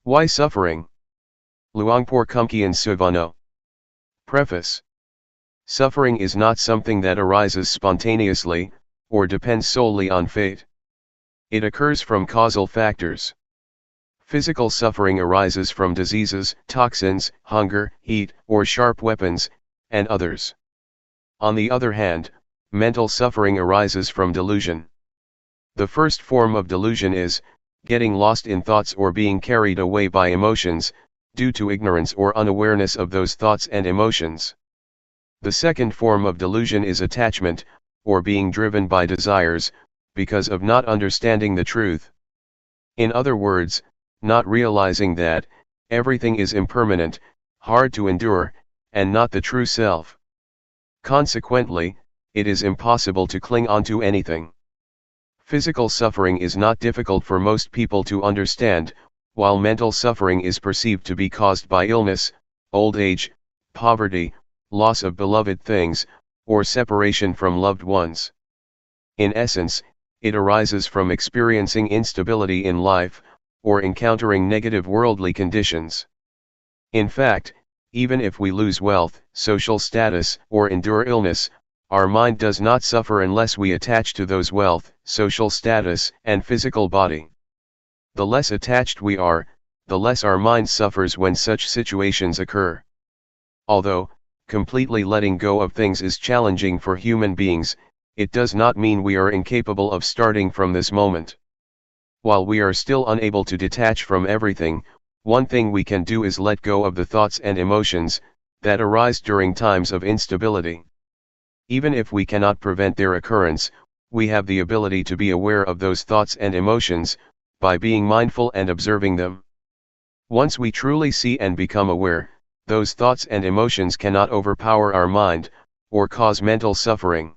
Why suffering? Luangpor Teean Suvano. Preface. Suffering is not something that arises spontaneously, or depends solely on fate. It occurs from causal factors. Physical suffering arises from diseases, toxins, hunger, heat, or sharp weapons, and others. On the other hand, mental suffering arises from delusion. The first form of delusion is getting lost in thoughts or being carried away by emotions, due to ignorance or unawareness of those thoughts and emotions. The second form of delusion is attachment, or being driven by desires, because of not understanding the truth. In other words, not realizing that everything is impermanent, hard to endure, and not the true self. Consequently, it is impossible to cling onto anything. Physical suffering is not difficult for most people to understand, while mental suffering is perceived to be caused by illness, old age, poverty, loss of beloved things, or separation from loved ones. In essence, it arises from experiencing instability in life, or encountering negative worldly conditions. In fact, even if we lose wealth, social status, or endure illness, our mind does not suffer unless we attach to those wealth, social status, and physical body. The less attached we are, the less our mind suffers when such situations occur. Although, completely letting go of things is challenging for human beings, it does not mean we are incapable of starting from this moment. While we are still unable to detach from everything, one thing we can do is let go of the thoughts and emotions that arise during times of instability. Even if we cannot prevent their occurrence, we have the ability to be aware of those thoughts and emotions, by being mindful and observing them. Once we truly see and become aware, those thoughts and emotions cannot overpower our mind, or cause mental suffering.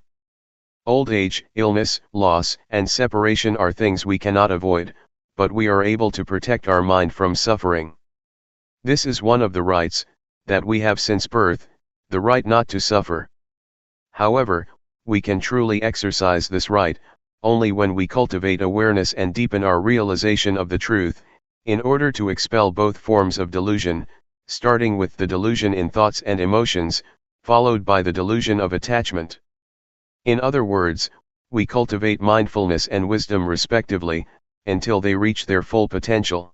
Old age, illness, loss, and separation are things we cannot avoid, but we are able to protect our mind from suffering. This is one of the rights that we have since birth, the right not to suffer. However, we can truly exercise this right only when we cultivate awareness and deepen our realization of the truth, in order to expel both forms of delusion, starting with the delusion in thoughts and emotions, followed by the delusion of attachment. In other words, we cultivate mindfulness and wisdom respectively, until they reach their full potential.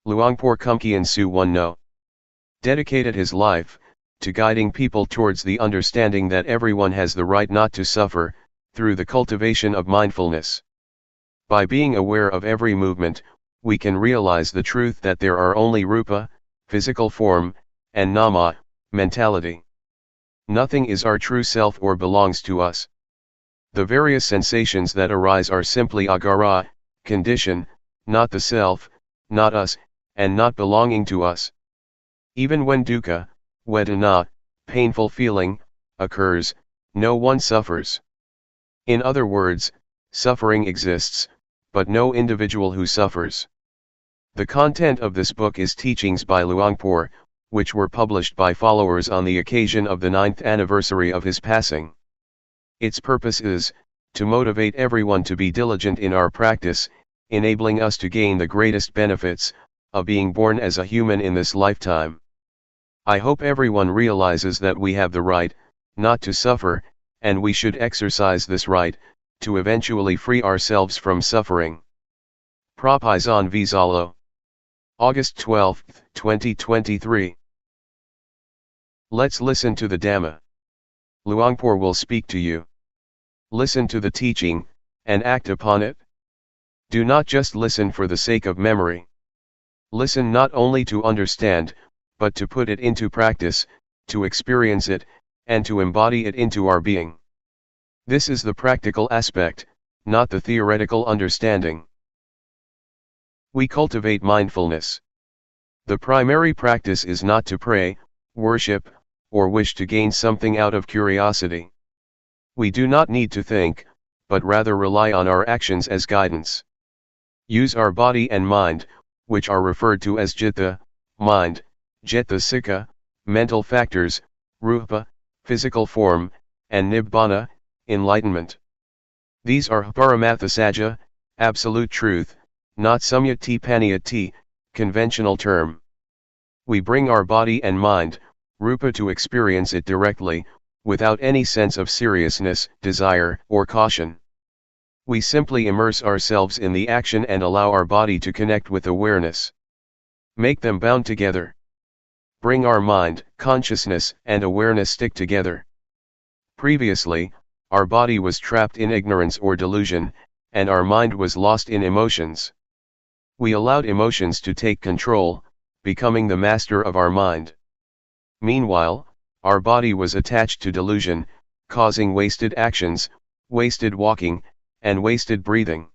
Luangpor Teean Suvano dedicated his life to guiding people towards the understanding that everyone has the right not to suffer, through the cultivation of mindfulness. By being aware of every movement, we can realize the truth that there are only rupa, physical form, and nama, mentality. Nothing is our true self or belongs to us. The various sensations that arise are simply agara, condition, not the self, not us, and not belonging to us. Even when dukkha, vedana, painful feeling, occurs, no one suffers. In other words, suffering exists, but no individual who suffers. The content of this book is teachings by Luangpor, which were published by followers on the occasion of the 9th anniversary of his passing. Its purpose is to motivate everyone to be diligent in our practice, enabling us to gain the greatest benefits of being born as a human in this lifetime. I hope everyone realizes that we have the right not to suffer, and we should exercise this right to eventually free ourselves from suffering. Propizon Vizalo. August 12, 2023. Let's listen to the Dhamma. Luangpor will speak to you. Listen to the teaching, and act upon it. Do not just listen for the sake of memory. Listen not only to understand, but to put it into practice, to experience it, and to embody it into our being. This is the practical aspect, not the theoretical understanding. We cultivate mindfulness. The primary practice is not to pray, worship, or wish to gain something out of curiosity. We do not need to think, but rather rely on our actions as guidance. Use our body and mind, which are referred to as citta, mind, cetasika, mental factors, rupa, physical form, and nibbana, enlightenment. These are paramathasaja, absolute truth, not samyati paniyati, conventional term. We bring our body and mind, rupa, to experience it directly, without any sense of seriousness, desire, or caution. We simply immerse ourselves in the action and allow our body to connect with awareness. Make them bound together. Bring our mind, consciousness, and awareness stick together. Previously, our body was trapped in ignorance or delusion, and our mind was lost in emotions. We allowed emotions to take control, becoming the master of our mind. Meanwhile, our body was attached to delusion, causing wasted actions, wasted walking, and wasted breathing.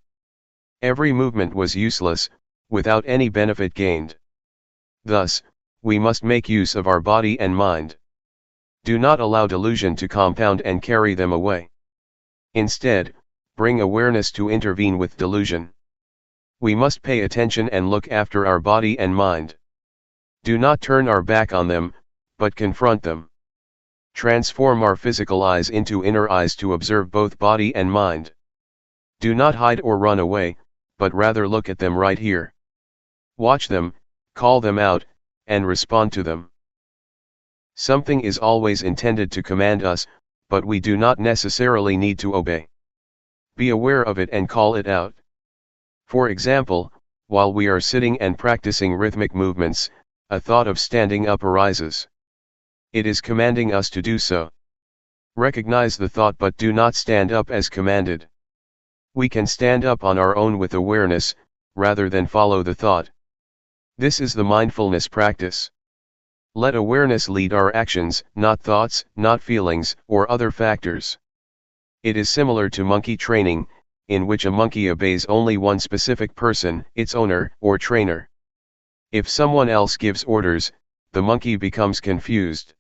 Every movement was useless, without any benefit gained. Thus, we must make use of our body and mind. Do not allow delusion to compound and carry them away. Instead, bring awareness to intervene with delusion. We must pay attention and look after our body and mind. Do not turn our back on them, but confront them. Transform our physical eyes into inner eyes to observe both body and mind. Do not hide or run away, but rather look at them right here. Watch them, call them out, and respond to them. Something is always intended to command us, but we do not necessarily need to obey. Be aware of it and call it out. For example, while we are sitting and practicing rhythmic movements, a thought of standing up arises. It is commanding us to do so. Recognize the thought but do not stand up as commanded. We can stand up on our own with awareness, rather than follow the thought. This is the mindfulness practice. Let awareness lead our actions, not thoughts, not feelings, or other factors. It is similar to monkey training, in which a monkey obeys only one specific person, its owner, or trainer. If someone else gives orders, the monkey becomes confused.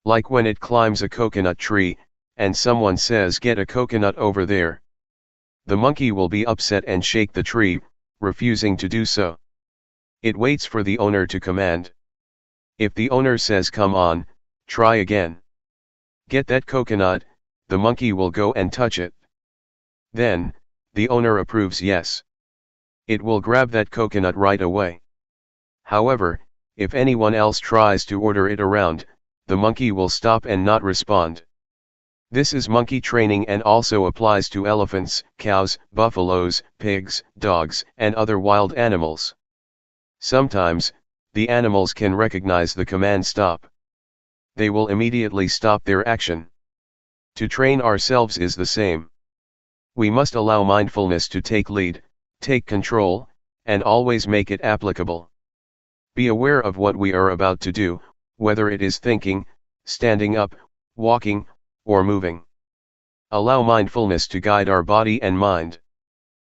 Like when it climbs a coconut tree, and someone says get a coconut over there. The monkey will be upset and shake the tree, refusing to do so. It waits for the owner to command. If the owner says come on, try again. Get that coconut, the monkey will go and touch it. Then, the owner approves yes. It will grab that coconut right away. However, if anyone else tries to order it around, the monkey will stop and not respond. This is monkey training and also applies to elephants, cows, buffaloes, pigs, dogs, and other wild animals. Sometimes, the animals can recognize the command stop. They will immediately stop their action. To train ourselves is the same. We must allow mindfulness to take lead, take control, and always make it applicable. Be aware of what we are about to do, whether it is thinking, standing up, walking, or moving. Allow mindfulness to guide our body and mind.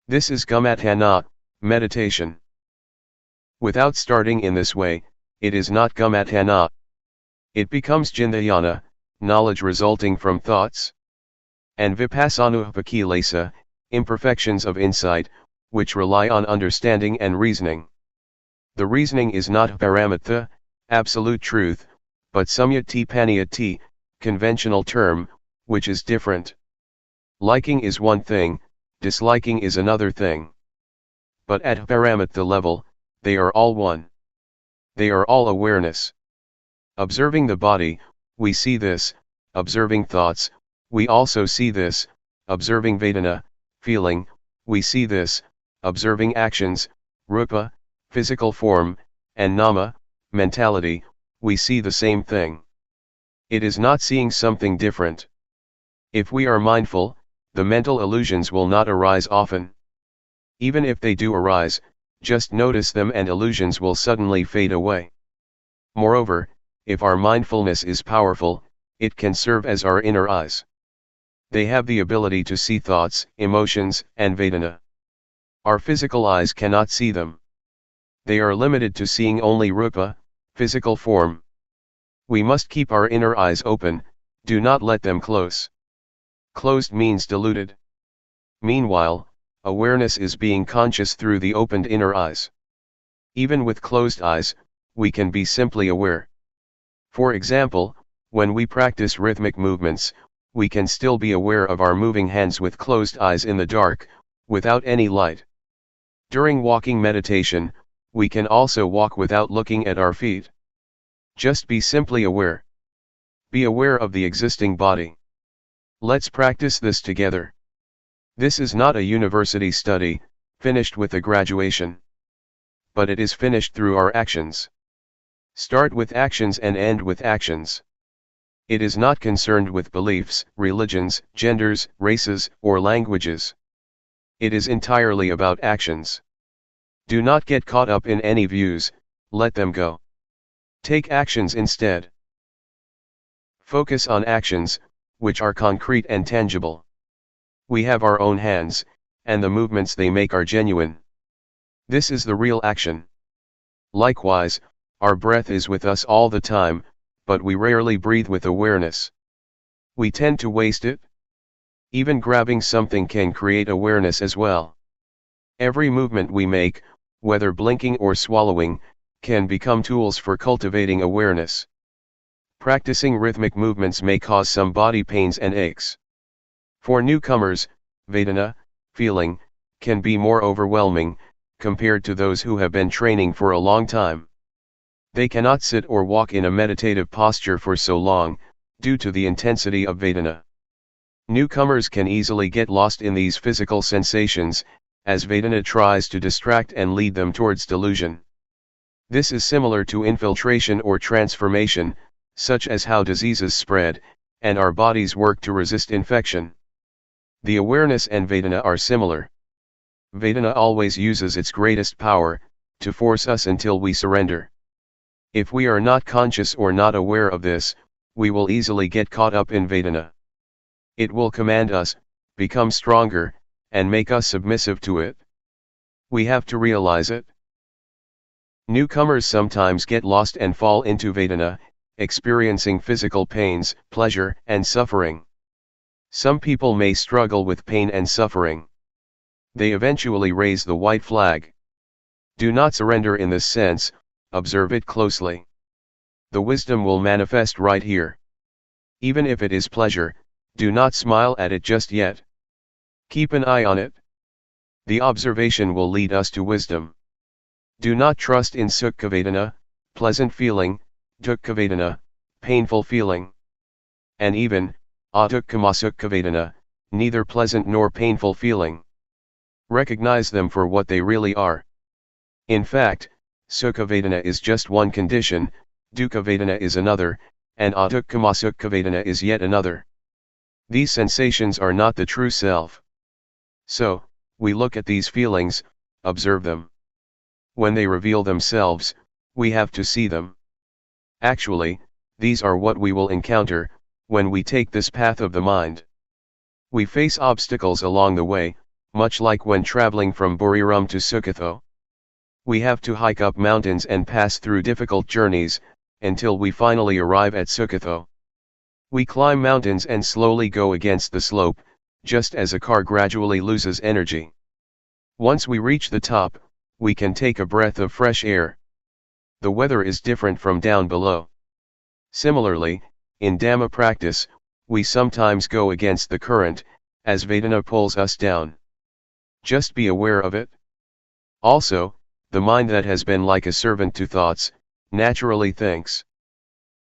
This is gamatthana, meditation. Without starting in this way, it is not gamatthana. It becomes cintayana, knowledge resulting from thoughts. And vipassanuppakilesa, imperfections of insight, which rely on understanding and reasoning. The reasoning is not paramatha, absolute truth, but samyati paniyati, conventional term, which is different. Liking is one thing, disliking is another thing. But at paramatha level, they are all one. They are all awareness. Observing the body, we see this, observing thoughts, we also see this, observing vedana, feeling, we see this, observing actions, rupa, physical form, and nama, mentality, we see the same thing. It is not seeing something different. If we are mindful, the mental illusions will not arise often. Even if they do arise, just notice them and illusions will suddenly fade away. Moreover, if our mindfulness is powerful, it can serve as our inner eyes. They have the ability to see thoughts, emotions, and vedana. Our physical eyes cannot see them. They are limited to seeing only rupa, physical form. We must keep our inner eyes open, do not let them close. Closed means diluted. Meanwhile, awareness is being conscious through the opened inner eyes. Even with closed eyes, we can be simply aware. For example, when we practice rhythmic movements, we can still be aware of our moving hands with closed eyes in the dark, without any light. During walking meditation, we can also walk without looking at our feet. Just be simply aware. Be aware of the existing body. Let's practice this together. This is not a university study, finished with a graduation. But it is finished through our actions. Start with actions and end with actions. It is not concerned with beliefs, religions, genders, races, or languages. It is entirely about actions. Do not get caught up in any views, let them go. Take actions instead. Focus on actions, which are concrete and tangible. We have our own hands, and the movements they make are genuine. This is the real action. Likewise, our breath is with us all the time, but we rarely breathe with awareness. We tend to waste it. Even grabbing something can create awareness as well. Every movement we make, whether blinking or swallowing, can become tools for cultivating awareness. Practicing rhythmic movements may cause some body pains and aches. For newcomers, Vedana, feeling, can be more overwhelming, compared to those who have been training for a long time. They cannot sit or walk in a meditative posture for so long, due to the intensity of Vedana. Newcomers can easily get lost in these physical sensations, as Vedana tries to distract and lead them towards delusion. This is similar to infiltration or transformation, such as how diseases spread, and our bodies work to resist infection. The awareness and Vedana are similar. Vedana always uses its greatest power, to force us until we surrender. If we are not conscious or not aware of this, we will easily get caught up in Vedana. It will command us, become stronger, and make us submissive to it. We have to realize it. Newcomers sometimes get lost and fall into Vedana, experiencing physical pains, pleasure, and suffering. Some people may struggle with pain and suffering. They eventually raise the white flag. Do not surrender in this sense, observe it closely. The wisdom will manifest right here. Even if it is pleasure, do not smile at it just yet. Keep an eye on it. The observation will lead us to wisdom. Do not trust in Sukha Vedana, pleasant feeling, Dukkha Vedana, painful feeling. And even, Adukkhamasukha Vedana, neither pleasant nor painful feeling. Recognize them for what they really are. In fact, Sukha Vedana is just one condition, Dukkha Vedana is another, and Adukkhamasukha Vedana is yet another. These sensations are not the true self. So, we look at these feelings, observe them. When they reveal themselves, we have to see them. Actually, these are what we will encounter, when we take this path of the mind. We face obstacles along the way, much like when traveling from Buriram to Sukatho. We have to hike up mountains and pass through difficult journeys, until we finally arrive at Sukatho. We climb mountains and slowly go against the slope, just as a car gradually loses energy. Once we reach the top, we can take a breath of fresh air. The weather is different from down below. Similarly, in Dhamma practice, we sometimes go against the current, as Vedana pulls us down. Just be aware of it. Also, the mind that has been like a servant to thoughts, naturally thinks.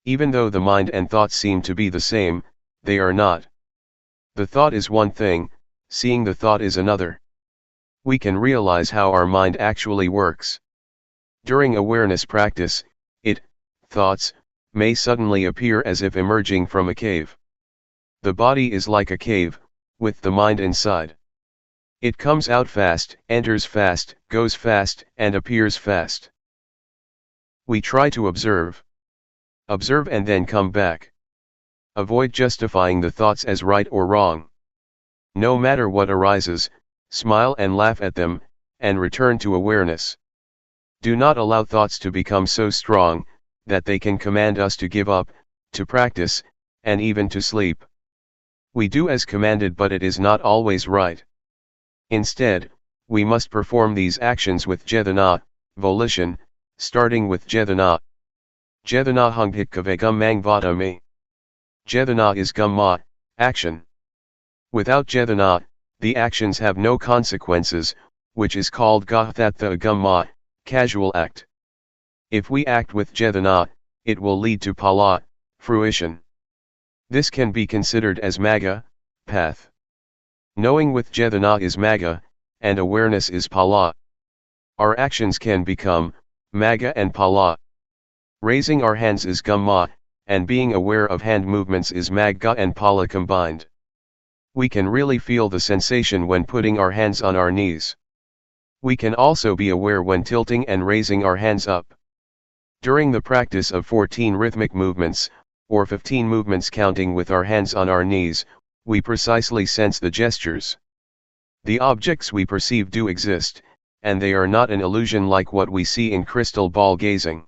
Even though the mind and thought seem to be the same, they are not. The thought is one thing, seeing the thought is another. We can realize how our mind actually works. During awareness practice, thoughts, may suddenly appear as if emerging from a cave. The body is like a cave, with the mind inside. It comes out fast, enters fast, goes fast, and appears fast. We try to observe. Observe and then come back. Avoid justifying the thoughts as right or wrong. No matter what arises, smile and laugh at them, and return to awareness. Do not allow thoughts to become so strong that they can command us to give up, to practice, and even to sleep. We do as commanded, but it is not always right. Instead, we must perform these actions with cetana, volition, starting with cetana. Cetana hunghit kave gum mang vata me. Cetana is gumma, action. Without cetana, the actions have no consequences, which is called gathatha gumma, casual act. If we act with cetana, it will lead to phala, fruition. This can be considered as magga, path. Knowing with cetana is magga, and awareness is phala. Our actions can become magga and phala. Raising our hands is gumma, and being aware of hand movements is magga and phala combined. We can really feel the sensation when putting our hands on our knees. We can also be aware when tilting and raising our hands up. During the practice of 14 rhythmic movements, or 15 movements counting with our hands on our knees, we precisely sense the gestures. The objects we perceive do exist, and they are not an illusion like what we see in crystal ball gazing.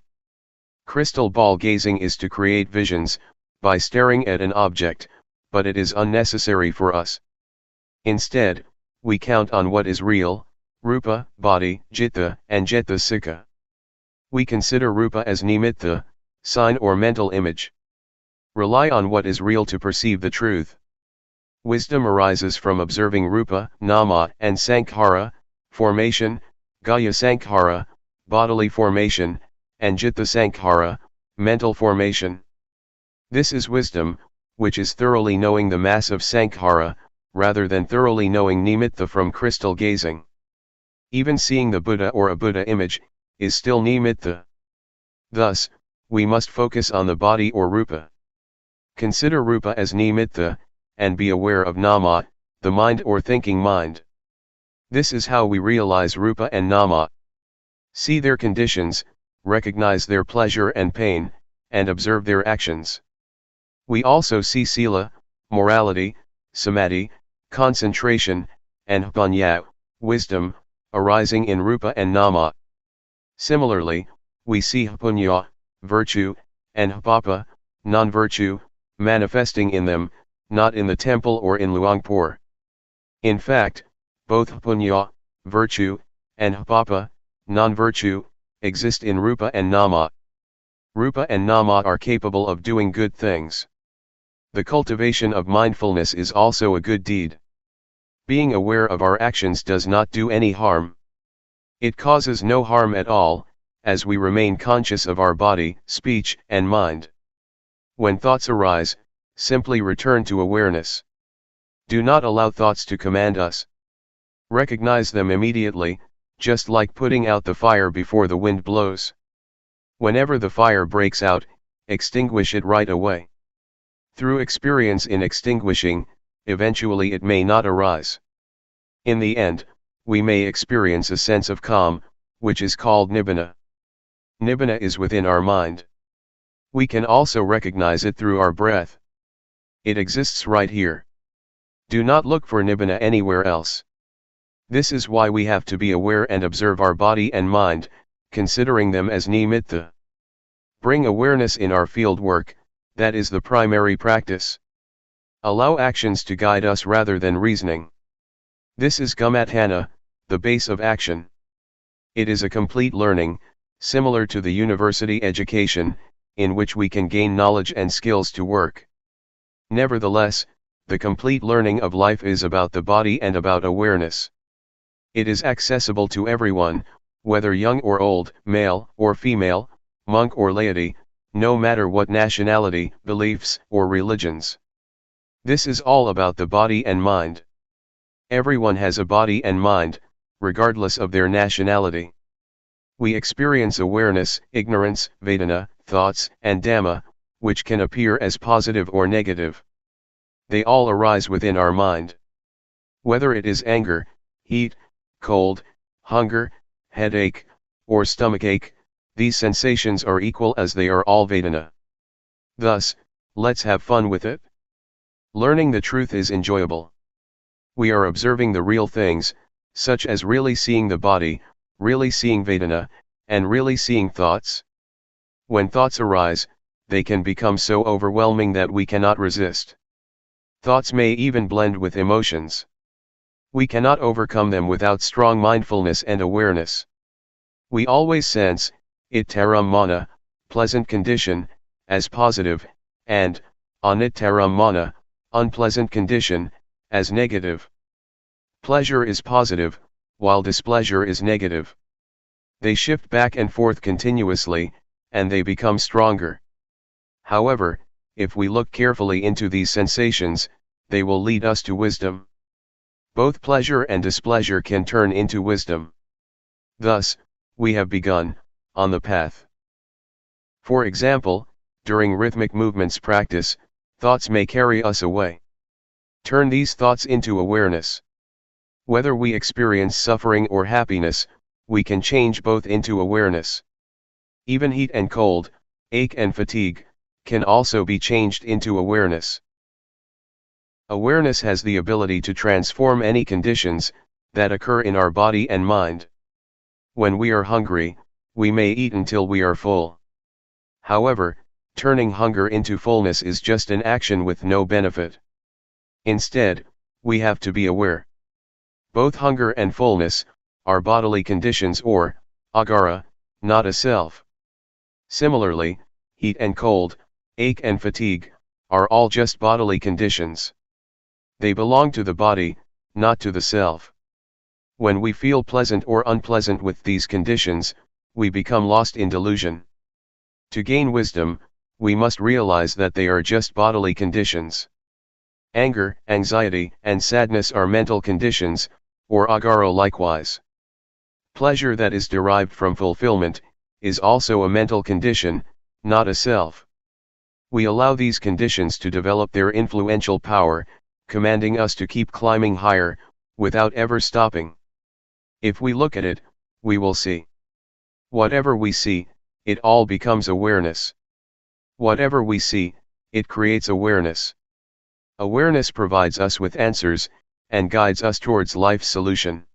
Crystal ball gazing is to create visions, by staring at an object, but it is unnecessary for us. Instead, we count on what is real, rupa, body, citta, and cetasika. We consider rupa as nimitta, sign or mental image. Rely on what is real to perceive the truth. Wisdom arises from observing rupa, nama, and sankhara, formation, gaya sankhara, bodily formation, and citta sankhara, mental formation. This is wisdom, which is thoroughly knowing the mass of sankhara, rather than thoroughly knowing nimitta from crystal gazing. Even seeing the Buddha or a Buddha image, is still nimitta. Thus, we must focus on the body or rupa. Consider rupa as nimitta, and be aware of nama, the mind or thinking mind. This is how we realize rupa and nama. See their conditions, recognize their pleasure and pain, and observe their actions. We also see sila, morality, samadhi, concentration, and panya, wisdom, arising in rupa and nama. Similarly, we see punya, virtue, and papa, non-virtue, manifesting in them, not in the temple or in Luangpor. In fact, both punya, virtue, and papa, non-virtue, exist in rupa and nama. Rupa and nama are capable of doing good things. The cultivation of mindfulness is also a good deed. Being aware of our actions does not do any harm. It causes no harm at all, as we remain conscious of our body, speech, and mind. When thoughts arise, simply return to awareness. Do not allow thoughts to command us. Recognize them immediately, just like putting out the fire before the wind blows. Whenever the fire breaks out, extinguish it right away. Through experience in extinguishing, eventually it may not arise. In the end, we may experience a sense of calm, which is called nibbana. Nibbana is within our mind. We can also recognize it through our breath. It exists right here. Do not look for nibbana anywhere else. This is why we have to be aware and observe our body and mind, considering them as nimitta. Bring awareness in our field work, that is the primary practice. Allow actions to guide us rather than reasoning. This is gumatthana, the base of action. It is a complete learning, similar to the university education, in which we can gain knowledge and skills to work. Nevertheless, the complete learning of life is about the body and about awareness. It is accessible to everyone, whether young or old, male or female, monk or laity, no matter what nationality, beliefs, or religions. This is all about the body and mind. Everyone has a body and mind, regardless of their nationality. We experience awareness, ignorance, vedana, thoughts, and dhamma, which can appear as positive or negative. They all arise within our mind. Whether it is anger, heat, cold, hunger, headache, or stomachache, these sensations are equal as they are all vedana. Thus, let's have fun with it. Learning the truth is enjoyable. We are observing the real things, such as really seeing the body, really seeing Vedana, and really seeing thoughts. When thoughts arise, they can become so overwhelming that we cannot resist. Thoughts may even blend with emotions. We cannot overcome them without strong mindfulness and awareness. We always sense it taram mana, pleasant condition, as positive, and anitaram mana, unpleasant condition, as negative. Pleasure is positive, while displeasure is negative. They shift back and forth continuously, and they become stronger. However, if we look carefully into these sensations, they will lead us to wisdom. Both pleasure and displeasure can turn into wisdom. Thus, we have begun on the path. For example, during rhythmic movements practice, thoughts may carry us away. Turn these thoughts into awareness. Whether we experience suffering or happiness, we can change both into awareness. Even heat and cold, ache and fatigue, can also be changed into awareness. Awareness has the ability to transform any conditions that occur in our body and mind. When we are hungry, we may eat until we are full. However, turning hunger into fullness is just an action with no benefit. Instead, we have to be aware. Both hunger and fullness are bodily conditions or agara, not a self. Similarly, heat and cold, ache and fatigue, are all just bodily conditions. They belong to the body, not to the self. When we feel pleasant or unpleasant with these conditions, we become lost in delusion. To gain wisdom, we must realize that they are just bodily conditions. Anger, anxiety, and sadness are mental conditions, or agaro likewise. Pleasure that is derived from fulfillment is also a mental condition, not a self. We allow these conditions to develop their influential power, commanding us to keep climbing higher, without ever stopping. If we look at it, we will see. Whatever we see, it all becomes awareness. Whatever we see, it creates awareness. Awareness provides us with answers, and guides us towards life's solution.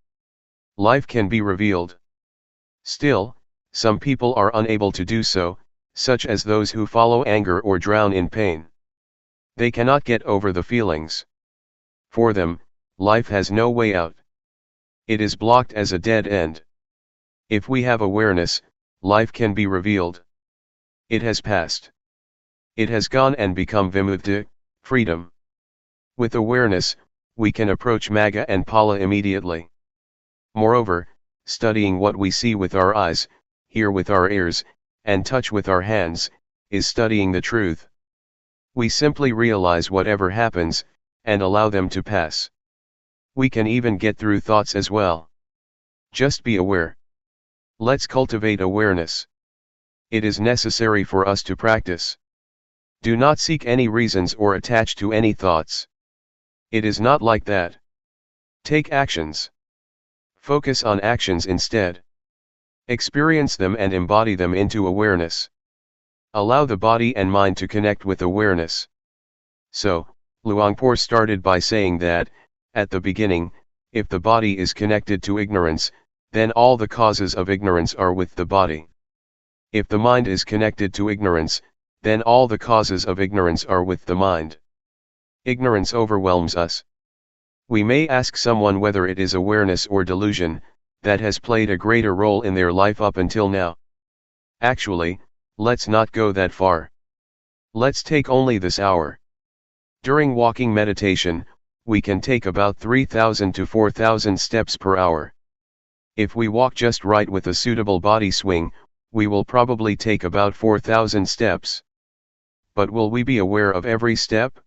Life can be revealed. Still, some people are unable to do so, such as those who follow anger or drown in pain. They cannot get over the feelings. For them, life has no way out. It is blocked as a dead end. If we have awareness, life can be revealed. It has passed. It has gone and become vimukti, freedom. With awareness, we can approach Magga and Phala immediately. Moreover, studying what we see with our eyes, hear with our ears, and touch with our hands, is studying the truth. We simply realize whatever happens, and allow them to pass. We can even get through thoughts as well. Just be aware. Let's cultivate awareness. It is necessary for us to practice. Do not seek any reasons or attach to any thoughts. It is not like that. Take actions. Focus on actions instead. Experience them and embody them into awareness. Allow the body and mind to connect with awareness. So, Luangpor started by saying that, at the beginning, if the body is connected to ignorance, then all the causes of ignorance are with the body. If the mind is connected to ignorance, then all the causes of ignorance are with the mind. Ignorance overwhelms us. We may ask someone whether it is awareness or delusion that has played a greater role in their life up until now. Actually, let's not go that far. Let's take only this hour. During walking meditation, we can take about 3,000 to 4,000 steps per hour. If we walk just right with a suitable body swing, we will probably take about 4,000 steps. But will we be aware of every step?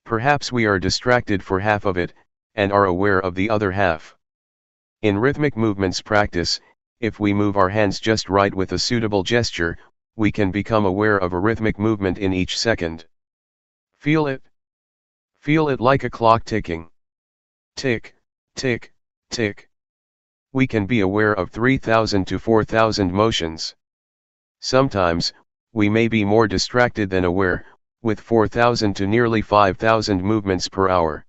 Perhaps we are distracted for half of it, and are aware of the other half. In rhythmic movements practice, if we move our hands just right with a suitable gesture, we can become aware of a rhythmic movement in each second. Feel it. Feel it like a clock ticking. Tick, tick, tick. We can be aware of 3,000 to 4,000 motions. Sometimes, we may be more distracted than aware, with 4,000 to nearly 5,000 movements per hour.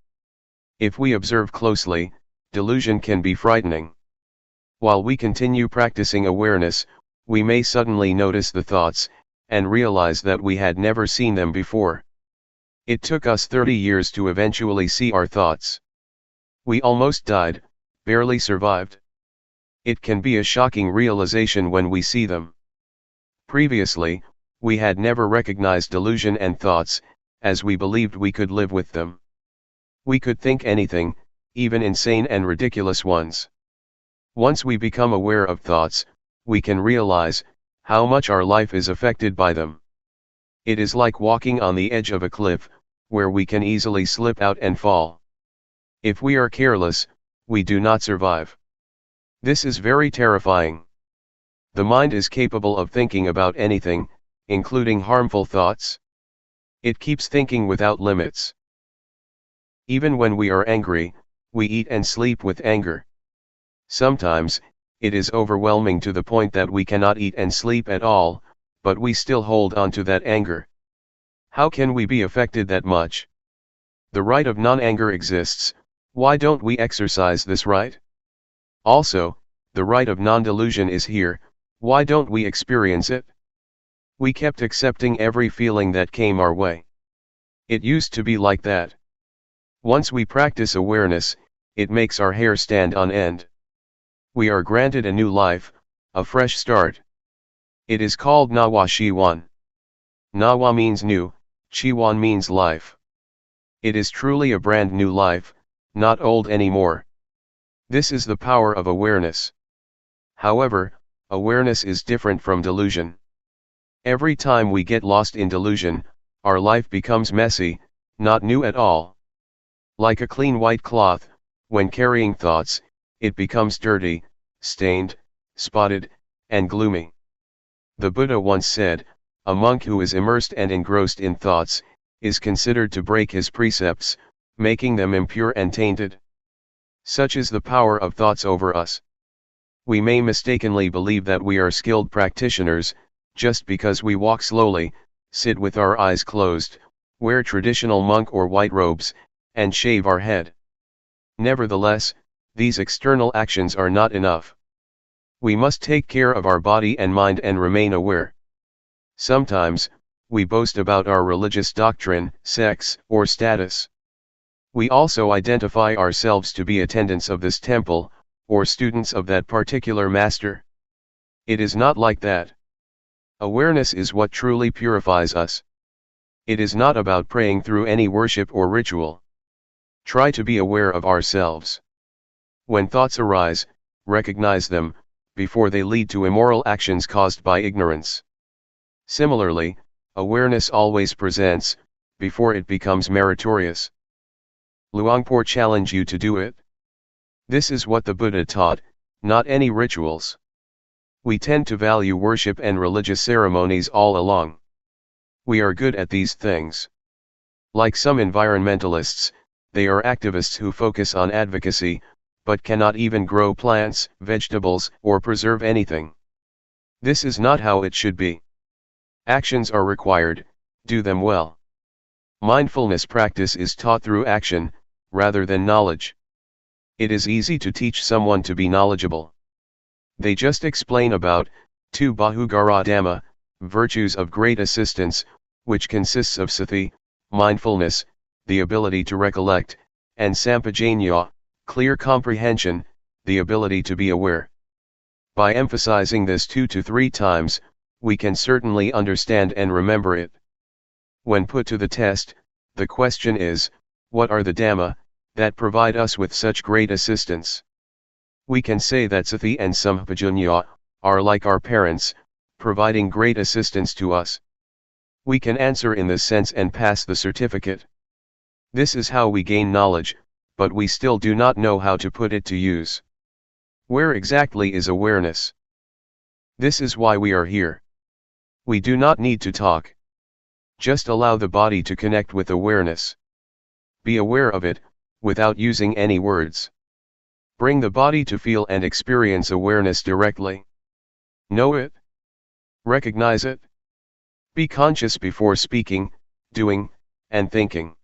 If we observe closely, Delusion can be frightening. While we continue practicing awareness, we may suddenly notice the thoughts, and realize that we had never seen them before. It took us 30 years to eventually see our thoughts. We almost died, barely survived. It can be a shocking realization when we see them. Previously, we had never recognized delusion and thoughts, as we believed we could live with them. We could think anything, even insane and ridiculous ones. Once we become aware of thoughts, we can realize how much our life is affected by them. It is like walking on the edge of a cliff, where we can easily slip out and fall. If we are careless, we do not survive. This is very terrifying. The mind is capable of thinking about anything, including harmful thoughts. It keeps thinking without limits. Even when we are angry, we eat and sleep with anger. Sometimes, it is overwhelming to the point that we cannot eat and sleep at all, but we still hold on to that anger. How can we be affected that much? The right of non-anger exists. Why don't we exercise this right? Also, the right of non-delusion is here. Why don't we experience it? We kept accepting every feeling that came our way. It used to be like that. Once we practice awareness, it makes our hair stand on end. We are granted a new life, a fresh start. It is called Nawa Shiwan. Nawa means new, Shiwan means life. It is truly a brand new life, not old anymore. This is the power of awareness. However, awareness is different from delusion. Every time we get lost in delusion, our life becomes messy, not new at all. Like a clean white cloth, when carrying thoughts, it becomes dirty, stained, spotted, and gloomy. The Buddha once said, a monk who is immersed and engrossed in thoughts, is considered to break his precepts, making them impure and tainted. Such is the power of thoughts over us. We may mistakenly believe that we are skilled practitioners, just because we walk slowly, sit with our eyes closed, wear traditional monk or white robes, and shave our head. Nevertheless, these external actions are not enough. We must take care of our body and mind and remain aware. Sometimes, we boast about our religious doctrine, sex, or status. We also identify ourselves to be attendants of this temple, or students of that particular master. It is not like that. Awareness is what truly purifies us. It is not about praying through any worship or ritual. Try to be aware of ourselves. When thoughts arise, recognize them, before they lead to immoral actions caused by ignorance. Similarly, awareness always presents, before it becomes meritorious. Luangpor challenge you to do it. This is what the Buddha taught, not any rituals. We tend to value worship and religious ceremonies all along. We are good at these things. Like some environmentalists, they are activists who focus on advocacy, but cannot even grow plants, vegetables, or preserve anything. This is not how it should be. Actions are required, do them well. Mindfulness practice is taught through action, rather than knowledge. It is easy to teach someone to be knowledgeable. They just explain about, 2 Bahugara Dhamma, virtues of great assistance, which consists of sati, mindfulness, the ability to recollect, and sampajanya, clear comprehension, the ability to be aware. By emphasizing this 2 to 3 times, we can certainly understand and remember it. When put to the test, the question is, what are the Dhamma that provide us with such great assistance? We can say that sati and sampajanya are like our parents, providing great assistance to us. We can answer in this sense and pass the certificate. This is how we gain knowledge, but we still do not know how to put it to use. Where exactly is awareness? This is why we are here. We do not need to talk. Just allow the body to connect with awareness. Be aware of it, without using any words. Bring the body to feel and experience awareness directly. Know it. Recognize it. Be conscious before speaking, doing, and thinking.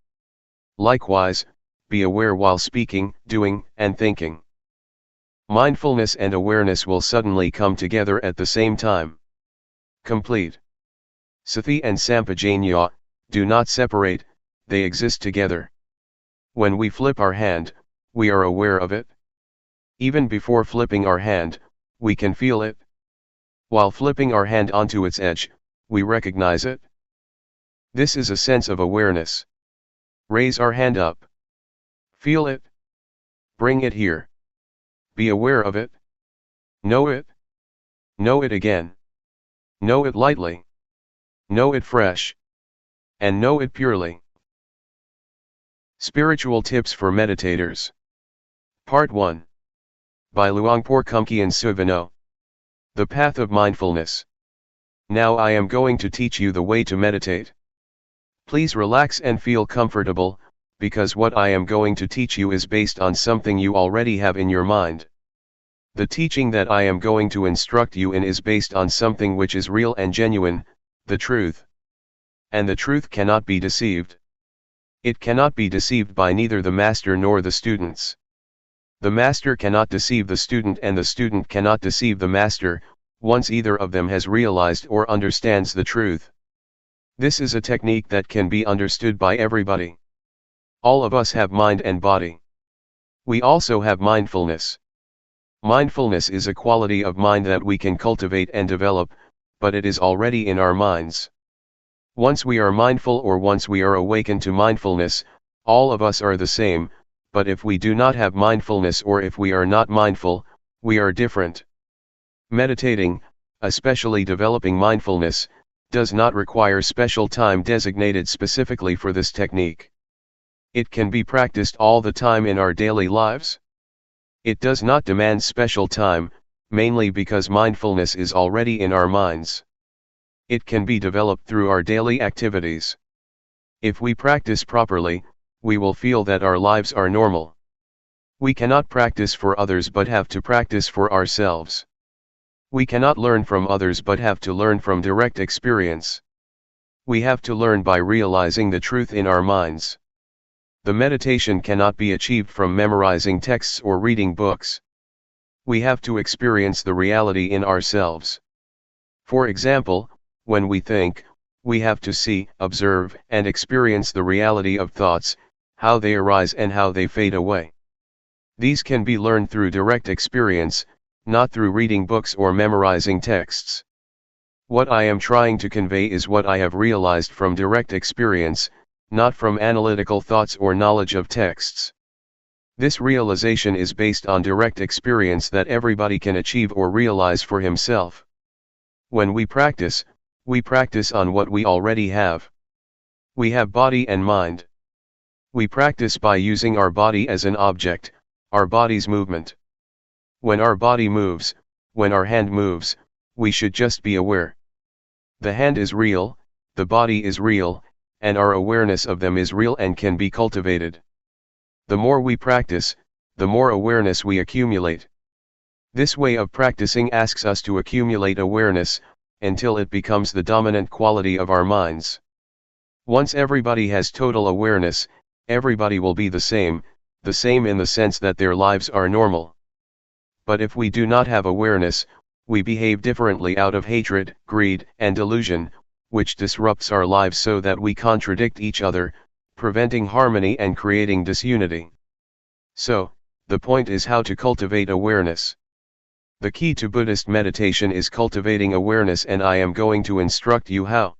Likewise, be aware while speaking, doing, and thinking. Mindfulness and awareness will suddenly come together at the same time. Complete. Sati and Sampajanya do not separate, they exist together. When we flip our hand, we are aware of it. Even before flipping our hand, we can feel it. While flipping our hand onto its edge, we recognize it. This is a sense of awareness. Raise our hand up. Feel it. Bring it here. Be aware of it. Know it. Know it again. Know it lightly. Know it fresh. And know it purely. Spiritual Tips for Meditators. Part 1. By Luangpor Teean. The Path of Mindfulness. Now I am going to teach you the way to meditate. Please relax and feel comfortable, because what I am going to teach you is based on something you already have in your mind. The teaching that I am going to instruct you in is based on something which is real and genuine, the truth. And the truth cannot be deceived. It cannot be deceived by neither the master nor the students. The master cannot deceive the student and the student cannot deceive the master, once either of them has realized or understands the truth. This is a technique that can be understood by everybody. All of us have mind and body. We also have mindfulness. Mindfulness is a quality of mind that we can cultivate and develop, but it is already in our minds. Once we are mindful or once we are awakened to mindfulness, all of us are the same, but if we do not have mindfulness or if we are not mindful, we are different. Meditating, especially developing mindfulness, does not require special time designated specifically for this technique. It can be practiced all the time in our daily lives. It does not demand special time, mainly because mindfulness is already in our minds. It can be developed through our daily activities. If we practice properly, we will feel that our lives are normal. We cannot practice for others but have to practice for ourselves. We cannot learn from others but have to learn from direct experience. We have to learn by realizing the truth in our minds. The meditation cannot be achieved from memorizing texts or reading books. We have to experience the reality in ourselves. For example, when we think, we have to see, observe, and experience the reality of thoughts, how they arise and how they fade away. These can be learned through direct experience, not through reading books or memorizing texts. What I am trying to convey is what I have realized from direct experience, not from analytical thoughts or knowledge of texts. This realization is based on direct experience that everybody can achieve or realize for himself. When we practice on what we already have. We have body and mind. We practice by using our body as an object, our body's movement. When our body moves, when our hand moves, we should just be aware. The hand is real, the body is real, and our awareness of them is real and can be cultivated. The more we practice, the more awareness we accumulate. This way of practicing asks us to accumulate awareness, until it becomes the dominant quality of our minds. Once everybody has total awareness, everybody will be the same in the sense that their lives are normal. But if we do not have awareness, we behave differently out of hatred, greed, and delusion, which disrupts our lives so that we contradict each other, preventing harmony and creating disunity. So, the point is how to cultivate awareness. The key to Buddhist meditation is cultivating awareness, and I am going to instruct you how.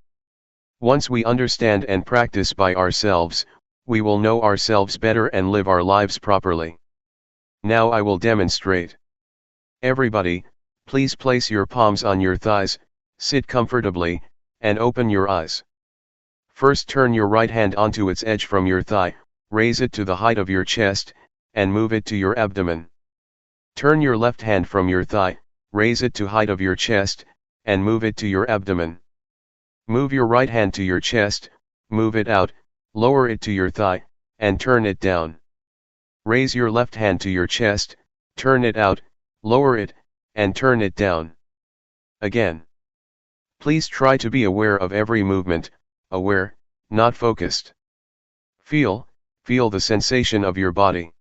Once we understand and practice by ourselves, we will know ourselves better and live our lives properly. Now I will demonstrate. Everybody, please place your palms on your thighs, sit comfortably, and open your eyes. First turn your right hand onto its edge from your thigh, raise it to the height of your chest, and move it to your abdomen. Turn your left hand from your thigh, raise it to height of your chest, and move it to your abdomen. Move your right hand to your chest, move it out, lower it to your thigh, and turn it down. Raise your left hand to your chest, turn it out, lower it, and turn it down. Again. Please try to be aware of every movement, aware, not focused. Feel, Feel the sensation of your body.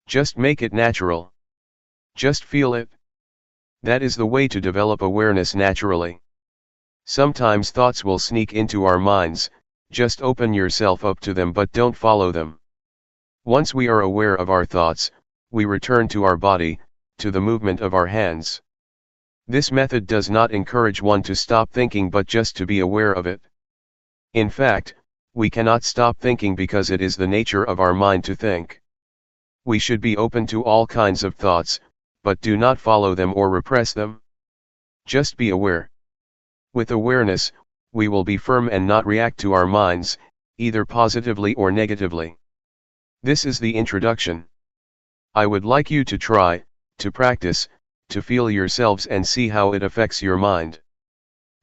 Just make it natural. Just feel it. That is the way to develop awareness naturally. Sometimes thoughts will sneak into our minds, just open yourself up to them but don't follow them. Once we are aware of our thoughts, we return to our body, to the movement of our hands. This method does not encourage one to stop thinking but just to be aware of it. In fact, we cannot stop thinking because it is the nature of our mind to think. We should be open to all kinds of thoughts, but do not follow them or repress them. Just be aware. With awareness, we will be firm and not react to our minds, either positively or negatively. This is the introduction. I would like you to try, to practice, to feel yourselves and see how it affects your mind.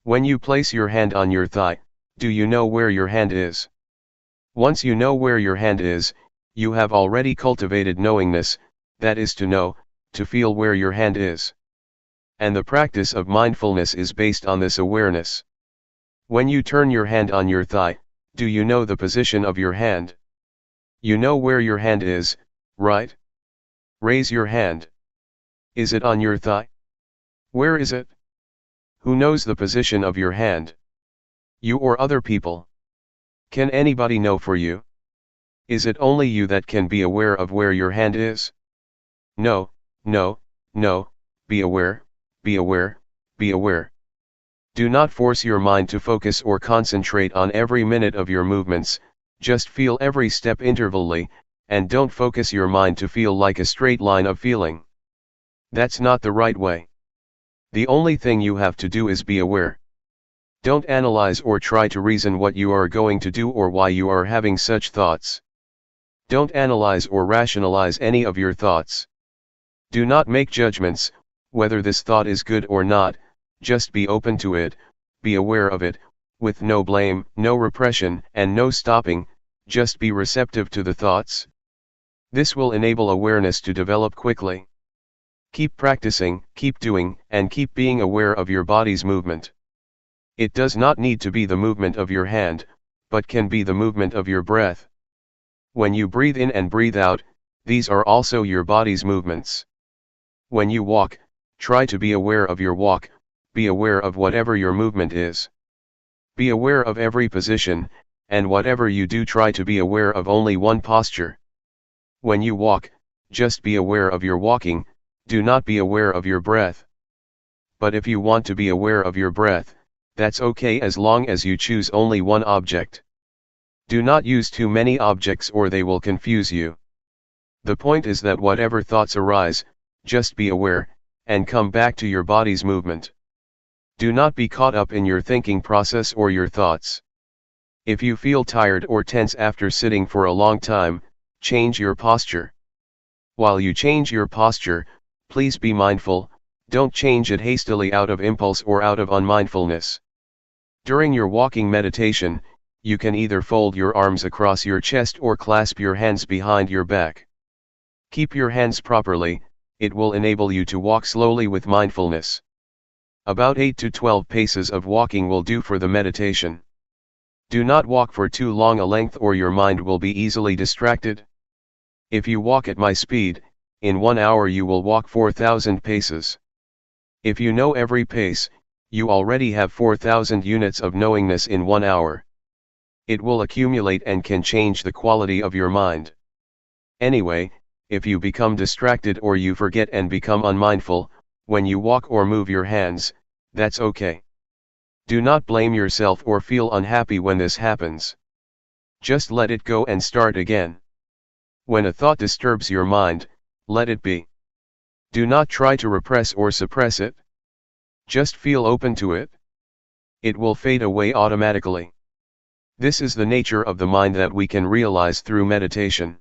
When you place your hand on your thigh, do you know where your hand is? Once you know where your hand is, you have already cultivated knowingness, that is to know, to feel where your hand is. And the practice of mindfulness is based on this awareness. When you turn your hand on your thigh, do you know the position of your hand? You know where your hand is, right? Raise your hand. Is it on your thigh? Where is it? Who knows the position of your hand? You or other people? Can anybody know for you? Is it only you that can be aware of where your hand is? No, no, no, be aware, be aware, be aware. Do not force your mind to focus or concentrate on every minute of your movements, just feel every step intervally, and don't focus your mind to feel like a straight line of feeling. That's not the right way. The only thing you have to do is be aware. Don't analyze or try to reason what you are going to do or why you are having such thoughts. Don't analyze or rationalize any of your thoughts. Do not make judgments, whether this thought is good or not, just be open to it, be aware of it, with no blame, no repression, and no stopping, just be receptive to the thoughts. This will enable awareness to develop quickly. Keep practicing, keep doing, and keep being aware of your body's movement. It does not need to be the movement of your hand, but can be the movement of your breath. When you breathe in and breathe out, these are also your body's movements. When you walk, try to be aware of your walk, be aware of whatever your movement is. Be aware of every position, and whatever you do try to be aware of only one posture. When you walk, just be aware of your walking, do not be aware of your breath. But if you want to be aware of your breath, that's okay as long as you choose only one object. Do not use too many objects or they will confuse you. The point is that whatever thoughts arise, just be aware, and come back to your body's movement. Do not be caught up in your thinking process or your thoughts. If you feel tired or tense after sitting for a long time, change your posture. While you change your posture, please be mindful, don't change it hastily out of impulse or out of unmindfulness. During your walking meditation, you can either fold your arms across your chest or clasp your hands behind your back. Keep your hands properly, it will enable you to walk slowly with mindfulness. About 8 to 12 paces of walking will do for the meditation. Do not walk for too long a length or your mind will be easily distracted. If you walk at my speed, in 1 hour you will walk 4,000 paces. If you know every pace, you already have 4,000 units of knowingness in 1 hour. It will accumulate and can change the quality of your mind. Anyway, if you become distracted or you forget and become unmindful, when you walk or move your hands, that's okay. Do not blame yourself or feel unhappy when this happens. Just let it go and start again. When a thought disturbs your mind, let it be. Do not try to repress or suppress it. Just feel open to it. It will fade away automatically. This is the nature of the mind that we can realize through meditation.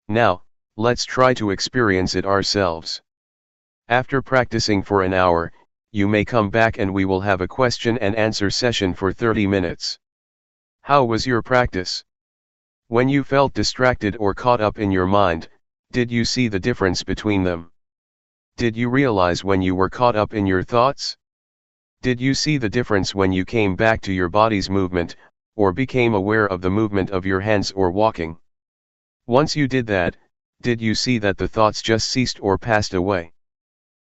Now, let's try to experience it ourselves. After practicing for an hour, you may come back and we will have a question and answer session for 30 minutes. How was your practice? When you felt distracted or caught up in your mind, did you see the difference between them? Did you realize when you were caught up in your thoughts? Did you see the difference when you came back to your body's movement, or became aware of the movement of your hands or walking? Once you did that, did you see that the thoughts just ceased or passed away?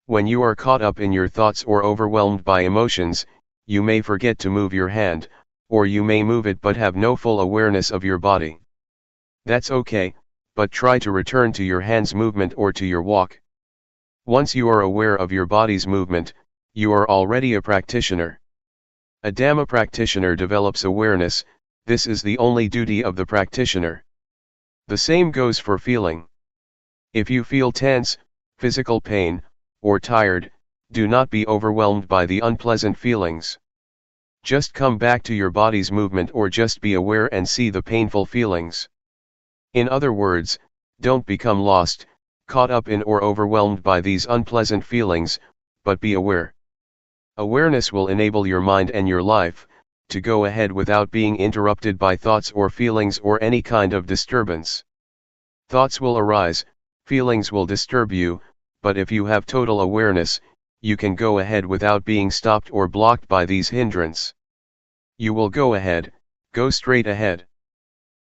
When you are caught up in your thoughts or overwhelmed by emotions, you may forget to move your hand, or you may move it but have no full awareness of your body. That's okay, but try to return to your hand's movement or to your walk. Once you are aware of your body's movement, you are already a practitioner. A Dhamma practitioner develops awareness. This is the only duty of the practitioner. The same goes for feeling. If you feel tense, physical pain, or tired, do not be overwhelmed by the unpleasant feelings. Just come back to your body's movement or just be aware and see the painful feelings. In other words, don't become lost, caught up in or overwhelmed by these unpleasant feelings, but be aware. Awareness will enable your mind and your life to go ahead without being interrupted by thoughts or feelings or any kind of disturbance. Thoughts will arise, feelings will disturb you, but if you have total awareness, you can go ahead without being stopped or blocked by these hindrances. You will go ahead, go straight ahead.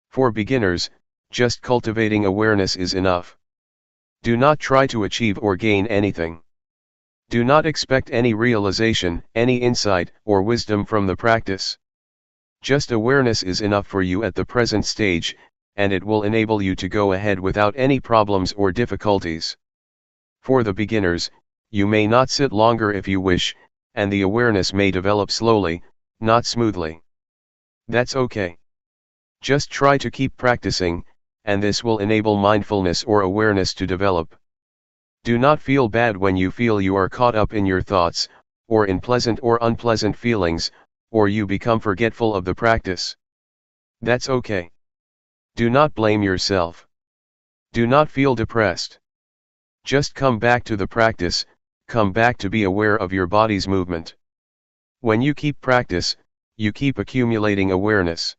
For beginners, just cultivating awareness is enough. Do not try to achieve or gain anything. Do not expect any realization, any insight, or wisdom from the practice. Just awareness is enough for you at the present stage, and it will enable you to go ahead without any problems or difficulties. For the beginners, you may not sit longer if you wish, and the awareness may develop slowly, not smoothly. That's okay. Just try to keep practicing, and this will enable mindfulness or awareness to develop. Do not feel bad when you feel you are caught up in your thoughts, or in pleasant or unpleasant feelings, or you become forgetful of the practice. That's okay. Do not blame yourself. Do not feel depressed. Just come back to the practice, come back to be aware of your body's movement. When you keep practice, you keep accumulating awareness.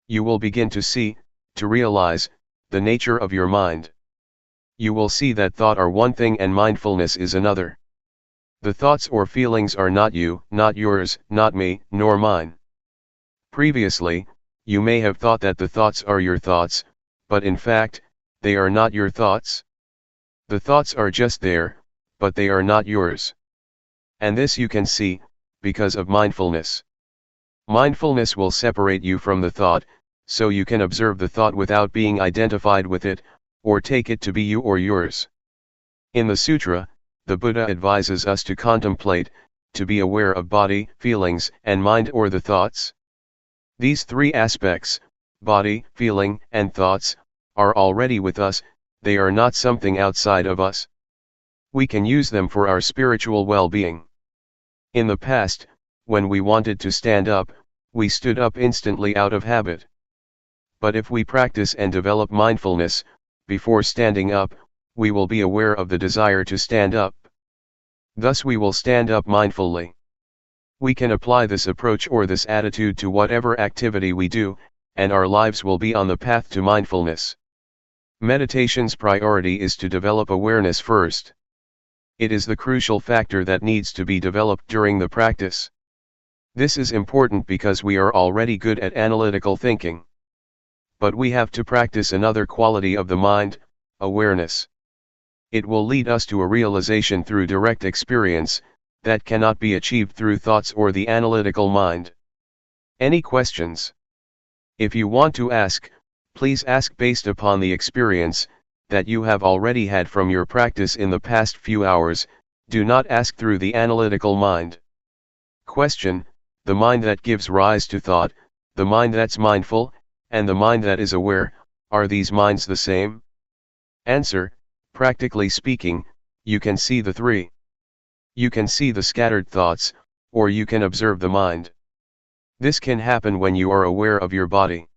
You will begin to see, to realize, the nature of your mind. You will see that thought are one thing and mindfulness is another. The thoughts or feelings are not you, not yours, not me, nor mine. Previously, you may have thought that the thoughts are your thoughts, but in fact, they are not your thoughts. The thoughts are just there, but they are not yours. And this you can see, because of mindfulness. Mindfulness will separate you from the thought, so you can observe the thought without being identified with it, or take it to be you or yours. In the sutra, the Buddha advises us to contemplate, to be aware of body, feelings, and mind or the thoughts. These three aspects, body, feeling, and thoughts, are already with us, they are not something outside of us. We can use them for our spiritual well-being. In the past, when we wanted to stand up, we stood up instantly out of habit. But if we practice and develop mindfulness, before standing up, we will be aware of the desire to stand up. Thus we will stand up mindfully. We can apply this approach or this attitude to whatever activity we do, and our lives will be on the path to mindfulness. Meditation's priority is to develop awareness first. It is the crucial factor that needs to be developed during the practice. This is important because we are already good at analytical thinking. But we have to practice another quality of the mind, awareness. It will lead us to a realization through direct experience, that cannot be achieved through thoughts or the analytical mind. Any questions? If you want to ask, please ask based upon the experience that you have already had from your practice in the past few hours. Do not ask through the analytical mind. Question: the mind that gives rise to thought, the mind that's mindful, and the mind that is aware, are these minds the same? Answer: practically speaking, you can see the three. You can see the scattered thoughts, or you can observe the mind. This can happen when you are aware of your body.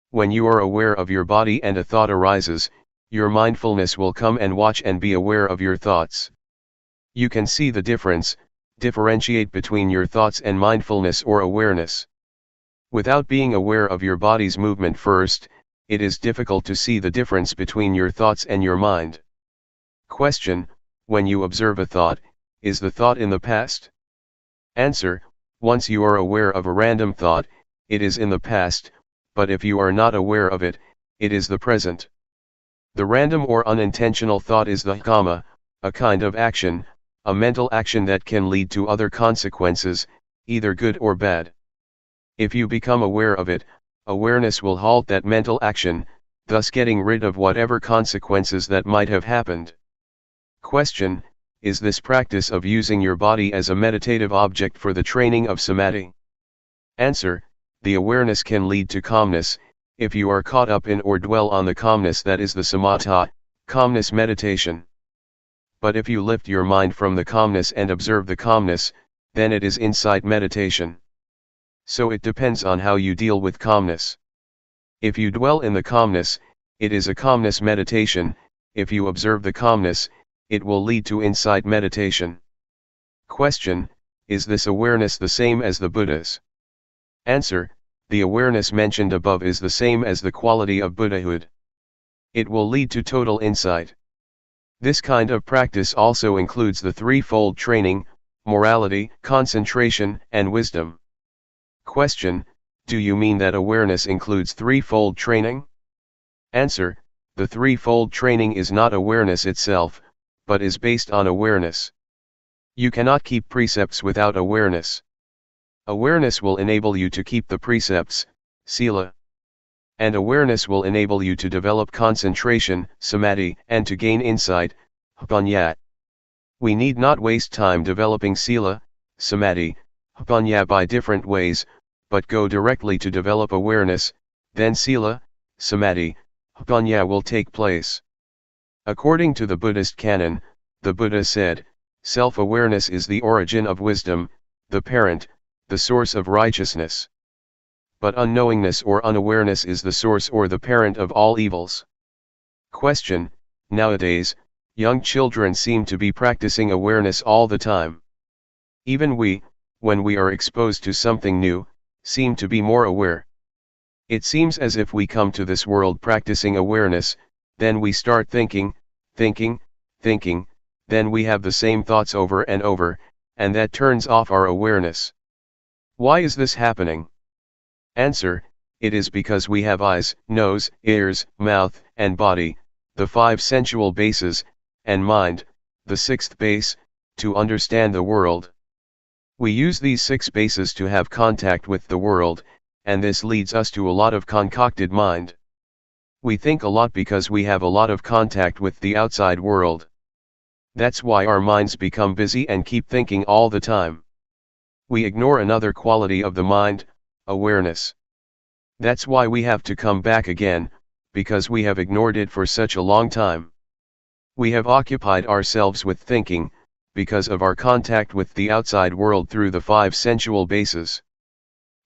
When you are aware of your body and a thought arises, your mindfulness will come and watch and be aware of your thoughts. You can see the difference, differentiate between your thoughts and mindfulness or awareness. Without being aware of your body's movement first, it is difficult to see the difference between your thoughts and your mind. Question: when you observe a thought, is the thought in the past? Answer: once you are aware of a random thought, it is in the past, but if you are not aware of it, it is the present. The random or unintentional thought is the kamma, a kind of action, a mental action that can lead to other consequences, either good or bad. If you become aware of it, awareness will halt that mental action, thus getting rid of whatever consequences that might have happened. Question: is this practice of using your body as a meditative object for the training of samadhi? Answer: the awareness can lead to calmness, if you are caught up in or dwell on the calmness that is the samatha, calmness meditation. But if you lift your mind from the calmness and observe the calmness, then it is insight meditation. So it depends on how you deal with calmness. If you dwell in the calmness, it is a calmness meditation. If you observe the calmness, it will lead to insight meditation. Question: is this awareness the same as the Buddha's? Answer: the awareness mentioned above is the same as the quality of Buddhahood. It will lead to total insight. This kind of practice also includes the threefold training: morality, concentration, and wisdom. Question: do you mean that awareness includes threefold training? Answer: the threefold training is not awareness itself, but is based on awareness. You cannot keep precepts without awareness. Awareness will enable you to keep the precepts, sila. And awareness will enable you to develop concentration, samadhi, and to gain insight, panya. We need not waste time developing sila, samadhi, panya by different ways, but go directly to develop awareness, then sila, samadhi, panya will take place. According to the Buddhist canon, the Buddha said, self-awareness is the origin of wisdom, the parent, the source of righteousness. But unknowingness or unawareness is the source or the parent of all evils. Question: nowadays, young children seem to be practicing awareness all the time. Even we, when we are exposed to something new, seem to be more aware. It seems as if we come to this world practicing awareness, then we start thinking, then we have the same thoughts over and over, and that turns off our awareness. Why is this happening? Answer: it is because we have eyes, nose, ears, mouth, and body, the 5 sensual bases, and mind, the 6th base, to understand the world. We use these 6 bases to have contact with the world, and this leads us to a lot of concocted mind. We think a lot because we have a lot of contact with the outside world. That's why our minds become busy and keep thinking all the time. We ignore another quality of the mind, awareness. That's why we have to come back again, because we have ignored it for such a long time. We have occupied ourselves with thinking, because of our contact with the outside world through the 5 sensual bases.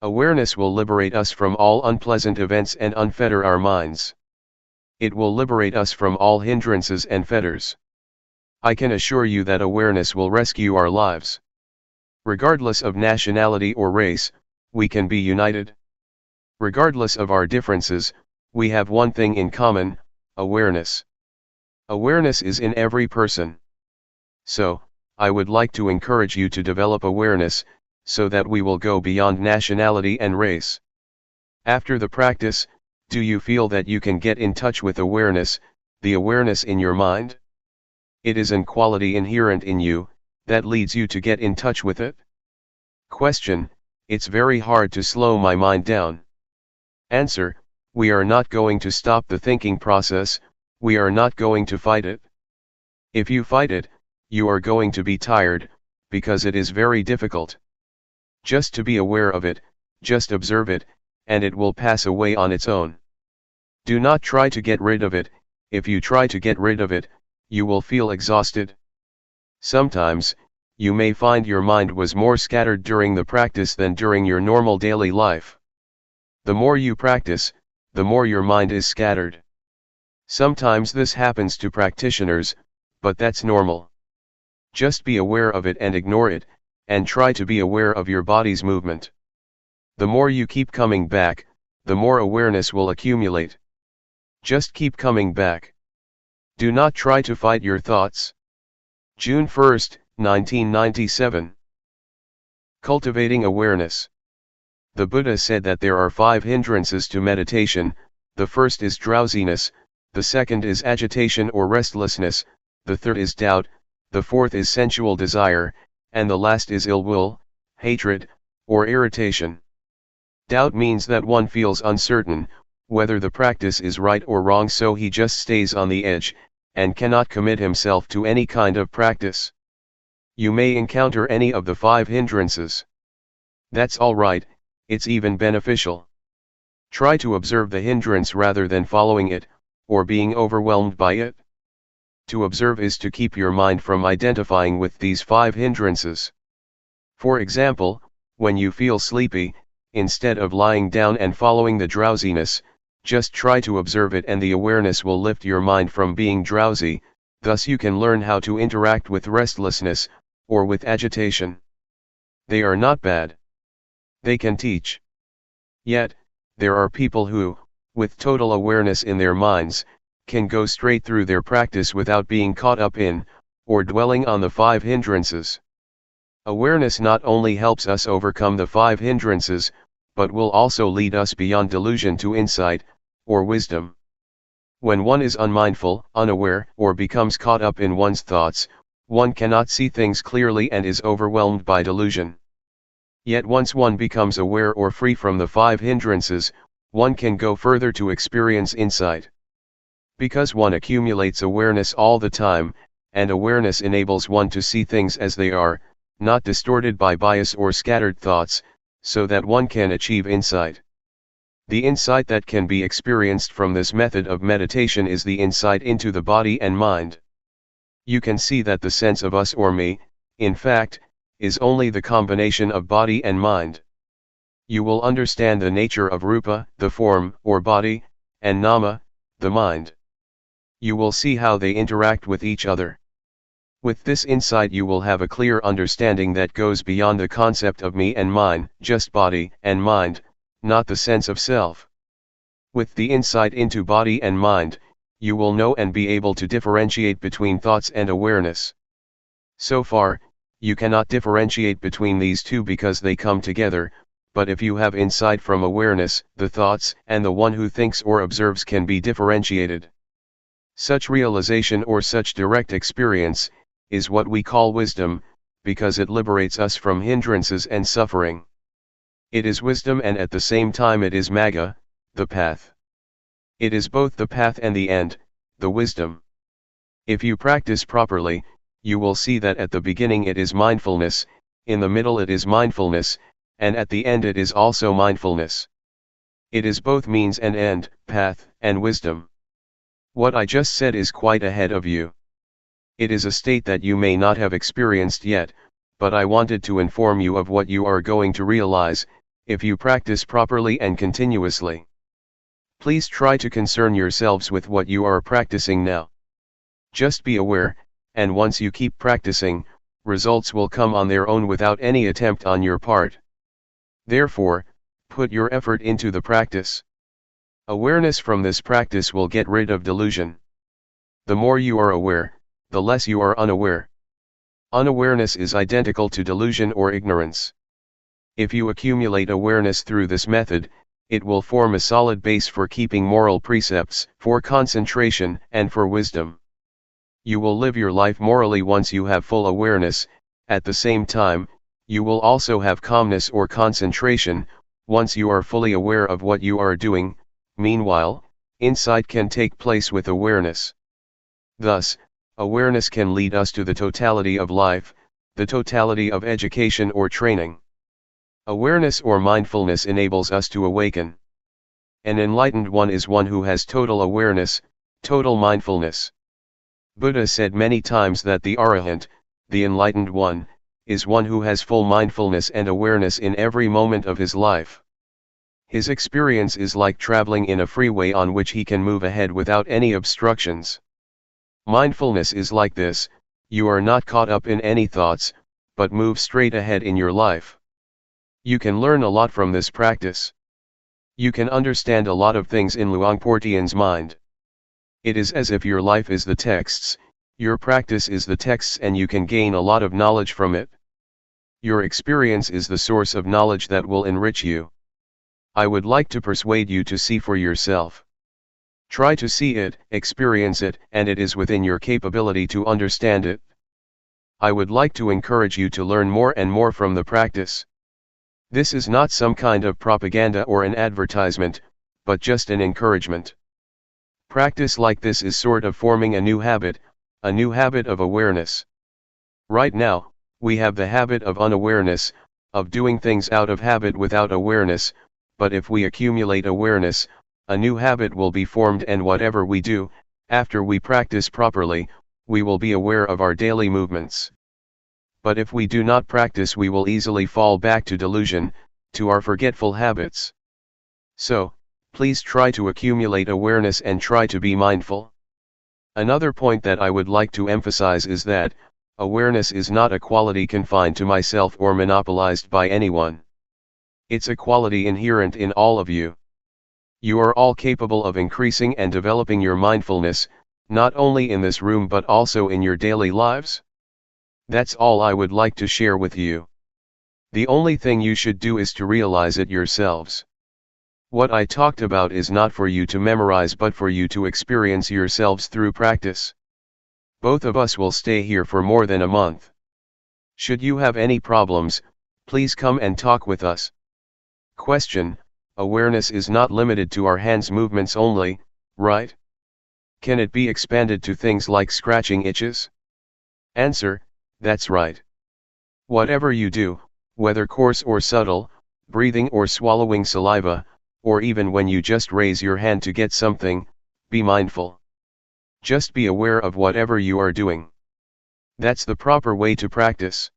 Awareness will liberate us from all unpleasant events and unfetter our minds. It will liberate us from all hindrances and fetters. I can assure you that awareness will rescue our lives. Regardless of nationality or race, we can be united. Regardless of our differences, we have one thing in common: awareness. Awareness is in every person. So, I would like to encourage you to develop awareness, so that we will go beyond nationality and race. After the practice, do you feel that you can get in touch with awareness, the awareness in your mind? It is an quality inherent in you, that leads you to get in touch with it? Question: it's very hard to slow my mind down. Answer: we are not going to stop the thinking process, we are not going to fight it. If you fight it, you are going to be tired, because it is very difficult. Just to be aware of it, just observe it, and it will pass away on its own. Do not try to get rid of it. If you try to get rid of it, you will feel exhausted. Sometimes, you may find your mind was more scattered during the practice than during your normal daily life. The more you practice, the more your mind is scattered. Sometimes this happens to practitioners, but that's normal. Just be aware of it and ignore it, and try to be aware of your body's movement. The more you keep coming back, the more awareness will accumulate. Just keep coming back. Do not try to fight your thoughts. June 1, 1997. Cultivating awareness. The Buddha said that there are 5 hindrances to meditation: The first is drowsiness, the second is agitation or restlessness, the third is doubt, the fourth is sensual desire, and the last is ill will, hatred, or irritation. Doubt means that one feels uncertain, whether the practice is right or wrong, so he just stays on the edge, and cannot commit himself to any kind of practice. You may encounter any of the 5 hindrances. That's alright, it's even beneficial. Try to observe the hindrance rather than following it, or being overwhelmed by it. To observe is to keep your mind from identifying with these 5 hindrances. For example, when you feel sleepy, instead of lying down and following the drowsiness, just try to observe it, and the awareness will lift your mind from being drowsy. Thus you can learn how to interact with restlessness, or with agitation. They are not bad. They can teach. Yet, there are people who, with total awareness in their minds, can go straight through their practice without being caught up in, or dwelling on the 5 hindrances. Awareness not only helps us overcome the 5 hindrances, but will also lead us beyond delusion to insight, or wisdom. When one is unmindful, unaware, or becomes caught up in one's thoughts, one cannot see things clearly and is overwhelmed by delusion. Yet once one becomes aware or free from the 5 hindrances, one can go further to experience insight. Because one accumulates awareness all the time, and awareness enables one to see things as they are, not distorted by bias or scattered thoughts, so that one can achieve insight. The insight that can be experienced from this method of meditation is the insight into the body and mind. You can see that the sense of us or me, in fact, is only the combination of body and mind. You will understand the nature of rupa, the form or body, and nama, the mind. You will see how they interact with each other. With this insight you will have a clear understanding that goes beyond the concept of me and mine, just body and mind, not the sense of self. With the insight into body and mind, you will know and be able to differentiate between thoughts and awareness. So far, you cannot differentiate between these two because they come together, but if you have insight from awareness, the thoughts and the one who thinks or observes can be differentiated. Such realization or such direct experience is what we call wisdom, because it liberates us from hindrances and suffering. It is wisdom, and at the same time it is magga, the path. It is both the path and the end, the wisdom. If you practice properly, you will see that at the beginning it is mindfulness, in the middle it is mindfulness, and at the end it is also mindfulness. It is both means and end, path and wisdom. What I just said is quite ahead of you. It is a state that you may not have experienced yet, but I wanted to inform you of what you are going to realize, if you practice properly and continuously. Please try to concern yourselves with what you are practicing now. Just be aware, and once you keep practicing, results will come on their own without any attempt on your part. Therefore, put your effort into the practice. Awareness from this practice will get rid of delusion. The more you are aware, the less you are unaware. Unawareness is identical to delusion or ignorance. If you accumulate awareness through this method, it will form a solid base for keeping moral precepts, for concentration, and for wisdom. You will live your life morally once you have full awareness. At the same time, you will also have calmness or concentration, once you are fully aware of what you are doing. Meanwhile, insight can take place with awareness. Thus, awareness can lead us to the totality of life, the totality of education or training. Awareness or mindfulness enables us to awaken. An enlightened one is one who has total awareness, total mindfulness. Buddha said many times that the Arahant, the enlightened one, is one who has full mindfulness and awareness in every moment of his life. His experience is like traveling in a freeway on which he can move ahead without any obstructions. Mindfulness is like this: you are not caught up in any thoughts, but move straight ahead in your life. You can learn a lot from this practice. You can understand a lot of things in Luangpor Teean's mind. It is as if your life is the texts, your practice is the texts, and you can gain a lot of knowledge from it. Your experience is the source of knowledge that will enrich you. I would like to persuade you to see for yourself. Try to see it, experience it, and it is within your capability to understand it. I would like to encourage you to learn more and more from the practice. This is not some kind of propaganda or an advertisement, but just an encouragement. Practice like this is sort of forming a new habit of awareness. Right now, we have the habit of unawareness, of doing things out of habit without awareness, but if we accumulate awareness, a new habit will be formed, and whatever we do, after we practice properly, we will be aware of our daily movements. But if we do not practice, we will easily fall back to delusion, to our forgetful habits. So, please try to accumulate awareness and try to be mindful. Another point that I would like to emphasize is that, awareness is not a quality confined to myself or monopolized by anyone. It's a quality inherent in all of you. You are all capable of increasing and developing your mindfulness, not only in this room but also in your daily lives. That's all I would like to share with you. The only thing you should do is to realize it yourselves. What I talked about is not for you to memorize but for you to experience yourselves through practice. Both of us will stay here for more than a month. Should you have any problems, please come and talk with us. Question: awareness is not limited to our hands movements only, right? Can it be expanded to things like scratching itches? Answer: that's right. Whatever you do, whether coarse or subtle, breathing or swallowing saliva, or even when you just raise your hand to get something, be mindful. Just be aware of whatever you are doing. That's the proper way to practice.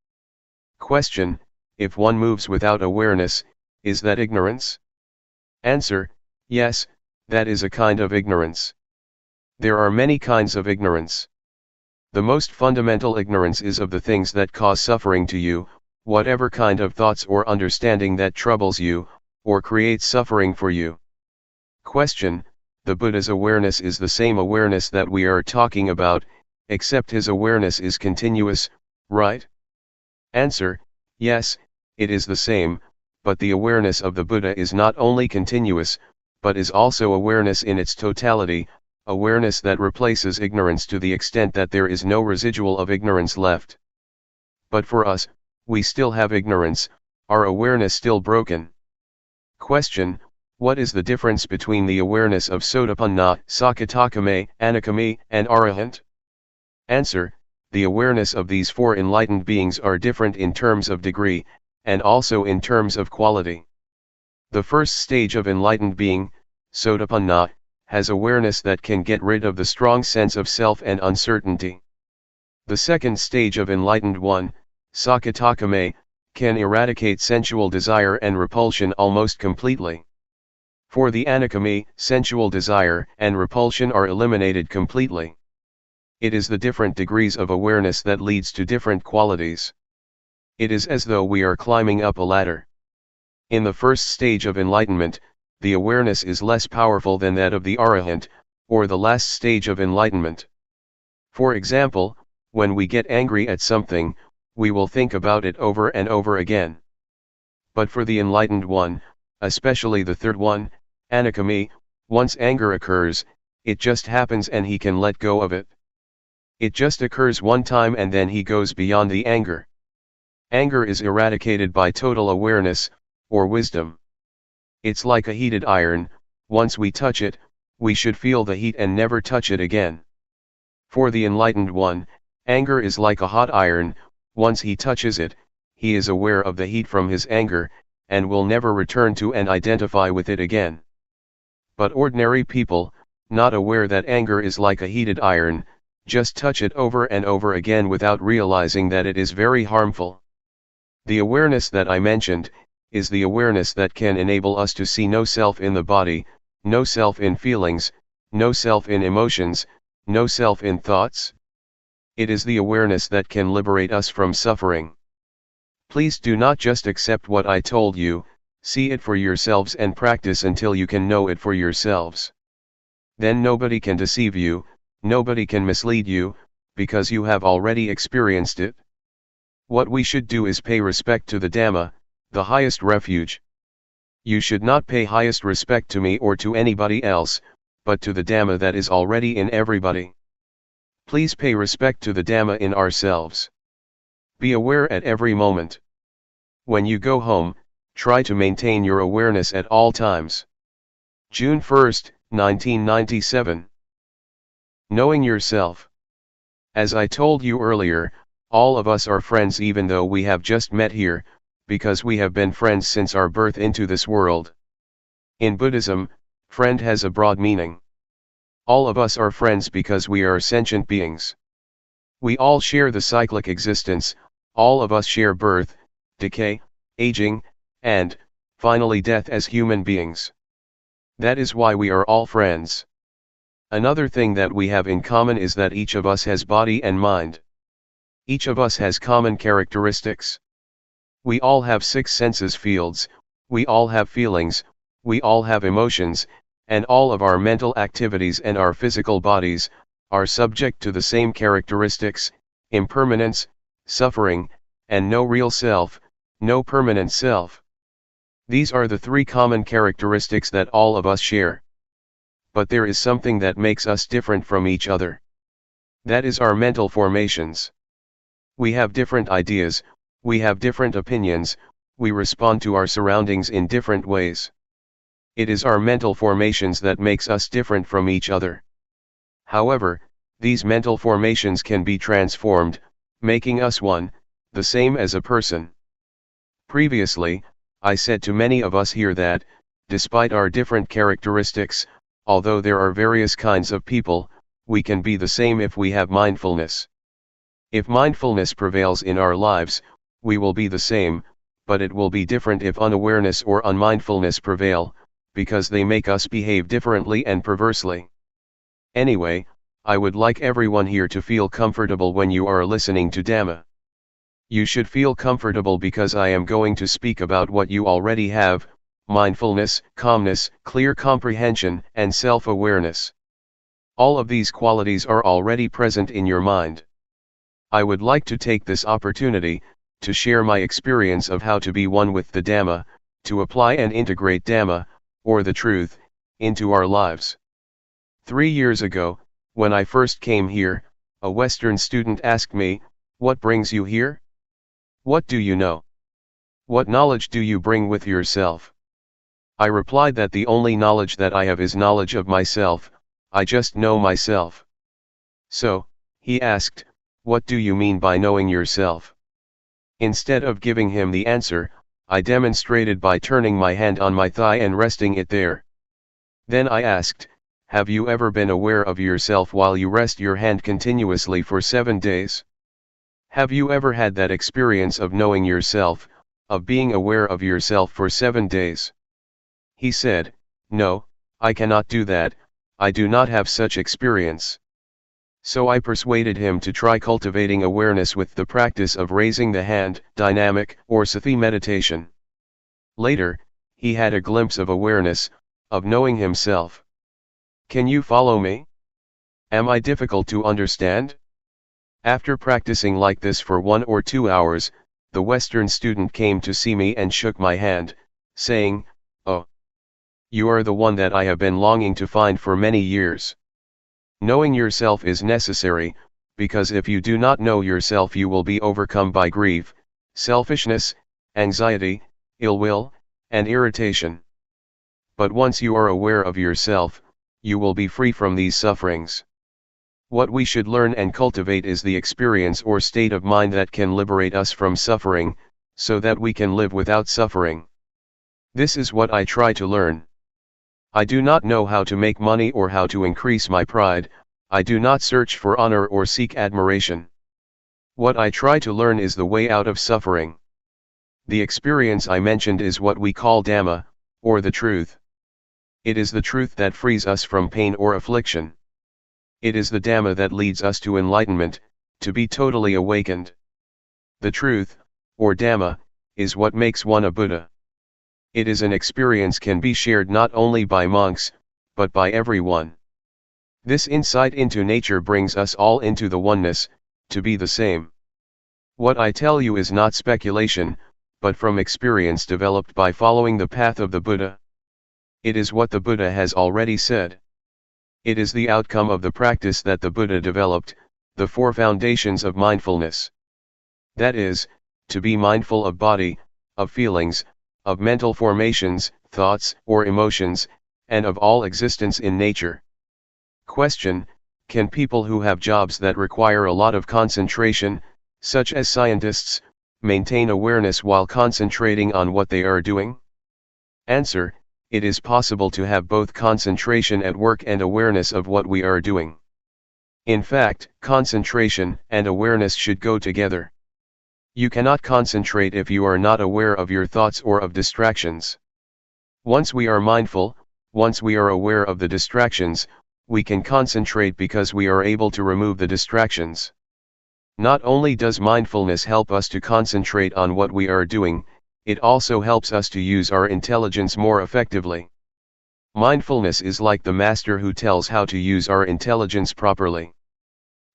Question: if one moves without awareness, is that ignorance? Answer: yes, that is a kind of ignorance. There are many kinds of ignorance. The most fundamental ignorance is of the things that cause suffering to you, whatever kind of thoughts or understanding that troubles you, or creates suffering for you. Question: the Buddha's awareness is the same awareness that we are talking about, except his awareness is continuous, right? Answer: yes, it is the same, but the awareness of the Buddha is not only continuous, but is also awareness in its totality, awareness that replaces ignorance to the extent that there is no residual of ignorance left. But for us, we still have ignorance, our awareness still broken. Question: what is the difference between the awareness of Sotapanna, Sakadagami, Anagami, and Arahant? Answer: the awareness of these four enlightened beings are different in terms of degree, and also in terms of quality. The first stage of enlightened being, Sotapanna, has awareness that can get rid of the strong sense of self and uncertainty. The second stage of enlightened one, Sakadagami, can eradicate sensual desire and repulsion almost completely. For the Anagami, sensual desire and repulsion are eliminated completely. It is the different degrees of awareness that leads to different qualities. It is as though we are climbing up a ladder. In the first stage of enlightenment, the awareness is less powerful than that of the Arahant, or the last stage of enlightenment. For example, when we get angry at something, we will think about it over and over again. But for the enlightened one, especially the third one, Anagami, once anger occurs, it just happens and he can let go of it. It just occurs one time and then he goes beyond the anger. Anger is eradicated by total awareness, or wisdom. It's like a heated iron, once we touch it, we should feel the heat and never touch it again. For the enlightened one, anger is like a hot iron, once he touches it, he is aware of the heat from his anger, and will never return to and identify with it again. But ordinary people, not aware that anger is like a heated iron, just touch it over and over again without realizing that it is very harmful. The awareness that I mentioned, is the awareness that can enable us to see no self in the body, no self in feelings, no self in emotions, no self in thoughts. It is the awareness that can liberate us from suffering. Please do not just accept what I told you, see it for yourselves and practice until you can know it for yourselves. Then nobody can deceive you, nobody can mislead you, because you have already experienced it. What we should do is pay respect to the Dhamma, the highest refuge. You should not pay highest respect to me or to anybody else, but to the Dhamma that is already in everybody. Please pay respect to the Dhamma in ourselves. Be aware at every moment. When you go home, try to maintain your awareness at all times. June 1, 1997. Knowing yourself. As I told you earlier, all of us are friends even though we have just met here, because we have been friends since our birth into this world. In Buddhism, friend has a broad meaning. All of us are friends because we are sentient beings. We all share the cyclic existence, all of us share birth, decay, aging, and, finally death as human beings. That is why we are all friends. Another thing that we have in common is that each of us has body and mind. Each of us has common characteristics. We all have 6 senses fields, we all have feelings, we all have emotions, and all of our mental activities and our physical bodies are subject to the same characteristics: impermanence, suffering, and no real self, no permanent self. These are the 3 common characteristics that all of us share. But there is something that makes us different from each other. That is our mental formations. We have different ideas, we have different opinions, we respond to our surroundings in different ways. It is our mental formations that makes us different from each other. However, these mental formations can be transformed, making us one, the same as a person. Previously, I said to many of us here that, despite our different characteristics, although there are various kinds of people, we can be the same if we have mindfulness. If mindfulness prevails in our lives, we will be the same, but it will be different if unawareness or unmindfulness prevail, because they make us behave differently and perversely. Anyway, I would like everyone here to feel comfortable when you are listening to Dhamma. You should feel comfortable because I am going to speak about what you already have: mindfulness, calmness, clear comprehension, and self-awareness. All of these qualities are already present in your mind. I would like to take this opportunity to share my experience of how to be one with the Dhamma, to apply and integrate Dhamma, or the truth, into our lives. 3 years ago, when I first came here, a Western student asked me, "What brings you here? What do you know? What knowledge do you bring with yourself?" I replied that the only knowledge that I have is knowledge of myself, I just know myself. So, he asked, "What do you mean by knowing yourself?" Instead of giving him the answer, I demonstrated by turning my hand on my thigh and resting it there. Then I asked, "Have you ever been aware of yourself while you rest your hand continuously for 7 days? Have you ever had that experience of knowing yourself, of being aware of yourself for 7 days?" He said, "No, I cannot do that, I do not have such experience." So I persuaded him to try cultivating awareness with the practice of raising the hand, dynamic or sati meditation. Later, he had a glimpse of awareness, of knowing himself. Can you follow me? Am I difficult to understand? After practicing like this for 1 or 2 hours, the Western student came to see me and shook my hand, saying, "Oh, you are the one that I have been longing to find for many years." Knowing yourself is necessary, because if you do not know yourself you will be overcome by grief, selfishness, anxiety, ill will, and irritation. But once you are aware of yourself, you will be free from these sufferings. What we should learn and cultivate is the experience or state of mind that can liberate us from suffering, so that we can live without suffering. This is what I try to learn. I do not know how to make money or how to increase my pride, I do not search for honor or seek admiration. What I try to learn is the way out of suffering. The experience I mentioned is what we call Dhamma, or the truth. It is the truth that frees us from pain or affliction. It is the Dhamma that leads us to enlightenment, to be totally awakened. The truth, or Dhamma, is what makes one a Buddha. It is an experience can be shared not only by monks, but by everyone. This insight into nature brings us all into the oneness, to be the same. What I tell you is not speculation, but from experience developed by following the path of the Buddha. It is what the Buddha has already said. It is the outcome of the practice that the Buddha developed, the four foundations of mindfulness. That is, to be mindful of body, of feelings, of mental formations, thoughts or emotions, and of all existence in nature. Question: can people who have jobs that require a lot of concentration, such as scientists, maintain awareness while concentrating on what they are doing? Answer: it is possible to have both concentration at work and awareness of what we are doing. In fact, concentration and awareness should go together. You cannot concentrate if you are not aware of your thoughts or of distractions. Once we are mindful, once we are aware of the distractions, we can concentrate because we are able to remove the distractions. Not only does mindfulness help us to concentrate on what we are doing, it also helps us to use our intelligence more effectively. Mindfulness is like the master who tells how to use our intelligence properly.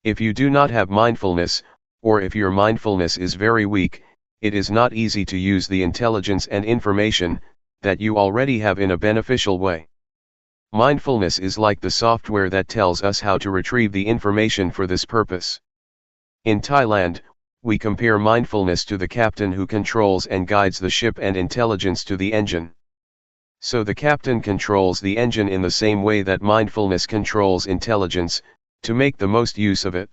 If you do not have mindfulness, or if your mindfulness is very weak, it is not easy to use the intelligence and information that you already have in a beneficial way. Mindfulness is like the software that tells us how to retrieve the information for this purpose. In Thailand, we compare mindfulness to the captain who controls and guides the ship and intelligence to the engine. So the captain controls the engine in the same way that mindfulness controls intelligence, to make the most use of it.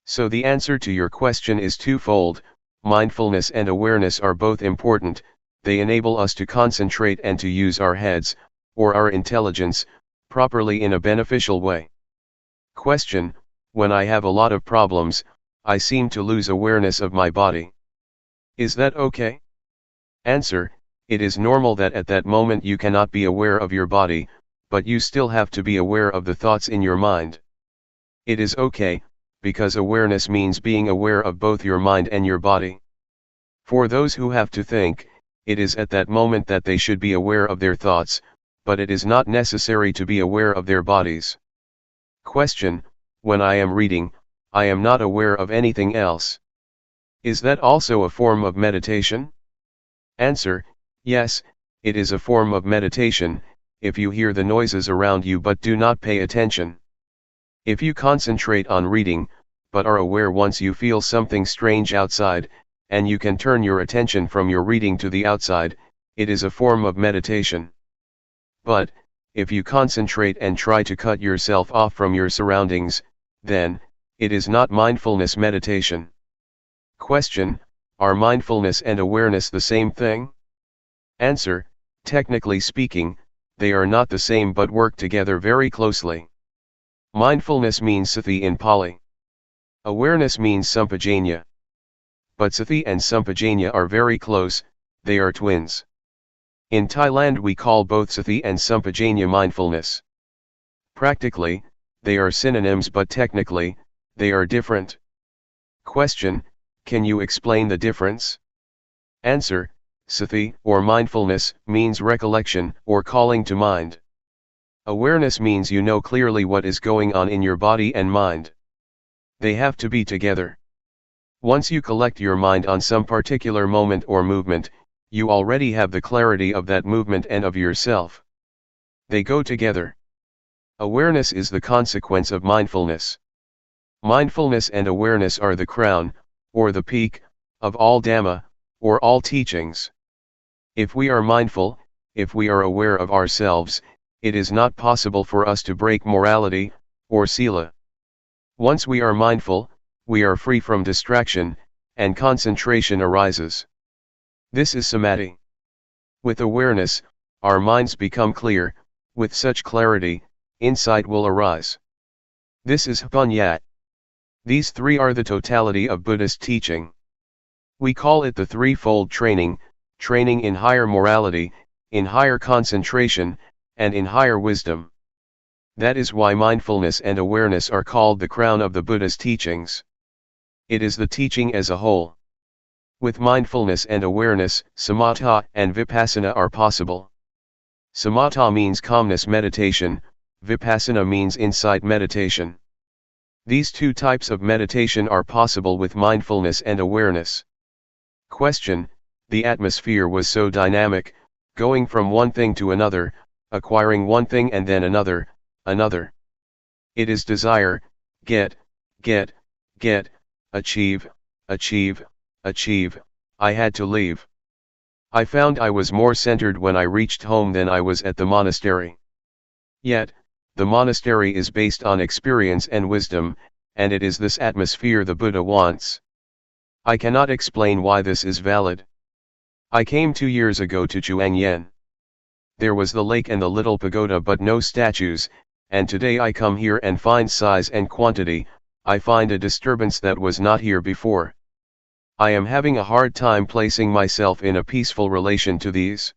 So the answer to your question is twofold: mindfulness and awareness are both important. They enable us to concentrate and to use our heads, or our intelligence, properly in a beneficial way. Question: when I have a lot of problems, I seem to lose awareness of my body. Is that okay? Answer: it is normal that at that moment you cannot be aware of your body, but you still have to be aware of the thoughts in your mind. It is okay, because awareness means being aware of both your mind and your body. For those who have to think, it is at that moment that they should be aware of their thoughts, but it is not necessary to be aware of their bodies. Question: when I am reading, I am not aware of anything else. Is that also a form of meditation? Answer: yes, it is a form of meditation, if you hear the noises around you but do not pay attention. If you concentrate on reading, but are aware once you feel something strange outside, and you can turn your attention from your reading to the outside, it is a form of meditation. But, if you concentrate and try to cut yourself off from your surroundings, then, it is not mindfulness meditation. Question: are mindfulness and awareness the same thing? Answer: technically speaking, they are not the same but work together very closely. Mindfulness means sati in Pali. Awareness means sampajanya. But sati and sampajanya are very close, they are twins. In Thailand we call both sati and sampajanya mindfulness. Practically, they are synonyms, but technically, they are different. Question: can you explain the difference? Answer: sati, or mindfulness, means recollection, or calling to mind. Awareness means you know clearly what is going on in your body and mind. They have to be together. Once you collect your mind on some particular moment or movement, you already have the clarity of that movement and of yourself. They go together. Awareness is the consequence of mindfulness. Mindfulness and awareness are the crown, or the peak, of all Dhamma, or all teachings. If we are mindful, if we are aware of ourselves, it is not possible for us to break morality, or sila. Once we are mindful, we are free from distraction, and concentration arises. This is samadhi. With awareness, our minds become clear. With such clarity, insight will arise. This is Panyat. These three are the totality of Buddhist teaching. We call it the threefold training: training in higher morality, in higher concentration, and in higher wisdom. That is why mindfulness and awareness are called the crown of the Buddha's teachings. It is the teaching as a whole. With mindfulness and awareness, samatha and vipassana are possible. Samatha means calmness meditation, vipassana means insight meditation. These two types of meditation are possible with mindfulness and awareness. Question: the atmosphere was so dynamic, going from one thing to another, acquiring one thing and then another. It is desire, get, get, get, achieve, achieve, achieve. I had to leave. I found I was more centered when I reached home than I was at the monastery. Yet, the monastery is based on experience and wisdom, and it is this atmosphere the Buddha wants. I cannot explain why this is valid. I came 2 years ago to Chuangyan. There was the lake and the little pagoda but no statues, and today I come here and find size and quantity. I find a disturbance that was not here before. I am having a hard time placing myself in a peaceful relation to these.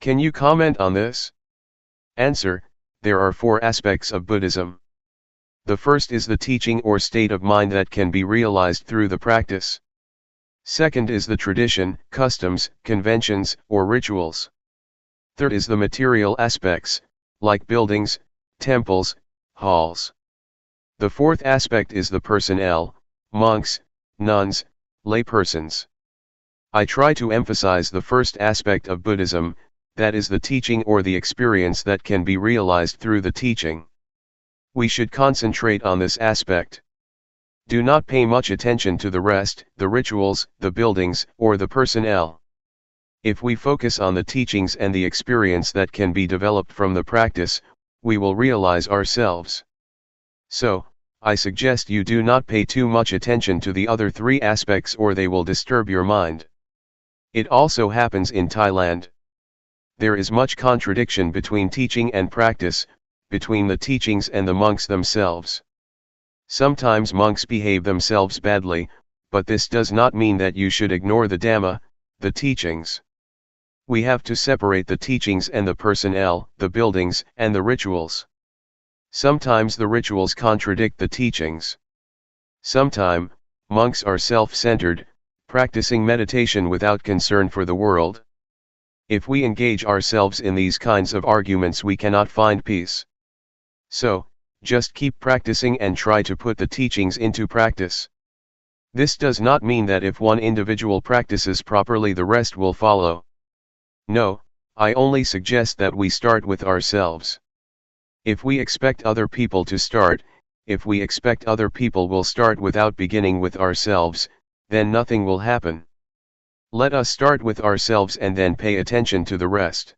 Can you comment on this? Answer: there are 4 aspects of Buddhism. The first is the teaching or state of mind that can be realized through the practice. Second is the tradition, customs, conventions, or rituals. Third is the material aspects, like buildings, temples, halls. The fourth aspect is the personnel, monks, nuns, laypersons. I try to emphasize the first aspect of Buddhism, that is the teaching or the experience that can be realized through the teaching. We should concentrate on this aspect. Do not pay much attention to the rest, the rituals, the buildings, or the personnel. If we focus on the teachings and the experience that can be developed from the practice, we will realize ourselves. So, I suggest you do not pay too much attention to the other 3 aspects or they will disturb your mind. It also happens in Thailand. There is much contradiction between teaching and practice, between the teachings and the monks themselves. Sometimes monks behave themselves badly, but this does not mean that you should ignore the Dhamma, the teachings. We have to separate the teachings and the personnel, the buildings, and the rituals. Sometimes the rituals contradict the teachings. Sometimes, monks are self-centered, practicing meditation without concern for the world. If we engage ourselves in these kinds of arguments, we cannot find peace. So, just keep practicing and try to put the teachings into practice. This does not mean that if one individual practices properly, the rest will follow. No, I only suggest that we start with ourselves. If we expect other people to start, if we expect other people will start without beginning with ourselves, then nothing will happen. Let us start with ourselves and then pay attention to the rest.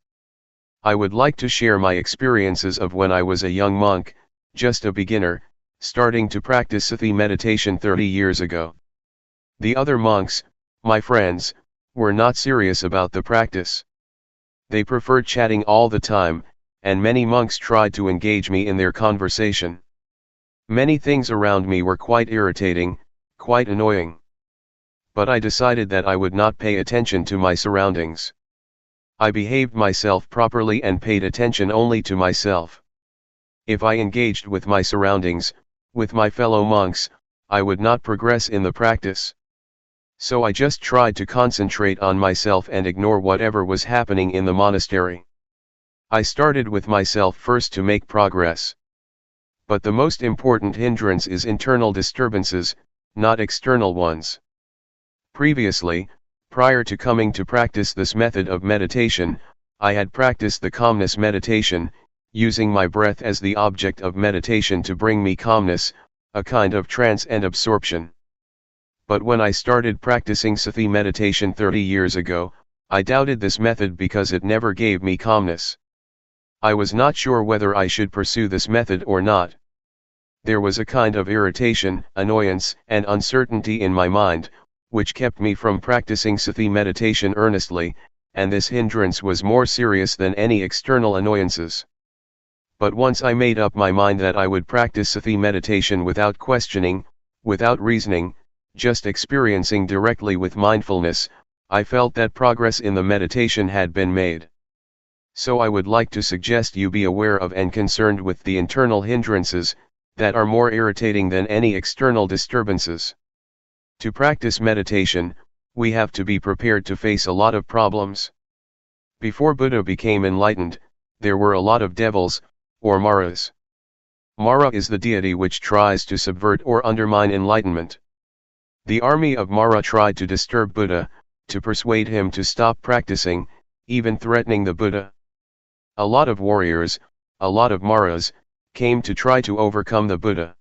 I would like to share my experiences of when I was a young monk, just a beginner, starting to practice Sati meditation 30 years ago. The other monks, my friends, were not serious about the practice. They preferred chatting all the time, and many monks tried to engage me in their conversation. Many things around me were quite irritating, quite annoying. But I decided that I would not pay attention to my surroundings. I behaved myself properly and paid attention only to myself. If I engaged with my surroundings, with my fellow monks, I would not progress in the practice. So I just tried to concentrate on myself and ignore whatever was happening in the monastery. I started with myself first to make progress. But the most important hindrance is internal disturbances, not external ones. Previously, prior to coming to practice this method of meditation, I had practiced the calmness meditation, using my breath as the object of meditation to bring me calmness, a kind of trance and absorption. But when I started practicing Sati meditation 30 years ago, I doubted this method because it never gave me calmness. I was not sure whether I should pursue this method or not. There was a kind of irritation, annoyance, and uncertainty in my mind, which kept me from practicing Sati meditation earnestly, and this hindrance was more serious than any external annoyances. But once I made up my mind that I would practice Sati meditation without questioning, without reasoning, just experiencing directly with mindfulness, I felt that progress in the meditation had been made. So I would like to suggest you be aware of and concerned with the internal hindrances, that are more irritating than any external disturbances. To practice meditation, we have to be prepared to face a lot of problems. Before Buddha became enlightened, there were a lot of devils, or maras. Mara is the deity which tries to subvert or undermine enlightenment. The army of Mara tried to disturb Buddha, to persuade him to stop practicing, even threatening the Buddha. A lot of warriors, a lot of maras, came to try to overcome the Buddha.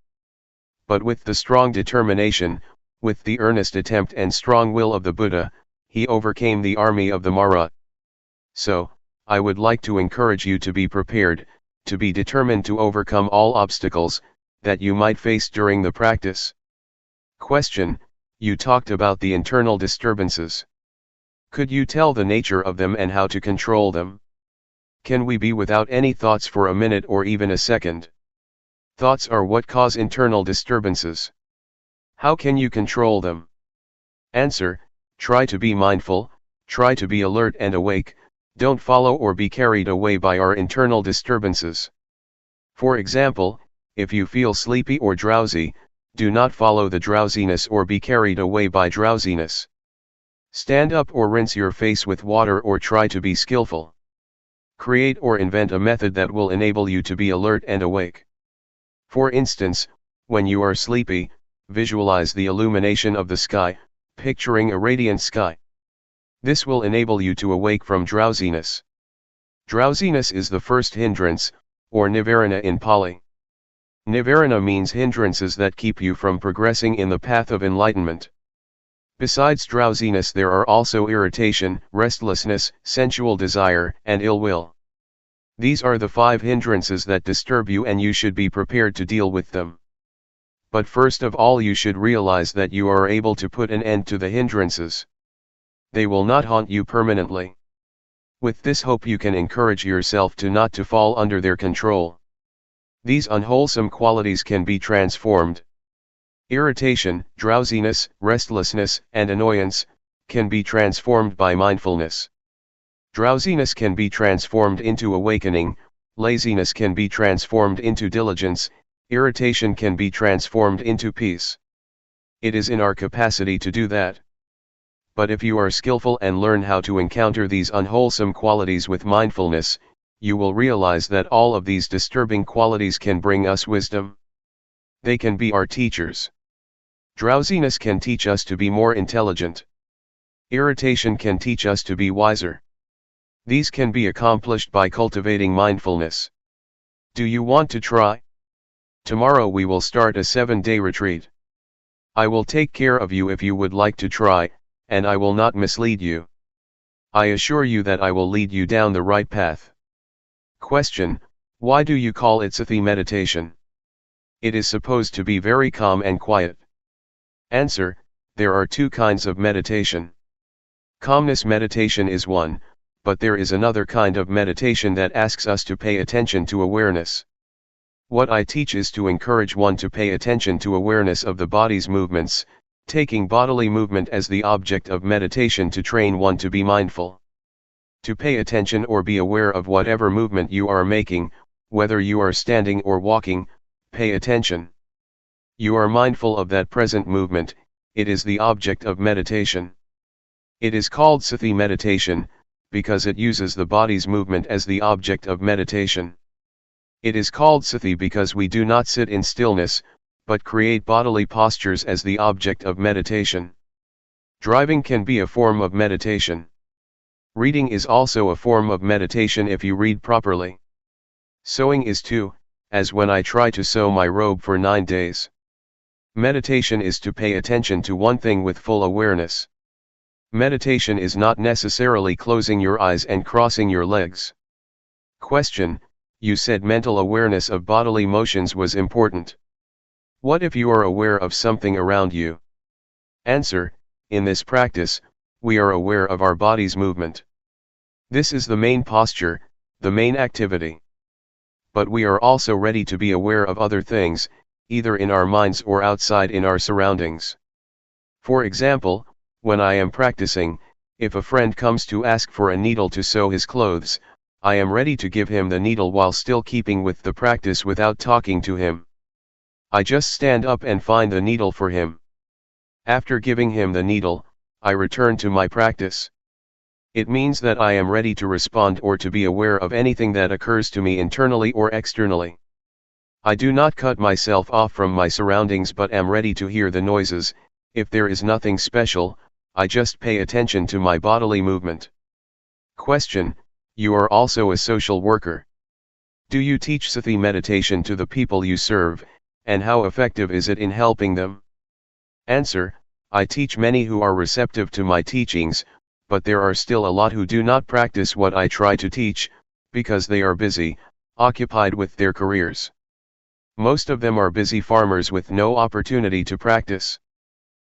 But with the strong determination, with the earnest attempt and strong will of the Buddha, he overcame the army of the Mara. So, I would like to encourage you to be prepared, to be determined to overcome all obstacles that you might face during the practice. Question: you talked about the internal disturbances. Could you tell the nature of them and how to control them? Can we be without any thoughts for a minute or even a second? Thoughts are what cause internal disturbances. How can you control them? Answer: try to be mindful, try to be alert and awake, don't follow or be carried away by our internal disturbances. For example, if you feel sleepy or drowsy, do not follow the drowsiness or be carried away by drowsiness. Stand up or rinse your face with water or try to be skillful. Create or invent a method that will enable you to be alert and awake. For instance, when you are sleepy, visualize the illumination of the sky, picturing a radiant sky. This will enable you to awake from drowsiness. Drowsiness is the first hindrance, or nivarana in Pali. Nivarana means hindrances that keep you from progressing in the path of enlightenment. Besides drowsiness, there are also irritation, restlessness, sensual desire, and ill will. These are the 5 hindrances that disturb you, and you should be prepared to deal with them. But first of all, you should realize that you are able to put an end to the hindrances. They will not haunt you permanently. With this hope, you can encourage yourself to not to fall under their control. These unwholesome qualities can be transformed. Irritation, drowsiness, restlessness, and annoyance can be transformed by mindfulness. Drowsiness can be transformed into awakening, laziness can be transformed into diligence, irritation can be transformed into peace. It is in our capacity to do that. But if you are skillful and learn how to encounter these unwholesome qualities with mindfulness, you will realize that all of these disturbing qualities can bring us wisdom. They can be our teachers. Drowsiness can teach us to be more intelligent. Irritation can teach us to be wiser. These can be accomplished by cultivating mindfulness. Do you want to try? Tomorrow we will start a 7-day retreat. I will take care of you if you would like to try, and I will not mislead you. I assure you that I will lead you down the right path. Question: why do you call it Sati meditation? It is supposed to be very calm and quiet. Answer: there are 2 kinds of meditation. Calmness meditation is one, but there is another kind of meditation that asks us to pay attention to awareness. What I teach is to encourage one to pay attention to awareness of the body's movements, taking bodily movement as the object of meditation to train one to be mindful. To pay attention or be aware of whatever movement you are making, whether you are standing or walking, pay attention. You are mindful of that present movement, it is the object of meditation. It is called Sati meditation, because it uses the body's movement as the object of meditation. It is called Sati because we do not sit in stillness, but create bodily postures as the object of meditation. Driving can be a form of meditation. Reading is also a form of meditation if you read properly. Sewing is too, as when I try to sew my robe for 9 days. Meditation is to pay attention to one thing with full awareness. Meditation is not necessarily closing your eyes and crossing your legs. Question: you said mental awareness of bodily motions was important. What if you are aware of something around you? Answer: in this practice, we are aware of our body's movement. This is the main posture, the main activity. But we are also ready to be aware of other things, either in our minds or outside in our surroundings. For example, when I am practicing, if a friend comes to ask for a needle to sew his clothes, I am ready to give him the needle while still keeping with the practice without talking to him. I just stand up and find the needle for him. After giving him the needle, I return to my practice. It means that I am ready to respond or to be aware of anything that occurs to me internally or externally. I do not cut myself off from my surroundings but am ready to hear the noises. If there is nothing special, I just pay attention to my bodily movement. Question: you are also a social worker. Do you teach Sati meditation to the people you serve, and how effective is it in helping them? Answer: I teach many who are receptive to my teachings, but there are still a lot who do not practice what I try to teach, because they are busy, occupied with their careers. Most of them are busy farmers with no opportunity to practice.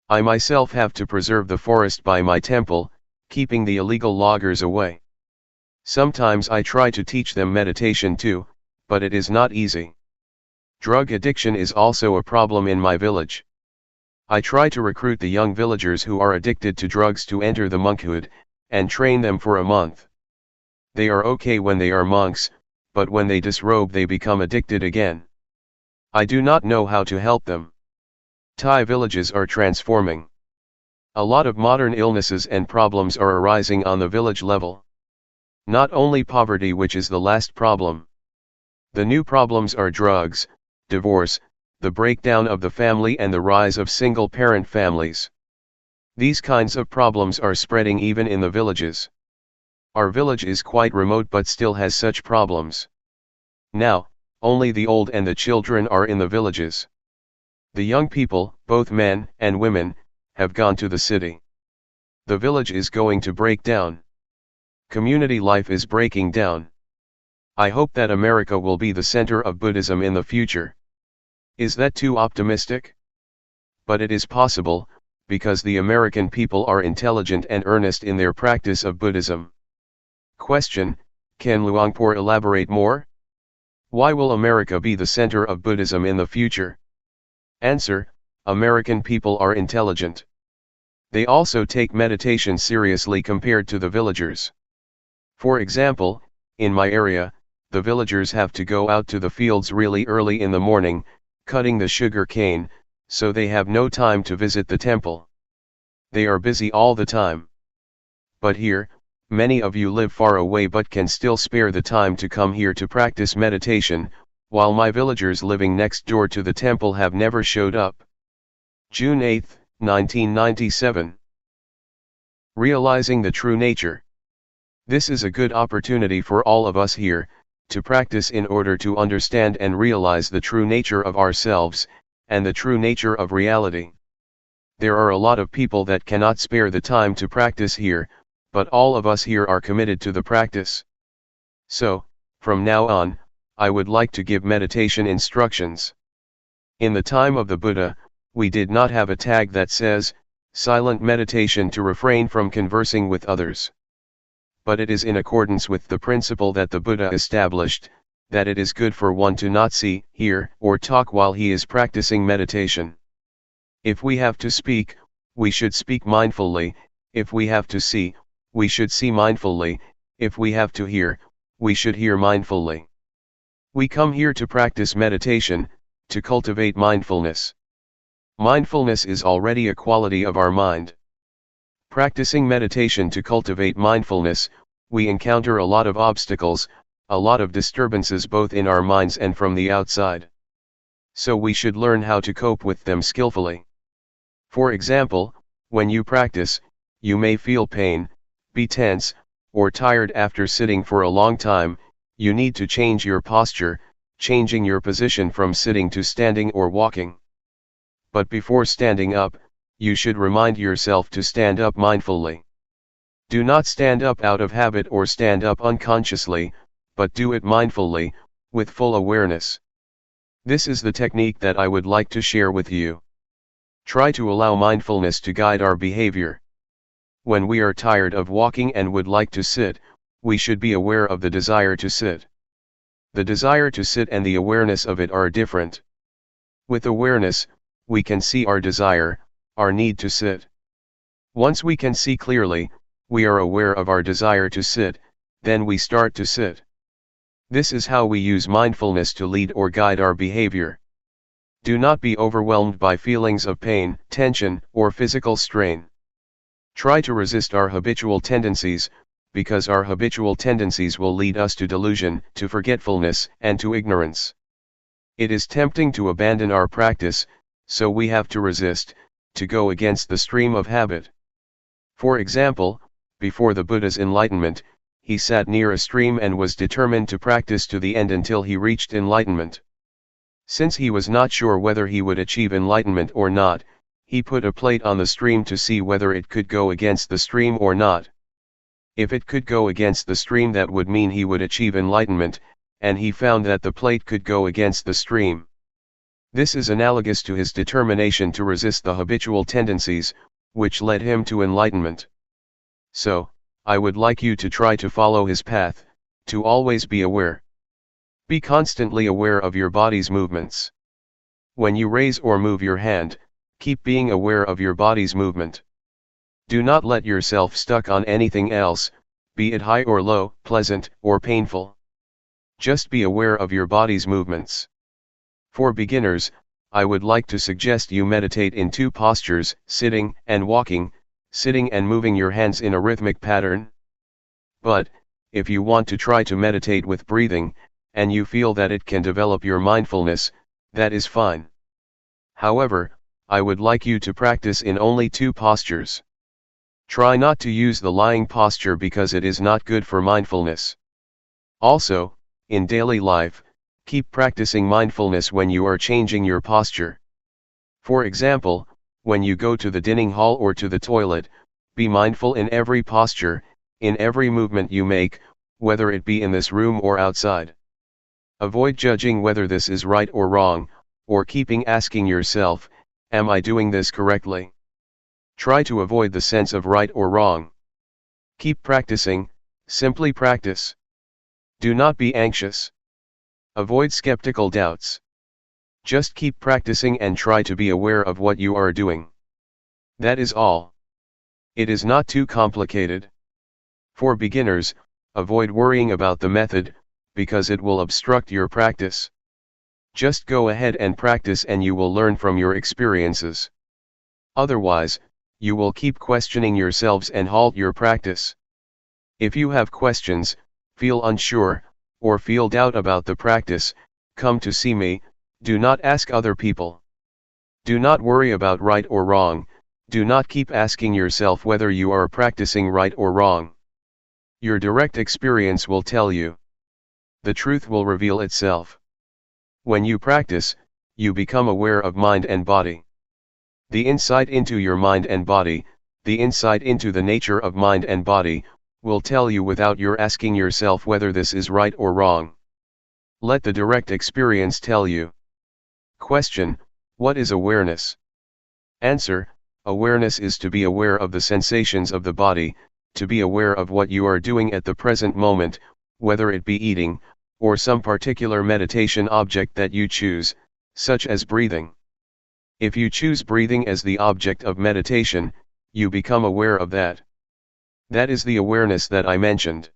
I myself have to preserve the forest by my temple, keeping the illegal loggers away. Sometimes I try to teach them meditation too, but it is not easy. Drug addiction is also a problem in my village. I try to recruit the young villagers who are addicted to drugs to enter the monkhood, and train them for a month. They are okay when they are monks, but when they disrobe they become addicted again. I do not know how to help them. Thai villages are transforming. A lot of modern illnesses and problems are arising on the village level. Not only poverty, which is the last problem. The new problems are drugs, divorce, the breakdown of the family and the rise of single-parent families. These kinds of problems are spreading even in the villages. Our village is quite remote but still has such problems. Now, only the old and the children are in the villages. The young people, both men and women, have gone to the city. The village is going to break down. Community life is breaking down. I hope that America will be the center of Buddhism in the future. Is that too optimistic? But it is possible, because the American people are intelligent and earnest in their practice of Buddhism. Question: can Luangpor elaborate more? Why will America be the center of Buddhism in the future? Answer: American people are intelligent. They also take meditation seriously compared to the villagers. For example, in my area, the villagers have to go out to the fields really early in the morning, cutting the sugar cane, so they have no time to visit the temple. They are busy all the time. But here, many of you live far away but can still spare the time to come here to practice meditation, while my villagers living next door to the temple have never showed up. June 8, 1997. Realizing the true nature. This is a good opportunity for all of us here, to practice in order to understand and realize the true nature of ourselves, and the true nature of reality. There are a lot of people that cannot spare the time to practice here, but all of us here are committed to the practice. So, from now on, I would like to give meditation instructions. In the time of the Buddha, we did not have a tag that says, silent meditation to refrain from conversing with others. But it is in accordance with the principle that the Buddha established, that it is good for one to not see, hear, or talk while he is practicing meditation. If we have to speak, we should speak mindfully; if we have to see, we should see mindfully; if we have to hear, we should hear mindfully. We come here to practice meditation, to cultivate mindfulness. Mindfulness is already a quality of our mind. Practicing meditation to cultivate mindfulness, we encounter a lot of obstacles, a lot of disturbances both in our minds and from the outside. So we should learn how to cope with them skillfully. For example, when you practice, you may feel pain, be tense, or tired after sitting for a long time. You need to change your posture, changing your position from sitting to standing or walking. But before standing up, you should remind yourself to stand up mindfully. Do not stand up out of habit or stand up unconsciously, but do it mindfully, with full awareness. This is the technique that I would like to share with you. Try to allow mindfulness to guide our behavior. When we are tired of walking and would like to sit, we should be aware of the desire to sit. The desire to sit and the awareness of it are different. With awareness, we can see our desire, our need to sit. Once we can see clearly, we are aware of our desire to sit, then we start to sit. This is how we use mindfulness to lead or guide our behavior. Do not be overwhelmed by feelings of pain, tension, or physical strain. Try to resist our habitual tendencies, because our habitual tendencies will lead us to delusion, to forgetfulness, and to ignorance. It is tempting to abandon our practice, so we have to resist, to go against the stream of habit. For example, before the Buddha's enlightenment, he sat near a stream and was determined to practice to the end until he reached enlightenment. Since he was not sure whether he would achieve enlightenment or not, he put a plate on the stream to see whether it could go against the stream or not. If it could go against the stream, that would mean he would achieve enlightenment, and he found that the plate could go against the stream. This is analogous to his determination to resist the habitual tendencies, which led him to enlightenment. So, I would like you to try to follow his path, to always be aware. Be constantly aware of your body's movements. When you raise or move your hand, keep being aware of your body's movement. Do not let yourself stuck on anything else, be it high or low, pleasant or painful. Just be aware of your body's movements. For beginners, I would like to suggest you meditate in two postures, sitting and walking, sitting and moving your hands in a rhythmic pattern. But, if you want to try to meditate with breathing, and you feel that it can develop your mindfulness, that is fine. However, I would like you to practice in only two postures. Try not to use the lying posture because it is not good for mindfulness. Also, in daily life, keep practicing mindfulness when you are changing your posture. For example, when you go to the dining hall or to the toilet, be mindful in every posture, in every movement you make, whether it be in this room or outside. Avoid judging whether this is right or wrong, or keeping asking yourself, am I doing this correctly? Try to avoid the sense of right or wrong. Keep practicing, simply practice. Do not be anxious. Avoid skeptical doubts. Just keep practicing and try to be aware of what you are doing. That is all. It is not too complicated. For beginners, avoid worrying about the method, because it will obstruct your practice. Just go ahead and practice and you will learn from your experiences. Otherwise, you will keep questioning yourselves and halt your practice. If you have questions, feel unsure, or feel doubt about the practice, come to see me. Do not ask other people. Do not worry about right or wrong, do not keep asking yourself whether you are practicing right or wrong. Your direct experience will tell you. The truth will reveal itself. When you practice, you become aware of mind and body. The insight into your mind and body, the insight into the nature of mind and body, will tell you without your asking yourself whether this is right or wrong. Let the direct experience tell you. Question: what is awareness? Answer: awareness is to be aware of the sensations of the body, to be aware of what you are doing at the present moment, whether it be eating, or some particular meditation object that you choose, such as breathing. If you choose breathing as the object of meditation, you become aware of that. That is the awareness that I mentioned.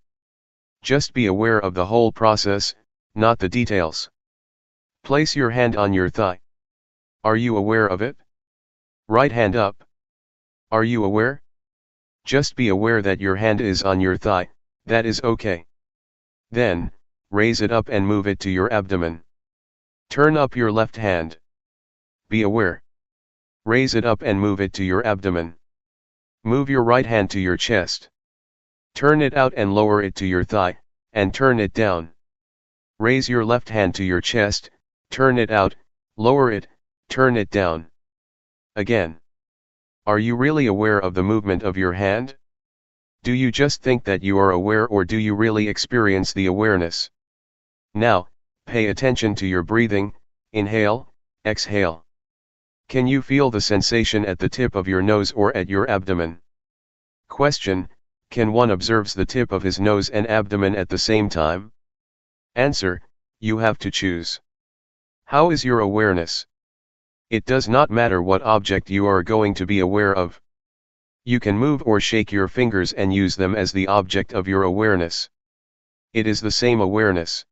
Just be aware of the whole process, not the details. Place your hand on your thigh. Are you aware of it? Right hand up. Are you aware? Just be aware that your hand is on your thigh, that is okay. Then, raise it up and move it to your abdomen. Turn up your left hand. Be aware. Raise it up and move it to your abdomen. Move your right hand to your chest. Turn it out and lower it to your thigh, and turn it down. Raise your left hand to your chest, turn it out, lower it, turn it down. Again. Are you really aware of the movement of your hand? Do you just think that you are aware, or do you really experience the awareness? Now, pay attention to your breathing, inhale, exhale. Can you feel the sensation at the tip of your nose or at your abdomen? Question: can one observe the tip of his nose and abdomen at the same time? Answer: you have to choose. How is your awareness? It does not matter what object you are going to be aware of. You can move or shake your fingers and use them as the object of your awareness. It is the same awareness.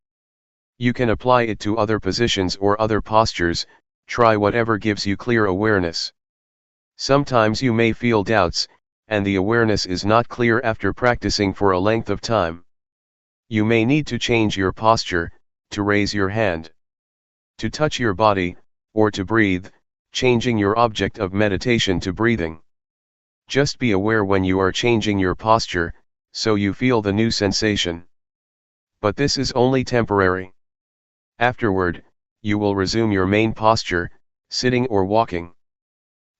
You can apply it to other positions or other postures, try whatever gives you clear awareness. Sometimes you may feel doubts, and the awareness is not clear after practicing for a length of time. You may need to change your posture, to raise your hand, to touch your body, or to breathe, changing your object of meditation to breathing. Just be aware when you are changing your posture, so you feel the new sensation. But this is only temporary. Afterward, you will resume your main posture, sitting or walking.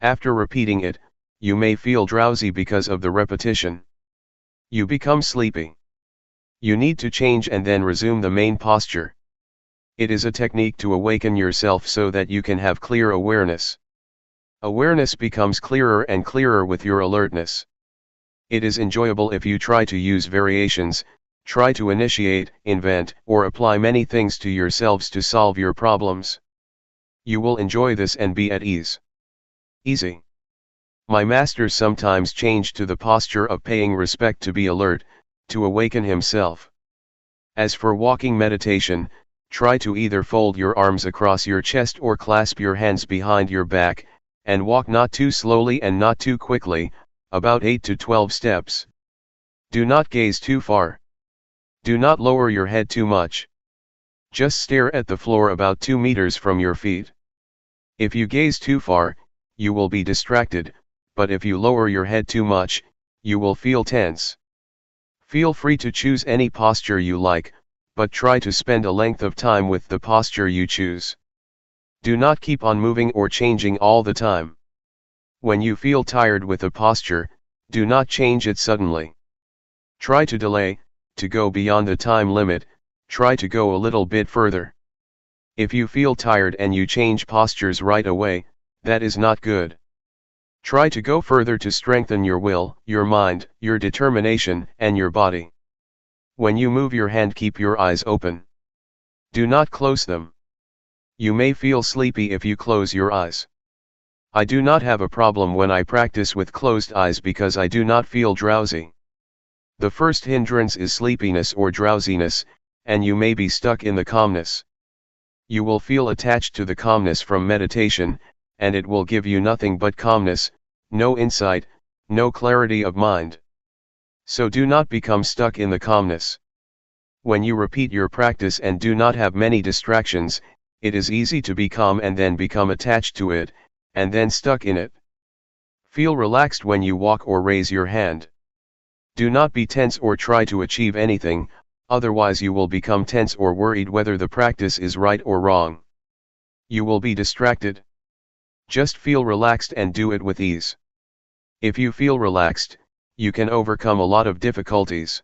After repeating it, you may feel drowsy because of the repetition. You become sleepy. You need to change and then resume the main posture. It is a technique to awaken yourself so that you can have clear awareness. Awareness becomes clearer and clearer with your alertness. It is enjoyable if you try to use variations, try to initiate, invent, or apply many things to yourselves to solve your problems. You will enjoy this and be at ease. Easy. My master sometimes changed to the posture of paying respect to be alert, to awaken himself. As for walking meditation, try to either fold your arms across your chest or clasp your hands behind your back, and walk not too slowly and not too quickly, about 8 to 12 steps. Do not gaze too far. Do not lower your head too much. Just stare at the floor about 2 meters from your feet. If you gaze too far, you will be distracted, but if you lower your head too much, you will feel tense. Feel free to choose any posture you like, but try to spend a length of time with the posture you choose. Do not keep on moving or changing all the time. When you feel tired with a posture, do not change it suddenly. Try to delay, to go beyond the time limit, try to go a little bit further. If you feel tired and you change postures right away, that is not good. Try to go further to strengthen your will, your mind, your determination, and your body. When you move your hand, keep your eyes open. Do not close them. You may feel sleepy if you close your eyes. I do not have a problem when I practice with closed eyes because I do not feel drowsy. The first hindrance is sleepiness or drowsiness, and you may be stuck in the calmness. You will feel attached to the calmness from meditation, and it will give you nothing but calmness, no insight, no clarity of mind. So do not become stuck in the calmness. When you repeat your practice and do not have many distractions, it is easy to be calm and then become attached to it, and then stuck in it. Feel relaxed when you walk or raise your hand. Do not be tense or try to achieve anything, otherwise you will become tense or worried whether the practice is right or wrong. You will be distracted. Just feel relaxed and do it with ease. If you feel relaxed, you can overcome a lot of difficulties.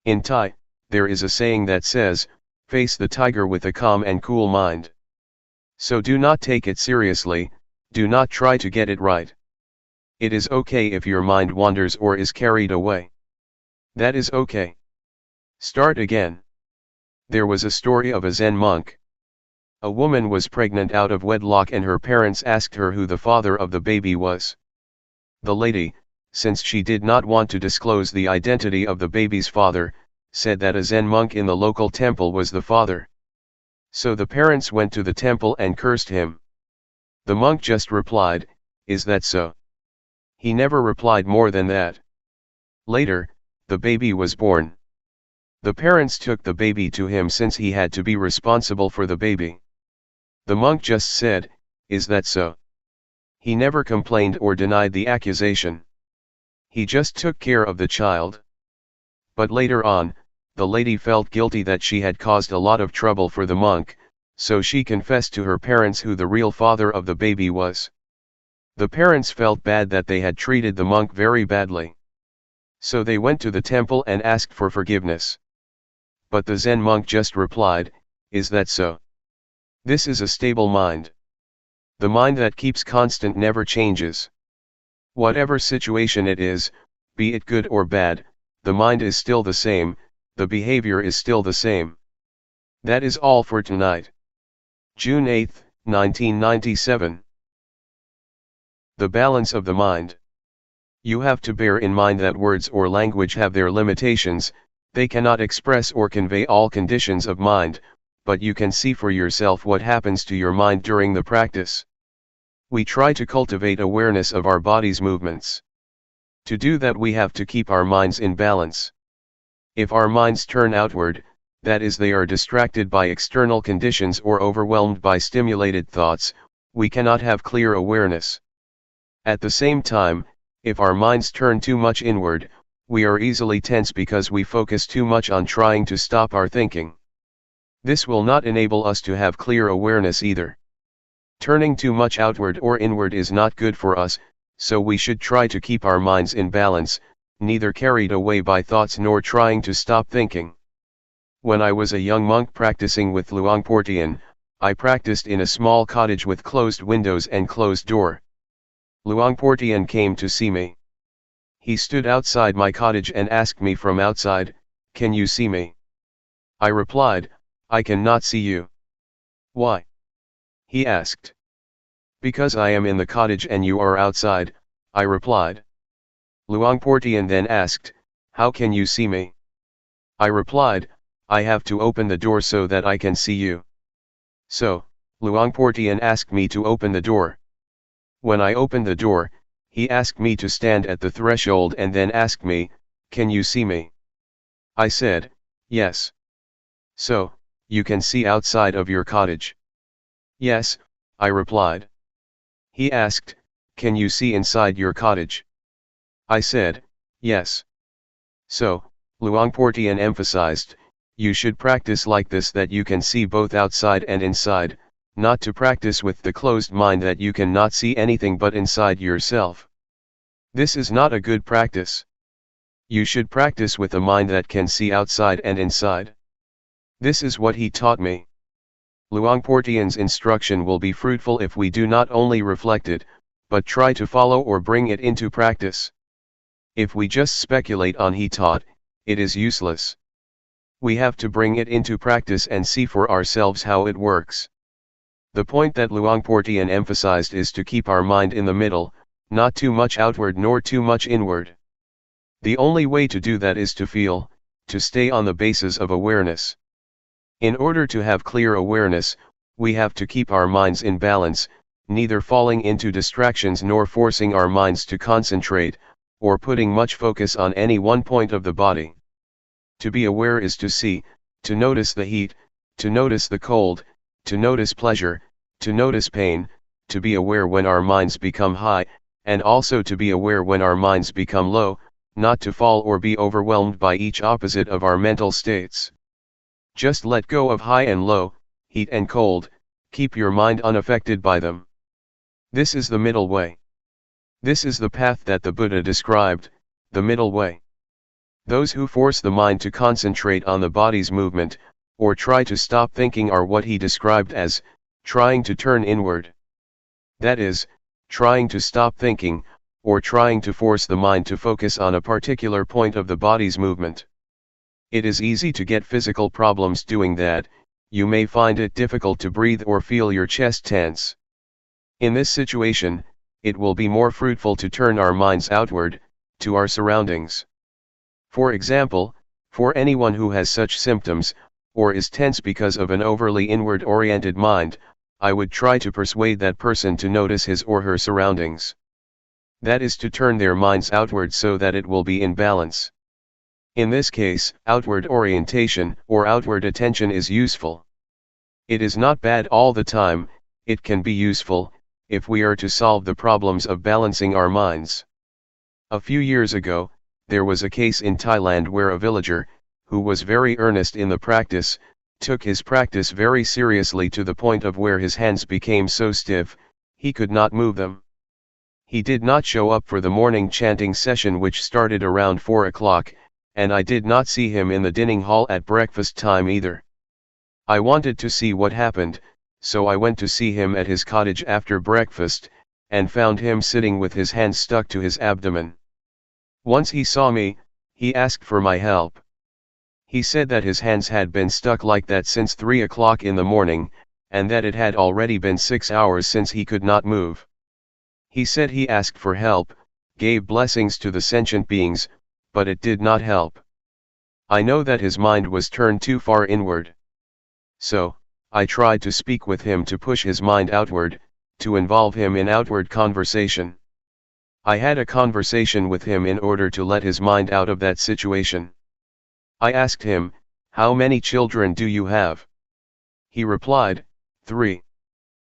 In Thai, there is a saying that says, "Face the tiger with a calm and cool mind." So do not take it seriously, do not try to get it right. It is okay if your mind wanders or is carried away. That is okay. Start again. There was a story of a Zen monk. A woman was pregnant out of wedlock and her parents asked her who the father of the baby was. The lady, since she did not want to disclose the identity of the baby's father, said that a Zen monk in the local temple was the father. So the parents went to the temple and cursed him. The monk just replied, "Is that so?" He never replied more than that. Later, the baby was born. The parents took the baby to him since he had to be responsible for the baby. The monk just said, "Is that so?" He never complained or denied the accusation. He just took care of the child. But later on, the lady felt guilty that she had caused a lot of trouble for the monk, so she confessed to her parents who the real father of the baby was. The parents felt bad that they had treated the monk very badly. So they went to the temple and asked for forgiveness. But the Zen monk just replied, "Is that so?" This is a stable mind. The mind that keeps constant never changes. Whatever situation it is, be it good or bad, the mind is still the same, the behavior is still the same. That is all for tonight. June 8, 1997. The balance of the mind. You have to bear in mind that words or language have their limitations, they cannot express or convey all conditions of mind, but you can see for yourself what happens to your mind during the practice. We try to cultivate awareness of our body's movements. To do that we have to keep our minds in balance. If our minds turn outward, that is they are distracted by external conditions or overwhelmed by stimulated thoughts, we cannot have clear awareness. At the same time, if our minds turn too much inward, We are easily tense because we focus too much on trying to stop our thinking. This will not enable us to have clear awareness either. Turning too much outward or inward is not good for us, so we should try to keep our minds in balance, neither carried away by thoughts nor trying to stop thinking. When I was a young monk practicing with Luangpor Teean, I practiced in a small cottage with closed windows and closed door. Luangpor Teean came to see me. He stood outside my cottage and asked me from outside, "Can you see me?" I replied, "I cannot see you." "Why?" he asked. "Because I am in the cottage and you are outside," I replied. Luangpor Teean then asked, "How can you see me?" I replied, "I have to open the door so that I can see you." So, Luangpor Teean asked me to open the door. When I opened the door, he asked me to stand at the threshold and then asked me, "Can you see me?" I said, "Yes." "So, you can see outside of your cottage?" "Yes," I replied. He asked, "Can you see inside your cottage?" I said, "Yes." So, Luangpor Teean emphasized, you should practice like this, that you can see both outside and inside, not to practice with the closed mind that you cannot see anything but inside yourself. This is not a good practice. You should practice with a mind that can see outside and inside. This is what he taught me. Luangpor Teean's instruction will be fruitful if we do not only reflect it, but try to follow or bring it into practice. If we just speculate on he taught, it is useless. We have to bring it into practice and see for ourselves how it works. The point that Luangpor Teean emphasized is to keep our mind in the middle, not too much outward nor too much inward. The only way to do that is to feel, to stay on the basis of awareness. In order to have clear awareness, we have to keep our minds in balance, neither falling into distractions nor forcing our minds to concentrate, or putting much focus on any one point of the body. To be aware is to see, to notice the heat, to notice the cold, to notice pleasure, to notice pain, to be aware when our minds become high, and also to be aware when our minds become low, not to fall or be overwhelmed by each opposite of our mental states. Just let go of high and low, heat and cold, keep your mind unaffected by them. This is the middle way. This is the path that the Buddha described, the middle way. Those who force the mind to concentrate on the body's movement, or try to stop thinking, are what he described as trying to turn inward. That is, trying to stop thinking, or trying to force the mind to focus on a particular point of the body's movement. It is easy to get physical problems doing that. You may find it difficult to breathe or feel your chest tense. In this situation, it will be more fruitful to turn our minds outward, to our surroundings. For example, for anyone who has such symptoms, or is tense because of an overly inward-oriented mind, I would try to persuade that person to notice his or her surroundings. That is to turn their minds outward so that it will be in balance. In this case, outward orientation or outward attention is useful. It is not bad all the time. It can be useful, if we are to solve the problems of balancing our minds. A few years ago, there was a case in Thailand where a villager, who was very earnest in the practice, took his practice very seriously to the point of where his hands became so stiff, he could not move them. He did not show up for the morning chanting session, which started around 4 o'clock, and I did not see him in the dining hall at breakfast time either. I wanted to see what happened, so I went to see him at his cottage after breakfast, and found him sitting with his hands stuck to his abdomen. Once he saw me, he asked for my help. He said that his hands had been stuck like that since 3 o'clock in the morning, and that it had already been 6 hours since he could not move. He said he asked for help, gave blessings to the sentient beings, but it did not help. I know that his mind was turned too far inward. So, I tried to speak with him to push his mind outward, to involve him in outward conversation. I had a conversation with him in order to let his mind out of that situation. I asked him, "How many children do you have?" He replied, 3.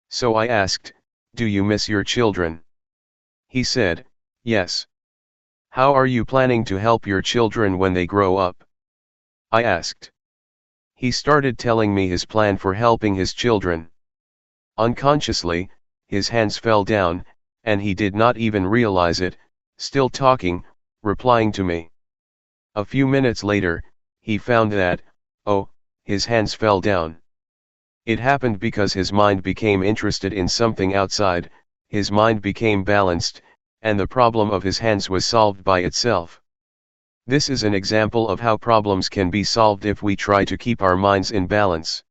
So I asked, "Do you miss your children?" He said, "Yes." How are you planning to help your children when they grow up? I asked. He started telling me his plan for helping his children. Unconsciously, his hands fell down, and he did not even realize it, still talking, replying to me. A few minutes later, he found that, oh, his hands fell down. It happened because his mind became interested in something outside, his mind became balanced, and the problem of his hands was solved by itself. This is an example of how problems can be solved if we try to keep our minds in balance.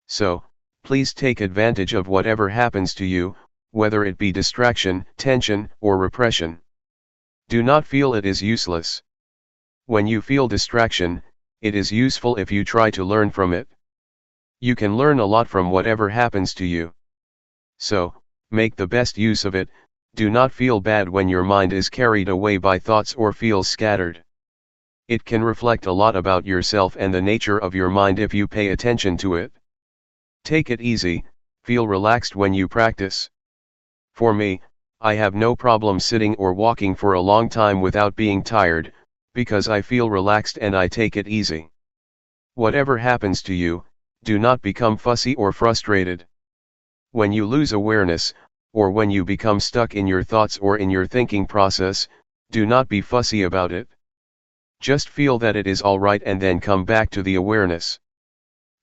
So, please take advantage of whatever happens to you, whether it be distraction, tension, or repression. Do not feel it is useless. When you feel distraction, it is useful if you try to learn from it. You can learn a lot from whatever happens to you. So, make the best use of it. Do not feel bad when your mind is carried away by thoughts or feels scattered. It can reflect a lot about yourself and the nature of your mind if you pay attention to it. Take it easy, feel relaxed when you practice. For me, I have no problem sitting or walking for a long time without being tired, because I feel relaxed and I take it easy. Whatever happens to you, do not become fussy or frustrated. When you lose awareness, or when you become stuck in your thoughts or in your thinking process, do not be fussy about it. Just feel that it is all right and then come back to the awareness.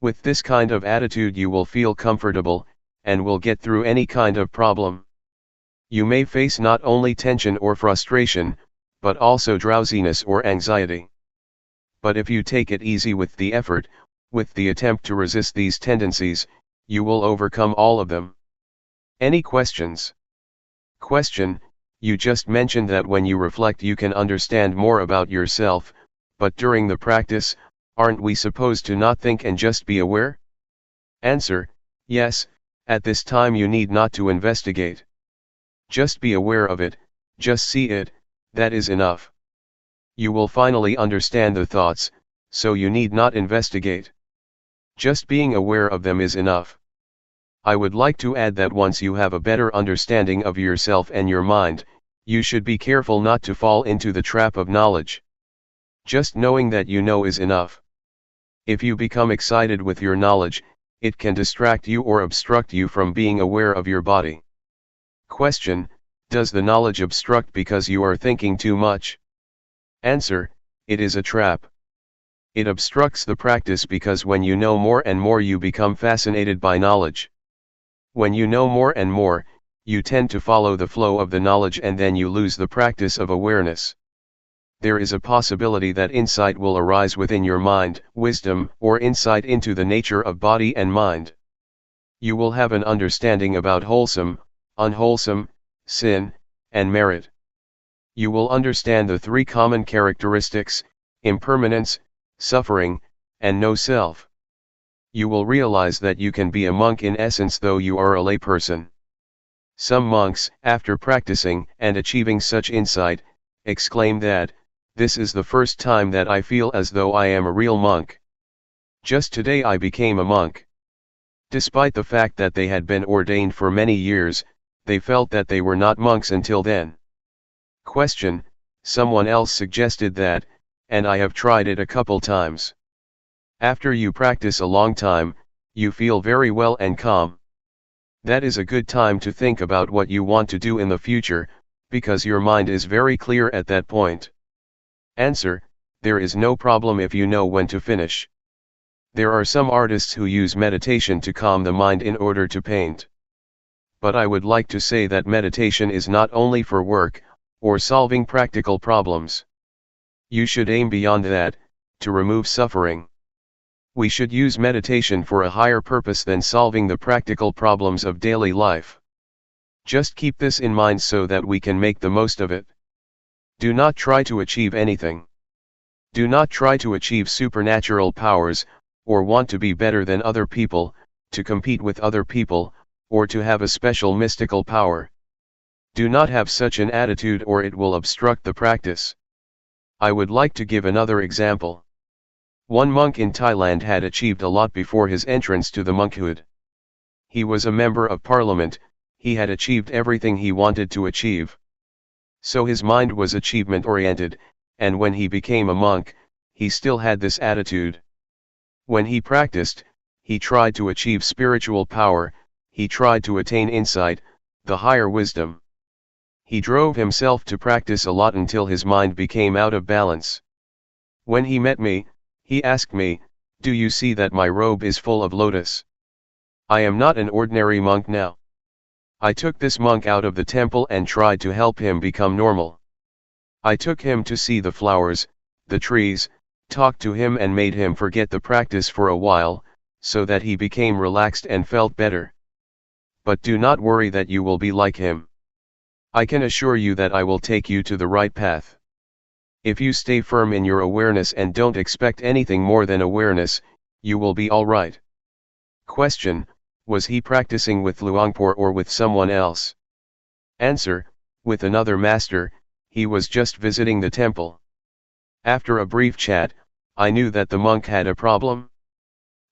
With this kind of attitude you will feel comfortable, and will get through any kind of problem. You may face not only tension or frustration, but also drowsiness or anxiety. But if you take it easy with the effort, with the attempt to resist these tendencies, you will overcome all of them. Any questions? Question: You just mentioned that when you reflect you can understand more about yourself, but during the practice, aren't we supposed to not think and just be aware? Answer: Yes, at this time you need not to investigate. Just be aware of it, just see it, that is enough. You will finally understand the thoughts, so you need not investigate. Just being aware of them is enough. I would like to add that once you have a better understanding of yourself and your mind, you should be careful not to fall into the trap of knowledge. Just knowing that you know is enough. If you become excited with your knowledge, it can distract you or obstruct you from being aware of your body. Question: Does the knowledge obstruct because you are thinking too much? Answer: It is a trap. It obstructs the practice because when you know more and more you become fascinated by knowledge. When you know more and more, you tend to follow the flow of the knowledge and then you lose the practice of awareness. There is a possibility that insight will arise within your mind, wisdom, or insight into the nature of body and mind. You will have an understanding about wholesome, unwholesome, sin, and merit. You will understand the three common characteristics: impermanence, suffering, and no self. You will realize that you can be a monk in essence though you are a layperson. Some monks, after practicing and achieving such insight, exclaim that, "This is the first time that I feel as though I am a real monk. Just today I became a monk." Despite the fact that they had been ordained for many years, they felt that they were not monks until then. Question: Someone else suggested that, and I have tried it a couple times. After you practice a long time, you feel very well and calm. That is a good time to think about what you want to do in the future, because your mind is very clear at that point. Answer: There is no problem if you know when to finish. There are some artists who use meditation to calm the mind in order to paint. But I would like to say that meditation is not only for work, or solving practical problems. You should aim beyond that, to remove suffering. We should use meditation for a higher purpose than solving the practical problems of daily life. Just keep this in mind so that we can make the most of it. Do not try to achieve anything. Do not try to achieve supernatural powers, or want to be better than other people, to compete with other people, or to have a special mystical power. Do not have such an attitude or it will obstruct the practice. I would like to give another example. One monk in Thailand had achieved a lot before his entrance to the monkhood. He was a member of parliament, he had achieved everything he wanted to achieve. So his mind was achievement-oriented, and when he became a monk, he still had this attitude. When he practiced, he tried to achieve spiritual power, he tried to attain insight, the higher wisdom. He drove himself to practice a lot until his mind became out of balance. When he met me, he asked me, "Do you see that my robe is full of lotus? I am not an ordinary monk now." I took this monk out of the temple and tried to help him become normal. I took him to see the flowers, the trees, talked to him and made him forget the practice for a while, so that he became relaxed and felt better. But do not worry that you will be like him. I can assure you that I will take you to the right path. If you stay firm in your awareness and don't expect anything more than awareness, you will be all right. Question: was he practicing with Luangpor or with someone else? Answer: with another master, he was just visiting the temple. After a brief chat, I knew that the monk had a problem.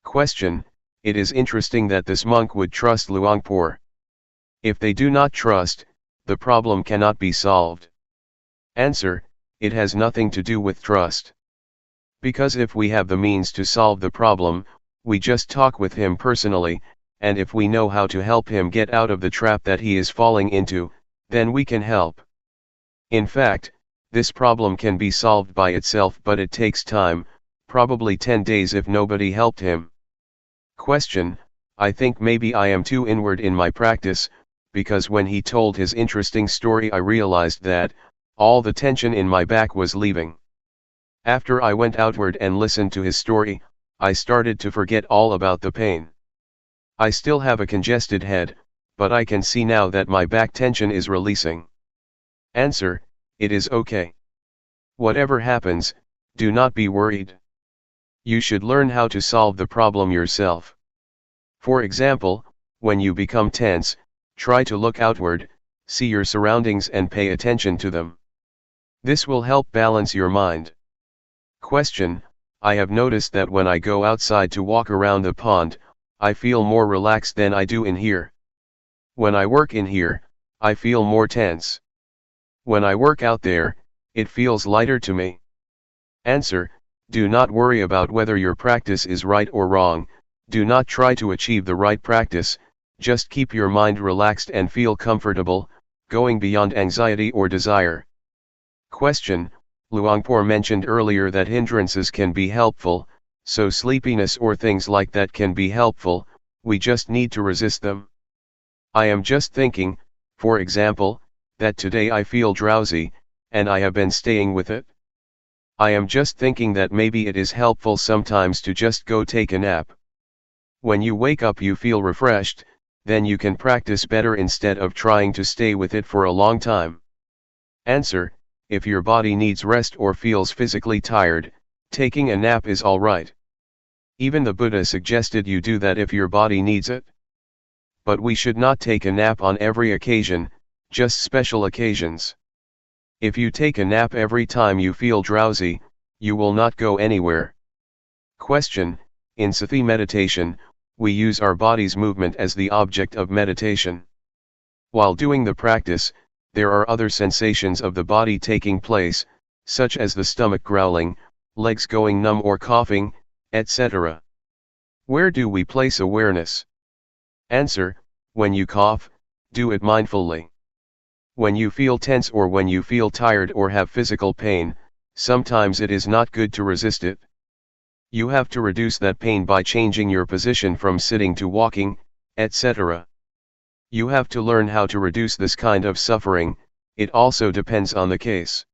Question: it is interesting that this monk would trust Luangpor. If they do not trust, the problem cannot be solved. Answer: it has nothing to do with trust. Because if we have the means to solve the problem, we just talk with him personally, and if we know how to help him get out of the trap that he is falling into, then we can help. In fact, this problem can be solved by itself, but it takes time, probably 10 days if nobody helped him. Question: I think maybe I am too inward in my practice, because when he told his interesting story I realized that all the tension in my back was leaving. After I went outward and listened to his story, I started to forget all about the pain. I still have a congested head, but I can see now that my back tension is releasing. Answer: it is okay. Whatever happens, do not be worried. You should learn how to solve the problem yourself. For example, when you become tense, try to look outward, see your surroundings and pay attention to them. This will help balance your mind. Question: I have noticed that when I go outside to walk around the pond, I feel more relaxed than I do in here. When I work in here, I feel more tense. When I work out there, it feels lighter to me. Answer: do not worry about whether your practice is right or wrong, do not try to achieve the right practice, just keep your mind relaxed and feel comfortable, going beyond anxiety or desire. Question: Luangpor mentioned earlier that hindrances can be helpful, so sleepiness or things like that can be helpful, we just need to resist them. I am just thinking, for example, that today I feel drowsy, and I have been staying with it. I am just thinking that maybe it is helpful sometimes to just go take a nap. When you wake up you feel refreshed, then you can practice better instead of trying to stay with it for a long time. Answer: if your body needs rest or feels physically tired, taking a nap is alright. Even the Buddha suggested you do that if your body needs it. But we should not take a nap on every occasion, just special occasions. If you take a nap every time you feel drowsy, you will not go anywhere. Question: in Sati meditation, we use our body's movement as the object of meditation. While doing the practice, there are other sensations of the body taking place, such as the stomach growling, legs going numb or coughing, etc. Where do we place awareness? Answer: when you cough, do it mindfully. When you feel tense or when you feel tired or have physical pain, sometimes it is not good to resist it. You have to reduce that pain by changing your position from sitting to walking, etc. You have to learn how to reduce this kind of suffering, it also depends on the case.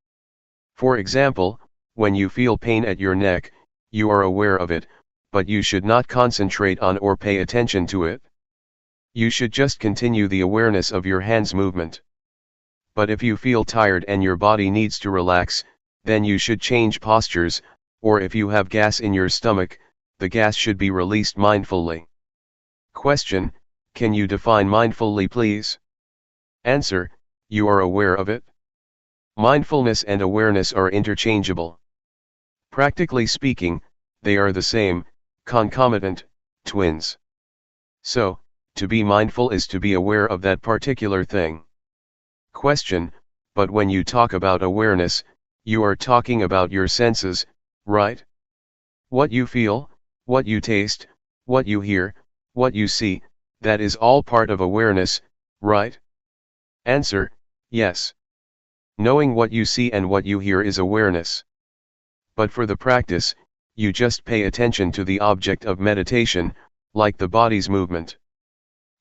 For example, when you feel pain at your neck, you are aware of it, but you should not concentrate on or pay attention to it. You should just continue the awareness of your hands movement. But if you feel tired and your body needs to relax, then you should change postures, or if you have gas in your stomach, the gas should be released mindfully. Question: can you define mindfully please? Answer: you are aware of it. Mindfulness and awareness are interchangeable. Practically speaking, they are the same, concomitant, twins. So, to be mindful is to be aware of that particular thing. Question: but when you talk about awareness, you are talking about your senses, right? What you feel, what you taste, what you hear, what you see, that is all part of awareness, right? Answer, yes. Knowing what you see and what you hear is awareness. But for the practice, you just pay attention to the object of meditation, like the body's movement.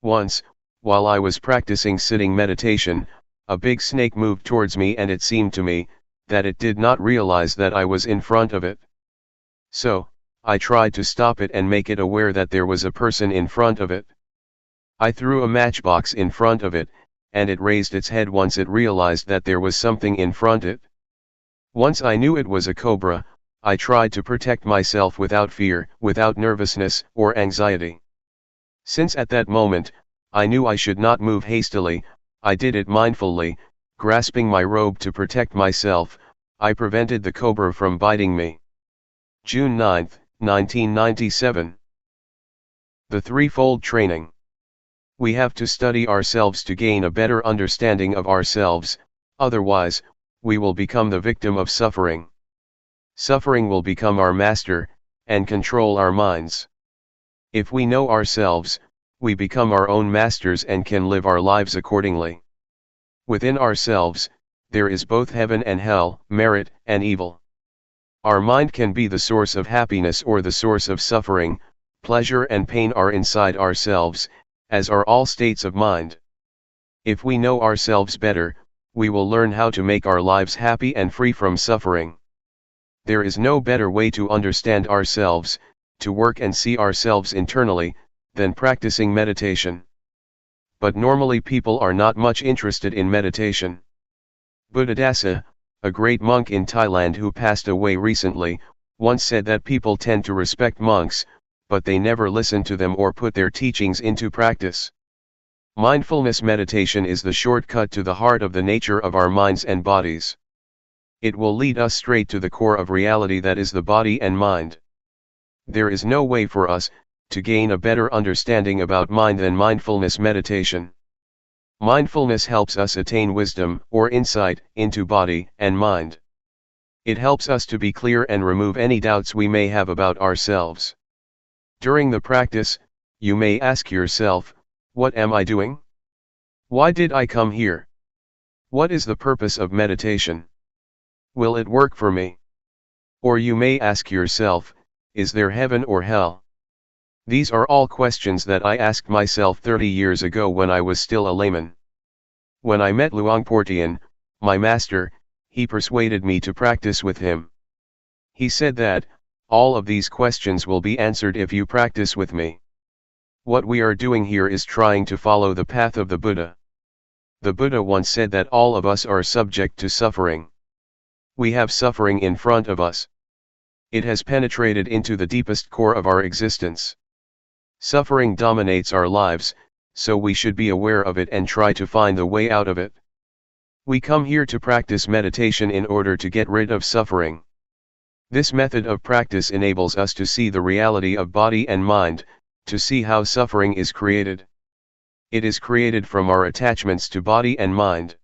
Once, while I was practicing sitting meditation, a big snake moved towards me and it seemed to me that it did not realize that I was in front of it. So, I tried to stop it and make it aware that there was a person in front of it. I threw a matchbox in front of it, and it raised its head once it realized that there was something in front of it. Once I knew it was a cobra, I tried to protect myself without fear, without nervousness or anxiety. Since at that moment, I knew I should not move hastily, I did it mindfully, grasping my robe to protect myself. I prevented the cobra from biting me. June 9, 1997. The Threefold Training. We have to study ourselves to gain a better understanding of ourselves, otherwise, we will become the victim of suffering. Suffering will become our master, and control our minds. If we know ourselves, we become our own masters and can live our lives accordingly. Within ourselves, there is both heaven and hell, merit and evil. Our mind can be the source of happiness or the source of suffering. Pleasure and pain are inside ourselves, as are all states of mind. If we know ourselves better, we will learn how to make our lives happy and free from suffering. There is no better way to understand ourselves, to work and see ourselves internally, than practicing meditation. But normally people are not much interested in meditation. Buddhadasa, a great monk in Thailand who passed away recently, once said that people tend to respect monks, but they never listen to them or put their teachings into practice. Mindfulness meditation is the shortcut to the heart of the nature of our minds and bodies. It will lead us straight to the core of reality, that is the body and mind. There is no way for us to gain a better understanding about mind than mindfulness meditation. Mindfulness helps us attain wisdom or insight into body and mind. It helps us to be clear and remove any doubts we may have about ourselves. During the practice, you may ask yourself, what am I doing? Why did I come here? What is the purpose of meditation? Will it work for me? Or you may ask yourself, is there heaven or hell? These are all questions that I asked myself 30 years ago when I was still a layman. When I met Luangpor Teean, my master, he persuaded me to practice with him. He said that, all of these questions will be answered if you practice with me. What we are doing here is trying to follow the path of the Buddha. The Buddha once said that all of us are subject to suffering. We have suffering in front of us. It has penetrated into the deepest core of our existence. Suffering dominates our lives, so we should be aware of it and try to find the way out of it. We come here to practice meditation in order to get rid of suffering. This method of practice enables us to see the reality of body and mind, to see how suffering is created. It is created from our attachments to body and mind.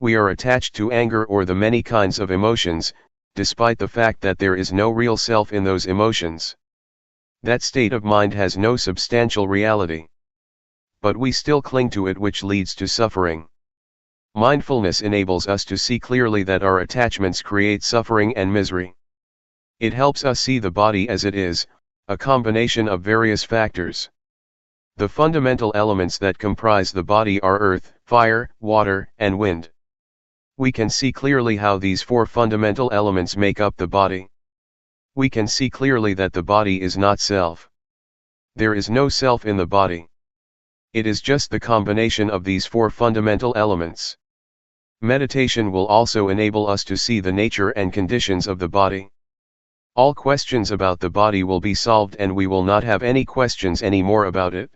We are attached to anger or the many kinds of emotions, despite the fact that there is no real self in those emotions. That state of mind has no substantial reality. But we still cling to it, which leads to suffering. Mindfulness enables us to see clearly that our attachments create suffering and misery. It helps us see the body as it is, a combination of various factors. The fundamental elements that comprise the body are earth, fire, water, and wind. We can see clearly how these four fundamental elements make up the body. We can see clearly that the body is not self. There is no self in the body. It is just the combination of these four fundamental elements. Meditation will also enable us to see the nature and conditions of the body. All questions about the body will be solved and we will not have any questions anymore about it.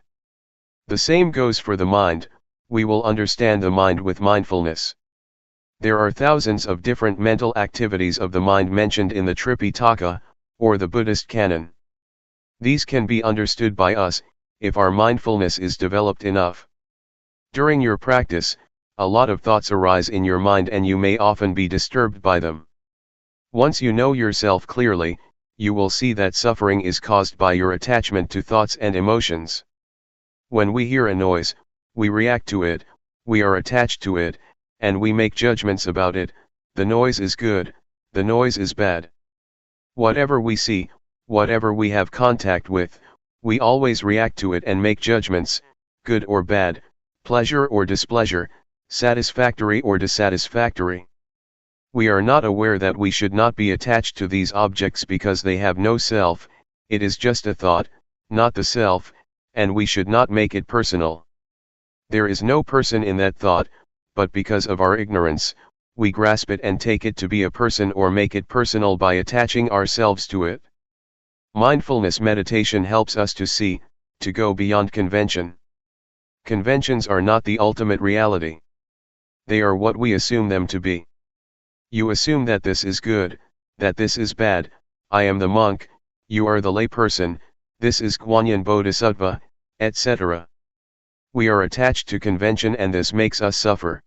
The same goes for the mind, we will understand the mind with mindfulness. There are thousands of different mental activities of the mind mentioned in the Tripitaka, or the Buddhist canon. These can be understood by us, if our mindfulness is developed enough. During your practice, a lot of thoughts arise in your mind and you may often be disturbed by them. Once you know yourself clearly, you will see that suffering is caused by your attachment to thoughts and emotions. When we hear a noise, we react to it, we are attached to it, and we make judgments about it. The noise is good, the noise is bad. Whatever we see, whatever we have contact with, we always react to it and make judgments, good or bad, pleasure or displeasure, satisfactory or dissatisfactory. We are not aware that we should not be attached to these objects because they have no self, it is just a thought, not the self, and we should not make it personal. There is no person in that thought, but because of our ignorance, we grasp it and take it to be a person or make it personal by attaching ourselves to it. Mindfulness meditation helps us to see, to go beyond convention. Conventions are not the ultimate reality. They are what we assume them to be. You assume that this is good, that this is bad, I am the monk, you are the layperson, this is Guanyin Bodhisattva, etc. We are attached to convention and this makes us suffer.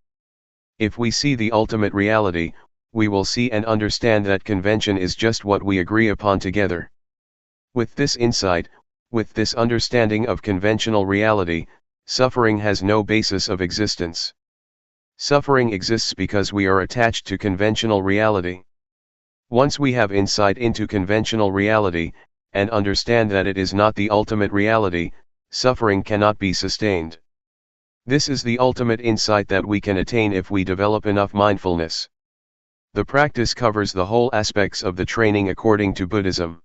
If we see the ultimate reality, we will see and understand that convention is just what we agree upon together. With this insight, with this understanding of conventional reality, suffering has no basis of existence. Suffering exists because we are attached to conventional reality. Once we have insight into conventional reality, and understand that it is not the ultimate reality, suffering cannot be sustained. This is the ultimate insight that we can attain if we develop enough mindfulness. The practice covers the whole aspects of the training according to Buddhism.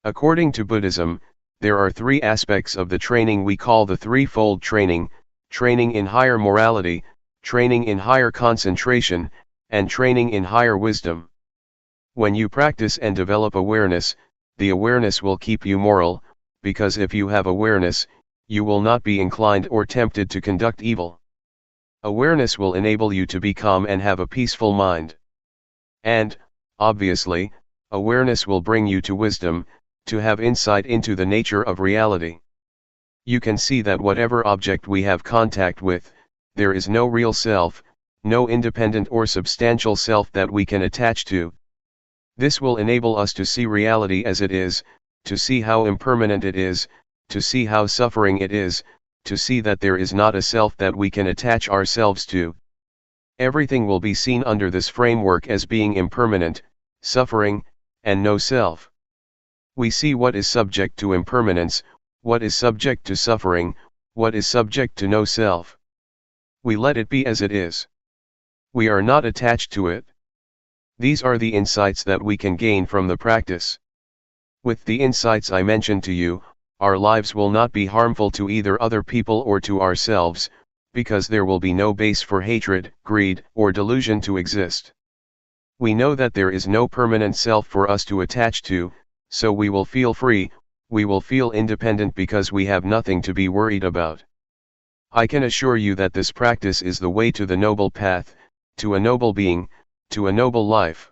According to Buddhism, there are three aspects of the training we call the threefold training: training in higher morality, training in higher concentration, and training in higher wisdom. When you practice and develop awareness, the awareness will keep you moral, because if you have awareness, you will not be inclined or tempted to conduct evil. Awareness will enable you to be calm and have a peaceful mind. And, obviously, awareness will bring you to wisdom, to have insight into the nature of reality. You can see that whatever object we have contact with, there is no real self, no independent or substantial self that we can attach to. This will enable us to see reality as it is, to see how impermanent it is, to see how suffering it is, to see that there is not a self that we can attach ourselves to. Everything will be seen under this framework as being impermanent, suffering, and no self. We see what is subject to impermanence, what is subject to suffering, what is subject to no self. We let it be as it is. We are not attached to it. These are the insights that we can gain from the practice. With the insights I mentioned to you, our lives will not be harmful to either other people or to ourselves, because there will be no base for hatred, greed, or delusion to exist. We know that there is no permanent self for us to attach to, so we will feel free, we will feel independent because we have nothing to be worried about. I can assure you that this practice is the way to the noble path, to a noble being, to a noble life.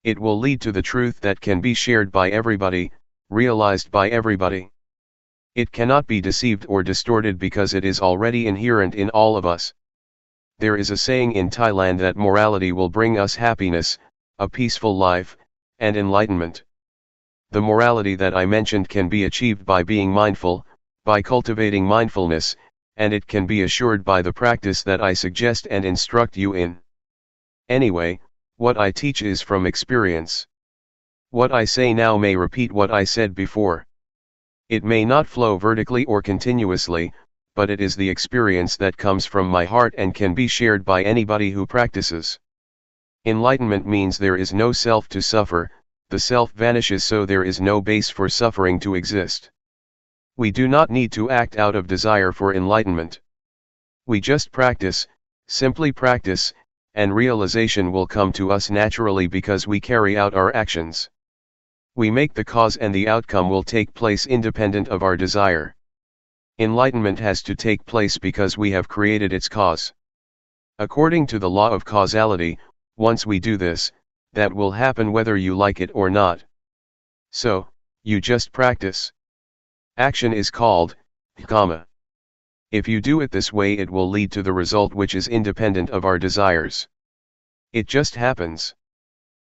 It will lead to the truth that can be shared by everybody, realized by everybody. It cannot be deceived or distorted because it is already inherent in all of us. There is a saying in Thailand that morality will bring us happiness, a peaceful life, and enlightenment. The morality that I mentioned can be achieved by being mindful, by cultivating mindfulness, and it can be assured by the practice that I suggest and instruct you in. Anyway, what I teach is from experience. What I say now may repeat what I said before. It may not flow vertically or continuously, but it is the experience that comes from my heart and can be shared by anybody who practices. Enlightenment means there is no self to suffer, the self vanishes, so there is no base for suffering to exist. We do not need to act out of desire for enlightenment. We just practice, simply practice, and realization will come to us naturally because we carry out our actions. We make the cause and the outcome will take place independent of our desire. Enlightenment has to take place because we have created its cause. According to the law of causality, once we do this, that will happen whether you like it or not. So, you just practice. Action is called karma. If you do it this way, it will lead to the result which is independent of our desires. It just happens.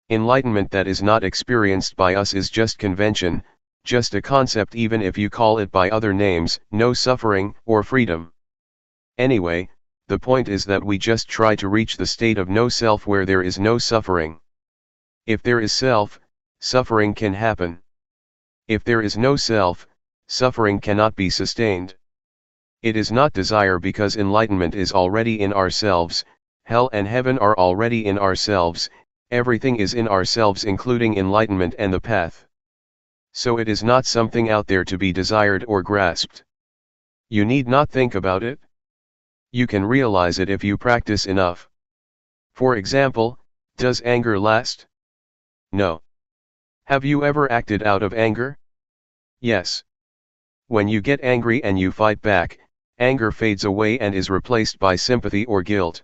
Enlightenment that is not experienced by us is just convention, just a concept, even if you call it by other names, no suffering, or freedom. Anyway, the point is that we just try to reach the state of no self where there is no suffering. If there is self, suffering can happen. If there is no self, suffering cannot be sustained. It is not desire, because enlightenment is already in ourselves, hell and heaven are already in ourselves, everything is in ourselves including enlightenment and the path. So it is not something out there to be desired or grasped. You need not think about it. You can realize it if you practice enough. For example, does anger last? No. Have you ever acted out of anger? Yes. When you get angry and you fight back, anger fades away and is replaced by sympathy or guilt.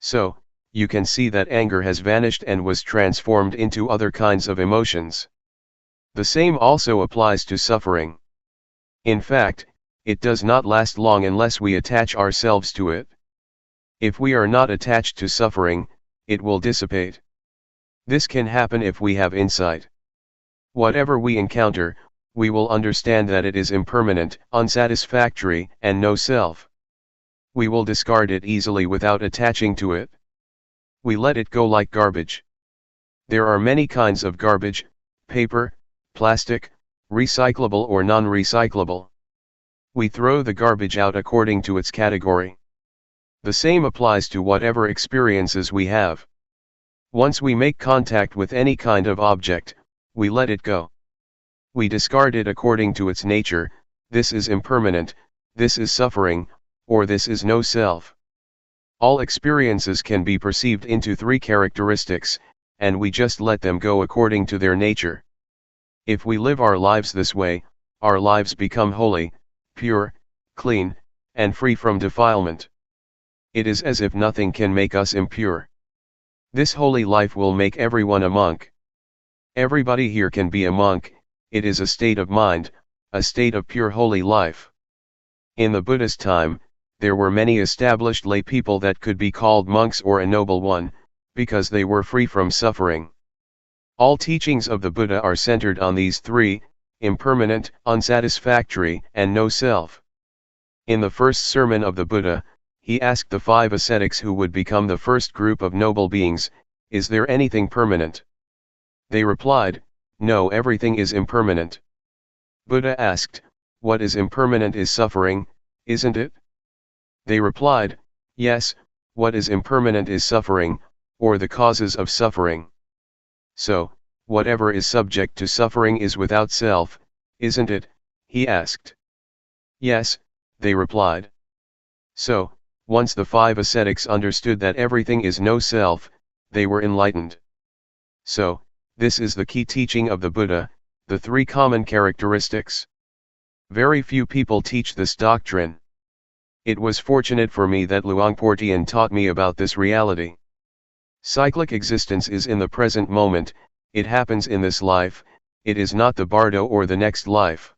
So, you can see that anger has vanished and was transformed into other kinds of emotions. The same also applies to suffering. In fact, it does not last long unless we attach ourselves to it. If we are not attached to suffering, it will dissipate. This can happen if we have insight. Whatever we encounter, we will understand that it is impermanent, unsatisfactory, and no self. We will discard it easily without attaching to it. We let it go like garbage. There are many kinds of garbage: paper, plastic, recyclable or non-recyclable. We throw the garbage out according to its category. The same applies to whatever experiences we have. Once we make contact with any kind of object, we let it go. We discard it according to its nature: this is impermanent, this is suffering, or this is no self. All experiences can be perceived into three characteristics, and we just let them go according to their nature. If we live our lives this way, our lives become holy, pure, clean, and free from defilement. It is as if nothing can make us impure. This holy life will make everyone a monk. Everybody here can be a monk. It is a state of mind, a state of pure holy life. In the Buddha's time, there were many established lay people that could be called monks or a noble one, because they were free from suffering. All teachings of the Buddha are centered on these three: impermanent, unsatisfactory, and no self. In the first sermon of the Buddha, he asked the 5 ascetics who would become the first group of noble beings, "Is there anything permanent?" They replied, "No, everything is impermanent." Buddha asked, "What is impermanent is suffering, isn't it?" They replied, "Yes, what is impermanent is suffering, or the causes of suffering." "So, whatever is subject to suffering is without self, isn't it?" he asked. "Yes," they replied. So, once the 5 ascetics understood that everything is no self, they were enlightened. So, this is the key teaching of the Buddha, the 3 common characteristics. Very few people teach this doctrine. It was fortunate for me that Luangpor Teean taught me about this reality. Cyclic existence is in the present moment, it happens in this life, it is not the bardo or the next life.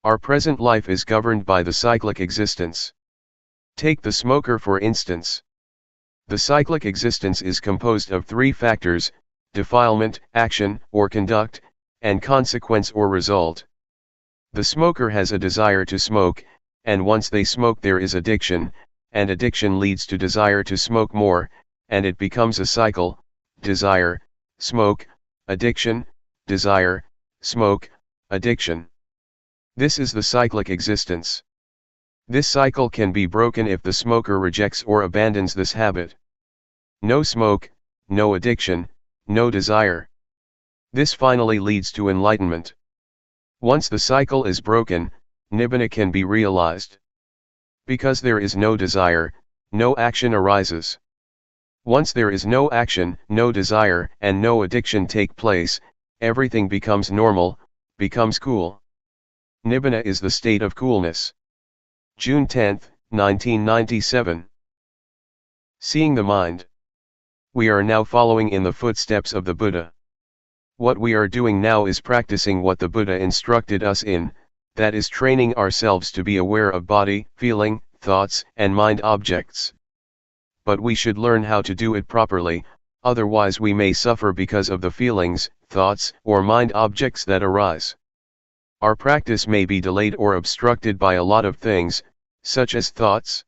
Our present life is governed by the cyclic existence. Take the smoker for instance. The cyclic existence is composed of 3 factors: defilement, action, or conduct, and consequence or result. The smoker has a desire to smoke, and once they smoke there is addiction, and addiction leads to desire to smoke more, and it becomes a cycle: desire, smoke, addiction, desire, smoke, addiction. This is the cyclic existence. This cycle can be broken if the smoker rejects or abandons this habit. No smoke, no addiction, no desire. This finally leads to enlightenment. Once the cycle is broken, nibbana can be realized. Because there is no desire, no action arises. Once there is no action, no desire, and no addiction take place, everything becomes normal, becomes cool. Nibbana is the state of coolness. June 10, 1997. Seeing the mind. We are now following in the footsteps of the Buddha. What we are doing now is practicing what the Buddha instructed us in, that is training ourselves to be aware of body, feeling, thoughts, and mind objects. But we should learn how to do it properly, otherwise we may suffer because of the feelings, thoughts, or mind objects that arise. Our practice may be delayed or obstructed by a lot of things, such as thoughts.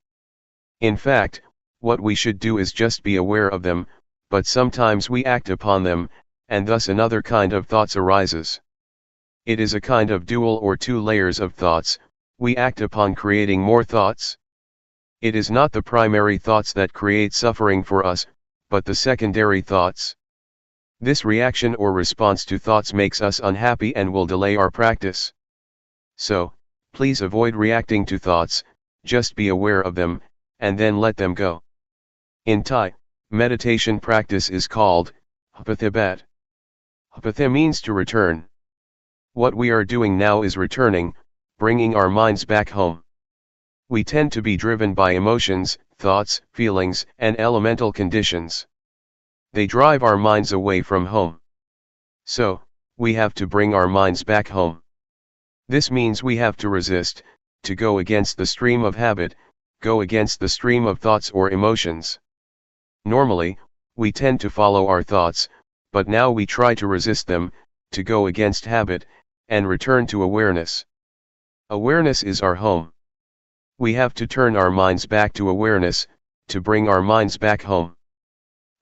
In fact, what we should do is just be aware of them, but sometimes we act upon them, and thus another kind of thoughts arises. It is a kind of dual or two layers of thoughts, we act upon creating more thoughts. It is not the primary thoughts that create suffering for us, but the secondary thoughts. This reaction or response to thoughts makes us unhappy and will delay our practice. So, please avoid reacting to thoughts, just be aware of them, and then let them go. In Thai, meditation practice is called Hapathibat. Hapatha means to return. What we are doing now is returning, bringing our minds back home. We tend to be driven by emotions, thoughts, feelings, and elemental conditions. They drive our minds away from home. So, we have to bring our minds back home. This means we have to resist, to go against the stream of habit, go against the stream of thoughts or emotions. Normally, we tend to follow our thoughts, but now we try to resist them, to go against habit, and return to awareness. Awareness is our home. We have to turn our minds back to awareness, to bring our minds back home.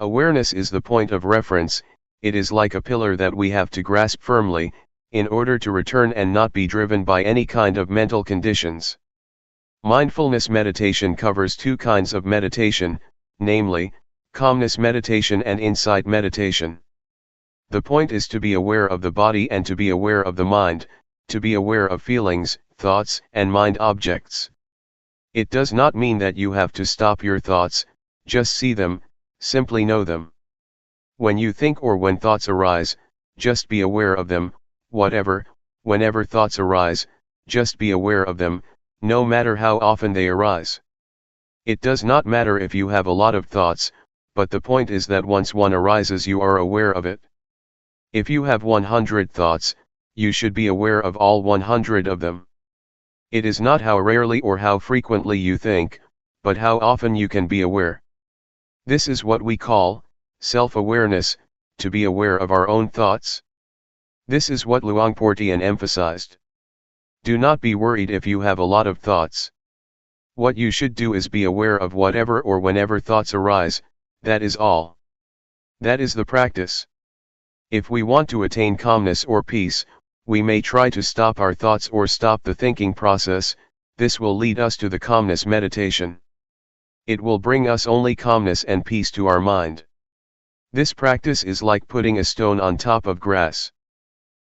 Awareness is the point of reference, it is like a pillar that we have to grasp firmly, in order to return and not be driven by any kind of mental conditions. Mindfulness meditation covers two kinds of meditation, namely, calmness meditation and insight meditation. The point is to be aware of the body and to be aware of the mind, to be aware of feelings, thoughts, and mind objects. It does not mean that you have to stop your thoughts, just see them, simply know them. When you think or when thoughts arise, just be aware of them, whenever thoughts arise, just be aware of them, no matter how often they arise. It does not matter if you have a lot of thoughts, but the point is that once one arises you are aware of it. If you have 100 thoughts, you should be aware of all 100 of them. It is not how rarely or how frequently you think, but how often you can be aware. This is what we call self-awareness, to be aware of our own thoughts. This is what Luangpor Teean emphasized. Do not be worried if you have a lot of thoughts. What you should do is be aware of whatever or whenever thoughts arise, that is all. That is the practice. If we want to attain calmness or peace, we may try to stop our thoughts or stop the thinking process, this will lead us to the calmness meditation. It will bring us only calmness and peace to our mind. This practice is like putting a stone on top of grass.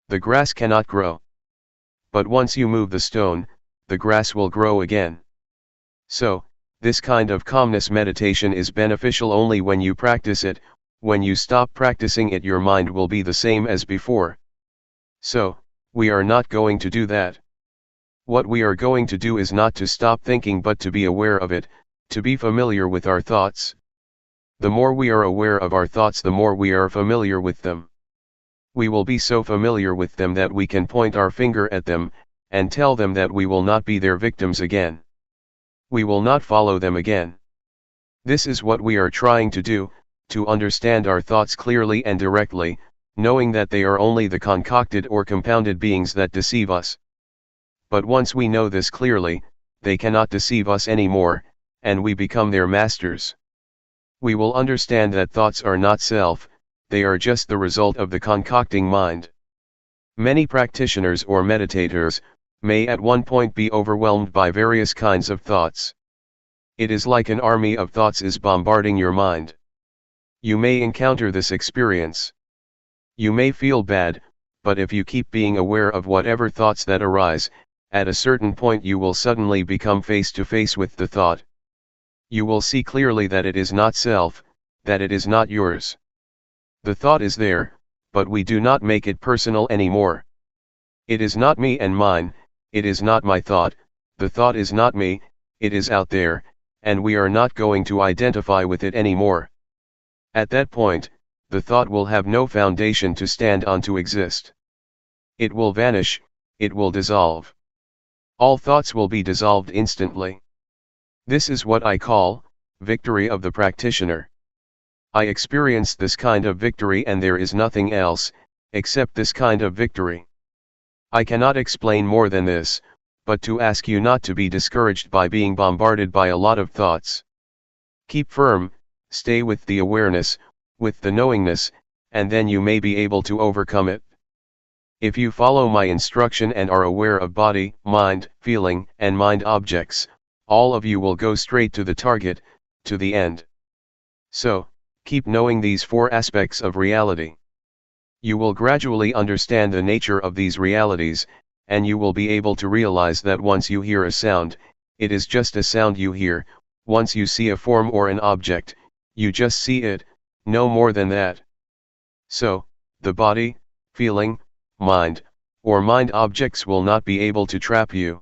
The grass cannot grow. But once you move the stone, the grass will grow again. So, this kind of calmness meditation is beneficial only when you practice it. When you stop practicing it, your mind will be the same as before. So, we are not going to do that. What we are going to do is not to stop thinking but to be aware of it, to be familiar with our thoughts. The more we are aware of our thoughts, the more we are familiar with them. We will be so familiar with them that we can point our finger at them, and tell them that we will not be their victims again. We will not follow them again. This is what we are trying to do, to understand our thoughts clearly and directly, knowing that they are only the concocted or compounded beings that deceive us. But once we know this clearly, they cannot deceive us anymore, and we become their masters. We will understand that thoughts are not self, they are just the result of the concocting mind. Many practitioners or meditators may at one point be overwhelmed by various kinds of thoughts. It is like an army of thoughts is bombarding your mind. You may encounter this experience. You may feel bad, but if you keep being aware of whatever thoughts that arise, at a certain point you will suddenly become face to face with the thought. You will see clearly that it is not self, that it is not yours. The thought is there, but we do not make it personal anymore. It is not me and mine, it is not my thought, the thought is not me, it is out there, and we are not going to identify with it anymore. At that point, the thought will have no foundation to stand on to exist. It will vanish, it will dissolve. All thoughts will be dissolved instantly. This is what I call victory of the practitioner. I experienced this kind of victory, and there is nothing else except this kind of victory. I cannot explain more than this, but to ask you not to be discouraged by being bombarded by a lot of thoughts. Keep firm, stay with the awareness, with the knowingness, and then you may be able to overcome it. If you follow my instruction and are aware of body, mind, feeling, and mind objects, all of you will go straight to the target, to the end. So, keep knowing these four aspects of reality. You will gradually understand the nature of these realities, and you will be able to realize that once you hear a sound, it is just a sound you hear. Once you see a form or an object, you just see it, no more than that. So, the body, feeling, mind, or mind objects will not be able to trap you.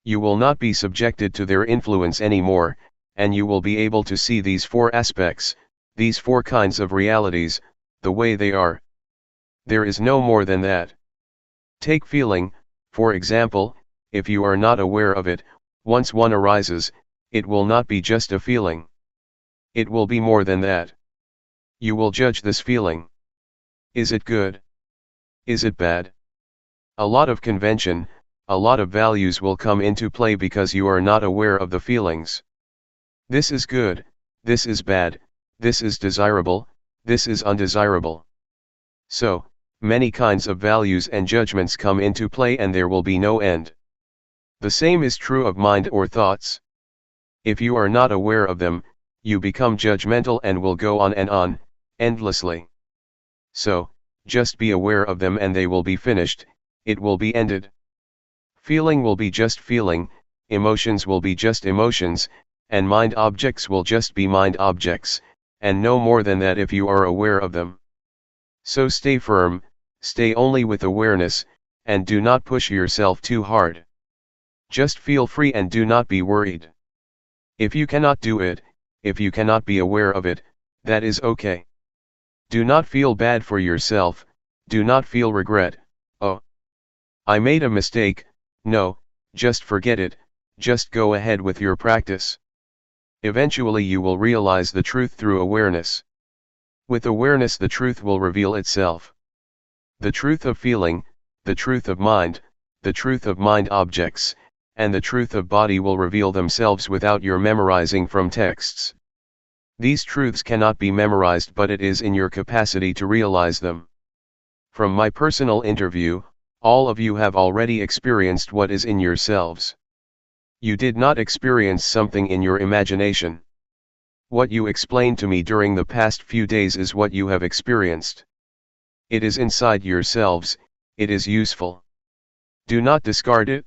You will not be subjected to their influence anymore, and you will be able to see these four aspects, these four kinds of realities, the way they are. There is no more than that. Take feeling, for example. If you are not aware of it, once one arises, it will not be just a feeling. It will be more than that. You will judge this feeling. Is it good? Is it bad? A lot of convention, a lot of values will come into play because you are not aware of the feelings. This is good, this is bad, this is desirable, this is undesirable. So, many kinds of values and judgments come into play, and there will be no end. The same is true of mind or thoughts. If you are not aware of them, you become judgmental and will go on, endlessly. So, just be aware of them and they will be finished, it will be ended. Feeling will be just feeling, emotions will be just emotions, and mind objects will just be mind objects, and no more than that if you are aware of them. So stay firm, stay only with awareness, and do not push yourself too hard. Just feel free and do not be worried. If you cannot do it, if you cannot be aware of it, that is okay. Do not feel bad for yourself, do not feel regret, oh, I made a mistake. No, just forget it, just go ahead with your practice. Eventually you will realize the truth through awareness. With awareness the truth will reveal itself. The truth of feeling, the truth of mind, the truth of mind objects, and the truth of body will reveal themselves without your memorizing from texts. These truths cannot be memorized, but it is in your capacity to realize them. From my personal interview, all of you have already experienced what is in yourselves. You did not experience something in your imagination. What you explained to me during the past few days is what you have experienced. It is inside yourselves, it is useful. Do not discard it.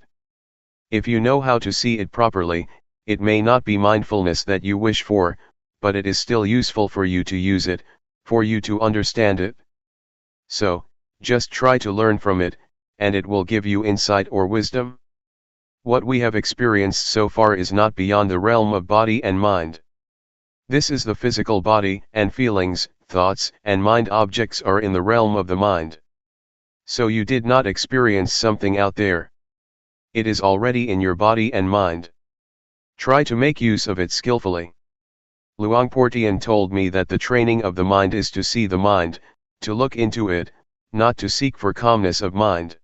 If you know how to see it properly, it may not be mindfulness that you wish for, but it is still useful for you to use it, for you to understand it. So, just try to learn from it, and it will give you insight or wisdom. What we have experienced so far is not beyond the realm of body and mind. This is the physical body, and feelings, thoughts, and mind objects are in the realm of the mind. So you did not experience something out there. It is already in your body and mind. Try to make use of it skillfully. Luangpor Teean told me that the training of the mind is to see the mind, to look into it, not to seek for calmness of mind.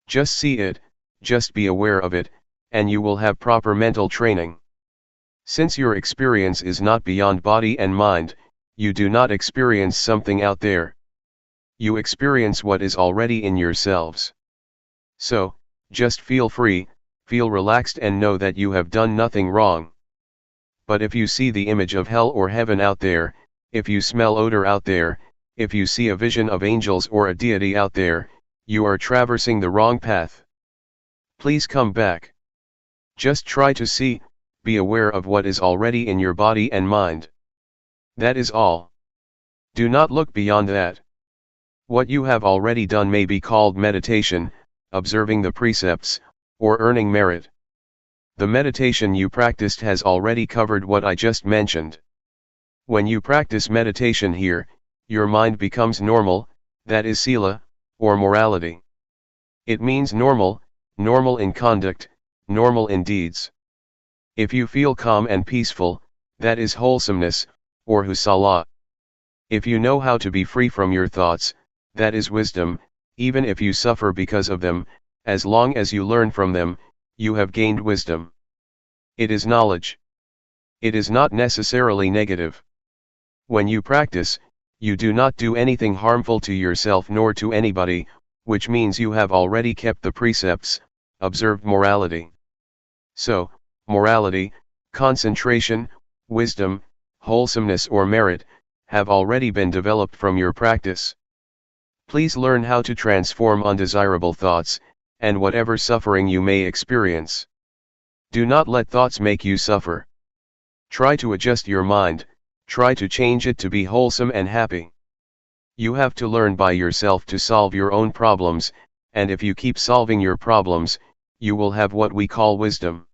Just see it, just be aware of it, and you will have proper mental training. Since your experience is not beyond body and mind, you do not experience something out there. You experience what is already in yourselves. So, just feel free, feel relaxed and know that you have done nothing wrong. But if you see the image of hell or heaven out there, if you smell odor out there, if you see a vision of angels or a deity out there, you are traversing the wrong path. Please come back. Just try to see, be aware of what is already in your body and mind. That is all. Do not look beyond that. What you have already done may be called meditation, observing the precepts, or earning merit. The meditation you practiced has already covered what I just mentioned. When you practice meditation here, your mind becomes normal, that is sila, or morality. It means normal, normal in conduct, normal in deeds. If you feel calm and peaceful, that is wholesomeness, or husala. If you know how to be free from your thoughts, that is wisdom. Even if you suffer because of them, as long as you learn from them, you have gained wisdom. It is knowledge. It is not necessarily negative. When you practice, you do not do anything harmful to yourself nor to anybody, which means you have already kept the precepts, observed morality. So, morality, concentration, wisdom, wholesomeness or merit, have already been developed from your practice. Please learn how to transform undesirable thoughts, and whatever suffering you may experience. Do not let thoughts make you suffer. Try to adjust your mind, try to change it to be wholesome and happy. You have to learn by yourself to solve your own problems, and if you keep solving your problems, you will have what we call wisdom.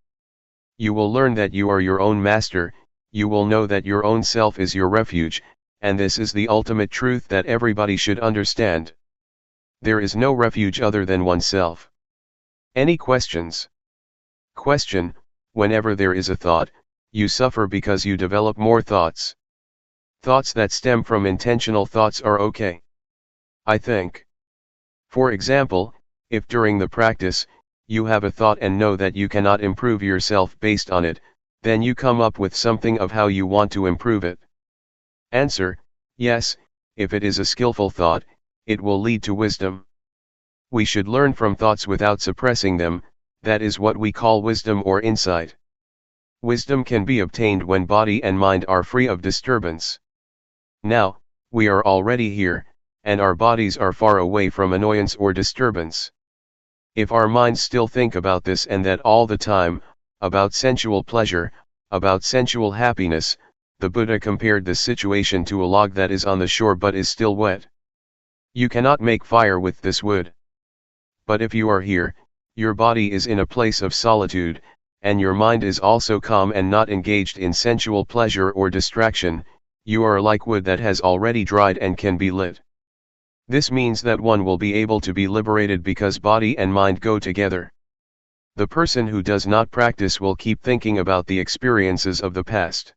You will learn that you are your own master, you will know that your own self is your refuge, and this is the ultimate truth that everybody should understand. There is no refuge other than oneself. Any questions? Question: whenever there is a thought, you suffer because you develop more thoughts. Thoughts that stem from intentional thoughts are okay, I think. For example, if during the practice, you have a thought and know that you cannot improve yourself based on it, then you come up with something of how you want to improve it. Answer: yes, if it is a skillful thought, it will lead to wisdom. We should learn from thoughts without suppressing them, that is what we call wisdom or insight. Wisdom can be obtained when body and mind are free of disturbance. Now, we are already here, and our bodies are far away from annoyance or disturbance. If our minds still think about this and that all the time, about sensual pleasure, about sensual happiness, the Buddha compared this situation to a log that is on the shore but is still wet. You cannot make fire with this wood. But if you are here, your body is in a place of solitude, and your mind is also calm and not engaged in sensual pleasure or distraction, you are like wood that has already dried and can be lit. This means that one will be able to be liberated because body and mind go together. The person who does not practice will keep thinking about the experiences of the past.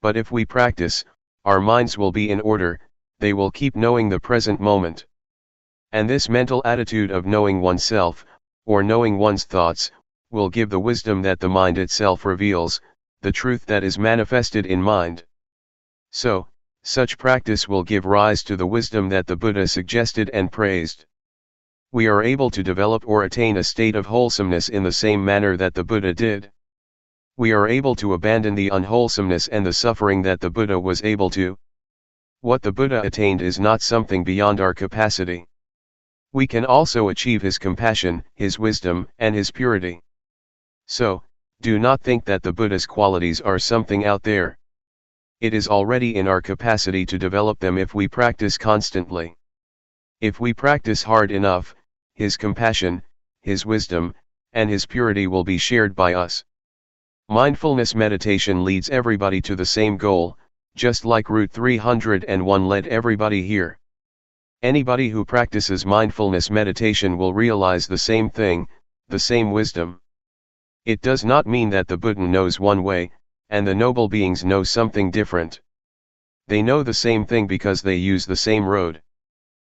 But if we practice, our minds will be in order, they will keep knowing the present moment. And this mental attitude of knowing oneself, or knowing one's thoughts, will give the wisdom that the mind itself reveals, the truth that is manifested in mind. So, such practice will give rise to the wisdom that the Buddha suggested and praised. We are able to develop or attain a state of wholesomeness in the same manner that the Buddha did. We are able to abandon the unwholesomeness and the suffering that the Buddha was able to. What the Buddha attained is not something beyond our capacity. We can also achieve his compassion, his wisdom, and his purity. So, do not think that the Buddha's qualities are something out there. It is already in our capacity to develop them if we practice constantly. If we practice hard enough, his compassion, his wisdom, and his purity will be shared by us. Mindfulness meditation leads everybody to the same goal, just like Route 301 led everybody here. Anybody who practices mindfulness meditation will realize the same thing, the same wisdom. It does not mean that the Buddha knows one way, and the noble beings know something different. They know the same thing because they use the same road.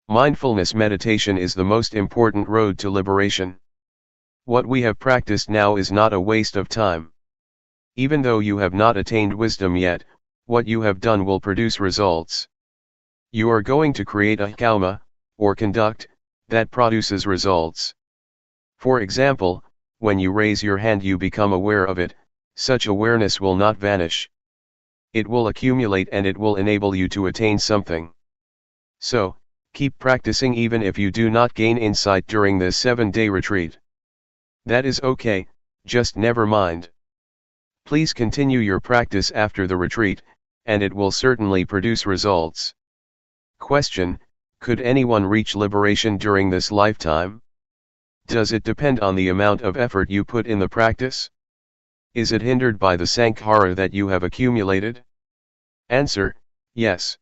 Mindfulness meditation is the most important road to liberation. What we have practiced now is not a waste of time. Even though you have not attained wisdom yet, what you have done will produce results. You are going to create a karma, or conduct, that produces results. For example, when you raise your hand you become aware of it, such awareness will not vanish. It will accumulate and it will enable you to attain something. So, keep practicing even if you do not gain insight during this 7-day retreat. That is okay, just never mind. Please continue your practice after the retreat, and it will certainly produce results. Question: could anyone reach liberation during this lifetime? Does it depend on the amount of effort you put in the practice? Is it hindered by the sankhara that you have accumulated? Answer: yes.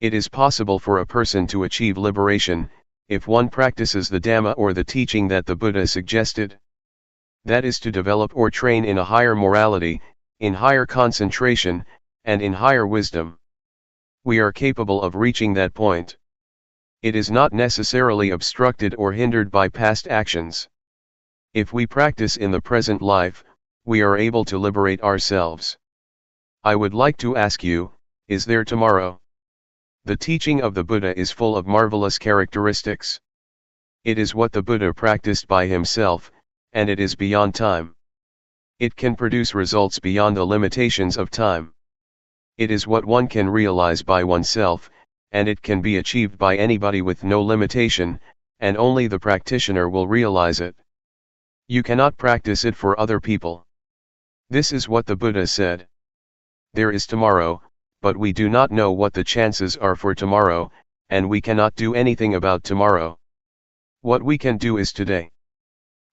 It is possible for a person to achieve liberation, if one practices the Dhamma or the teaching that the Buddha suggested. That is to develop or train in a higher morality, in higher concentration, and in higher wisdom. We are capable of reaching that point. It is not necessarily obstructed or hindered by past actions. If we practice in the present life, we are able to liberate ourselves. I would like to ask you, is there tomorrow? The teaching of the Buddha is full of marvelous characteristics. It is what the Buddha practiced by himself, and it is beyond time. It can produce results beyond the limitations of time. It is what one can realize by oneself, and it can be achieved by anybody with no limitation, and only the practitioner will realize it. You cannot practice it for other people. This is what the Buddha said. There is tomorrow, but we do not know what the chances are for tomorrow, and we cannot do anything about tomorrow. What we can do is today.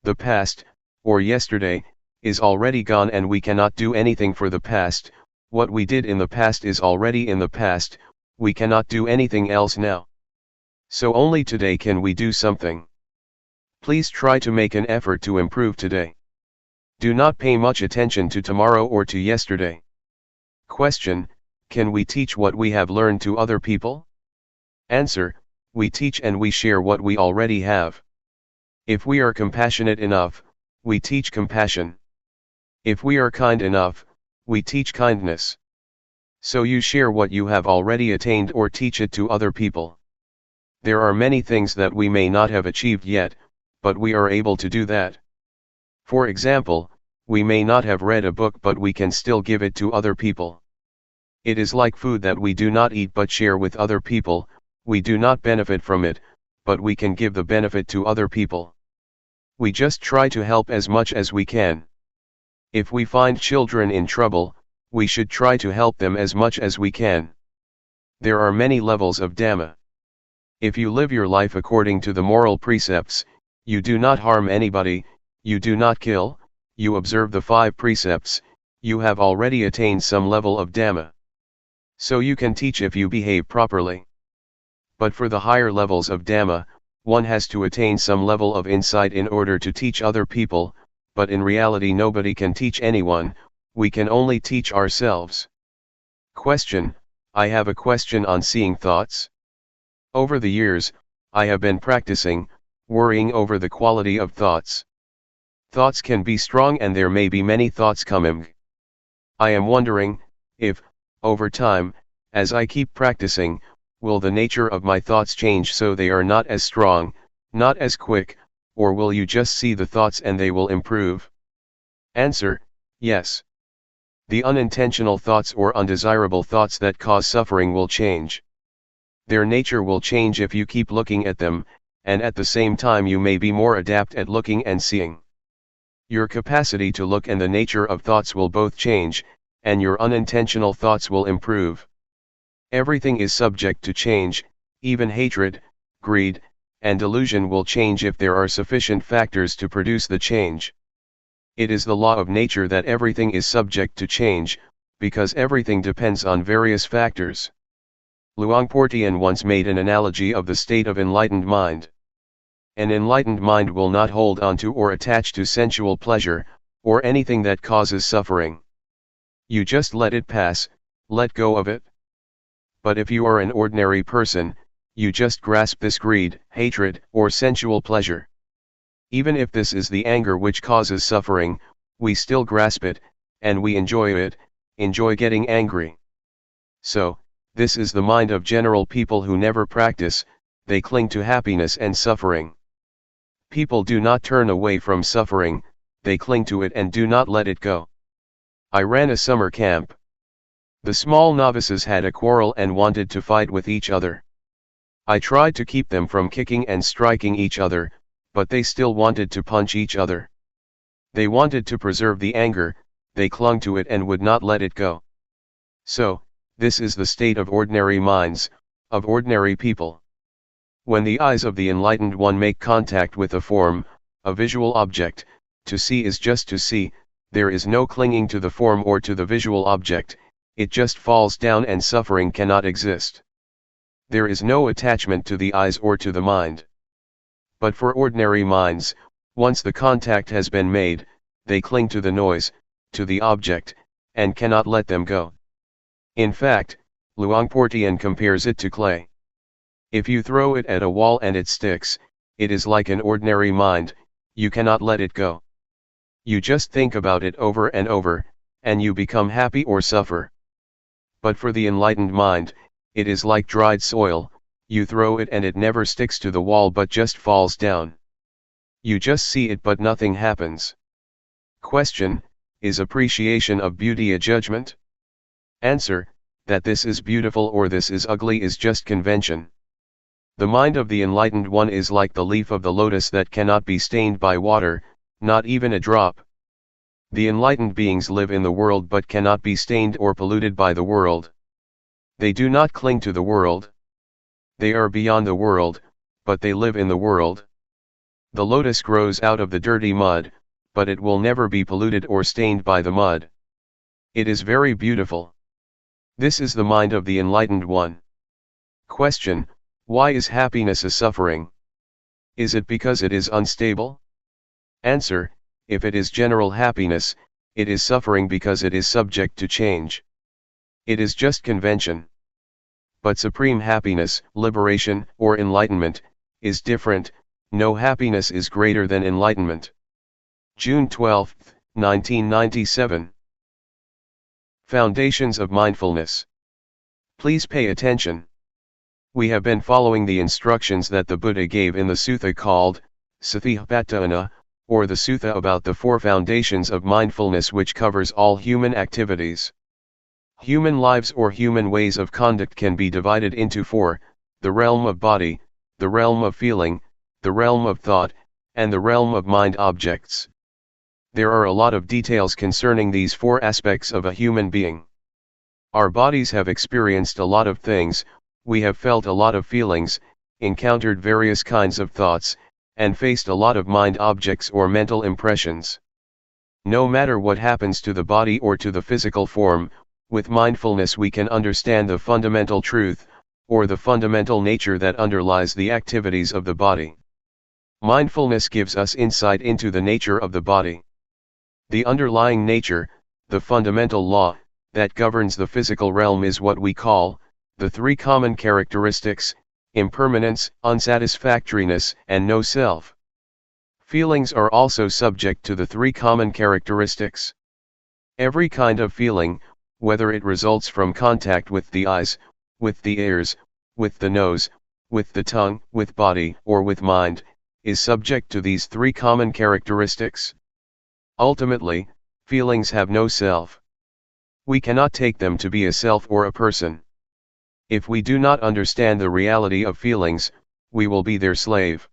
The past, or yesterday, is already gone and we cannot do anything for the past. What we did in the past is already in the past, we cannot do anything else now. So only today can we do something. Please try to make an effort to improve today. Do not pay much attention to tomorrow or to yesterday. Question: can we teach what we have learned to other people? Answer: we teach and we share what we already have. If we are compassionate enough, we teach compassion. If we are kind enough, we teach kindness. So you share what you have already attained or teach it to other people. There are many things that we may not have achieved yet, but we are able to do that. For example, we may not have read a book but we can still give it to other people. It is like food that we do not eat but share with other people. We do not benefit from it, but we can give the benefit to other people. We just try to help as much as we can. If we find children in trouble, we should try to help them as much as we can. There are many levels of Dhamma. If you live your life according to the moral precepts, you do not harm anybody, you do not kill, you observe the 5 precepts, you have already attained some level of Dhamma. So you can teach if you behave properly. But for the higher levels of Dhamma, one has to attain some level of insight in order to teach other people, but in reality nobody can teach anyone, we can only teach ourselves. Question: I have a question on seeing thoughts. Over the years, I have been practicing, worrying over the quality of thoughts. Thoughts can be strong and there may be many thoughts coming. I am wondering, if, over time, as I keep practicing, will the nature of my thoughts change so they are not as strong, not as quick, or will you just see the thoughts and they will improve? Answer: yes. The unintentional thoughts or undesirable thoughts that cause suffering will change. Their nature will change if you keep looking at them, and at the same time you may be more adept at looking and seeing. Your capacity to look and the nature of thoughts will both change, and your unintentional thoughts will improve. Everything is subject to change, even hatred, greed, and delusion will change if there are sufficient factors to produce the change. It is the law of nature that everything is subject to change, because everything depends on various factors. Luangpor Teean once made an analogy of the state of enlightened mind. An enlightened mind will not hold on to or attach to sensual pleasure, or anything that causes suffering. You just let it pass, let go of it. But if you are an ordinary person, you just grasp this greed, hatred, or sensual pleasure. Even if this is the anger which causes suffering, we still grasp it, and we enjoy it, enjoy getting angry. So, this is the mind of general people who never practice, they cling to happiness and suffering. People do not turn away from suffering, they cling to it and do not let it go. I ran a summer camp. The small novices had a quarrel and wanted to fight with each other. I tried to keep them from kicking and striking each other, but they still wanted to punch each other. They wanted to preserve the anger, they clung to it and would not let it go. So, this is the state of ordinary minds, of ordinary people. When the eyes of the enlightened one make contact with a form, a visual object, to see is just to see, there is no clinging to the form or to the visual object, it just falls down and suffering cannot exist. There is no attachment to the eyes or to the mind. But for ordinary minds, once the contact has been made, they cling to the noise, to the object, and cannot let them go. In fact, Luangpor Teean compares it to clay. If you throw it at a wall and it sticks, it is like an ordinary mind, you cannot let it go. You just think about it over and over, and you become happy or suffer. But for the enlightened mind, it is like dried soil, you throw it and it never sticks to the wall but just falls down. You just see it but nothing happens. Question: is appreciation of beauty a judgment? Answer: that this is beautiful or this is ugly is just convention. The mind of the enlightened one is like the leaf of the lotus that cannot be stained by water, not even a drop. The enlightened beings live in the world but cannot be stained or polluted by the world. They do not cling to the world. They are beyond the world, but they live in the world. The lotus grows out of the dirty mud, but it will never be polluted or stained by the mud. It is very beautiful. This is the mind of the enlightened one. Question: why is happiness a suffering? Is it because it is unstable? Answer: if it is general happiness, it is suffering because it is subject to change. It is just convention. But supreme happiness, liberation, or enlightenment, is different. No happiness is greater than enlightenment. June 12, 1997. Foundations of Mindfulness. Please pay attention. We have been following the instructions that the Buddha gave in the sutta called Satipatthana, or the sutta about the 4 foundations of mindfulness, which covers all human activities. Human lives or human ways of conduct can be divided into 4, the realm of body, the realm of feeling, the realm of thought, and the realm of mind objects. There are a lot of details concerning these 4 aspects of a human being. Our bodies have experienced a lot of things, we have felt a lot of feelings, encountered various kinds of thoughts, and faced a lot of mind objects or mental impressions. No matter what happens to the body or to the physical form, with mindfulness we can understand the fundamental truth, or the fundamental nature that underlies the activities of the body. Mindfulness gives us insight into the nature of the body. The underlying nature, the fundamental law, that governs the physical realm is what we call the 3 common characteristics: impermanence, unsatisfactoriness, and no self. Feelings are also subject to the 3 common characteristics. Every kind of feeling, whether it results from contact with the eyes, with the ears, with the nose, with the tongue, with body, or with mind, is subject to these 3 common characteristics. Ultimately, feelings have no self. We cannot take them to be a self or a person. If we do not understand the reality of feelings, we will be their slave.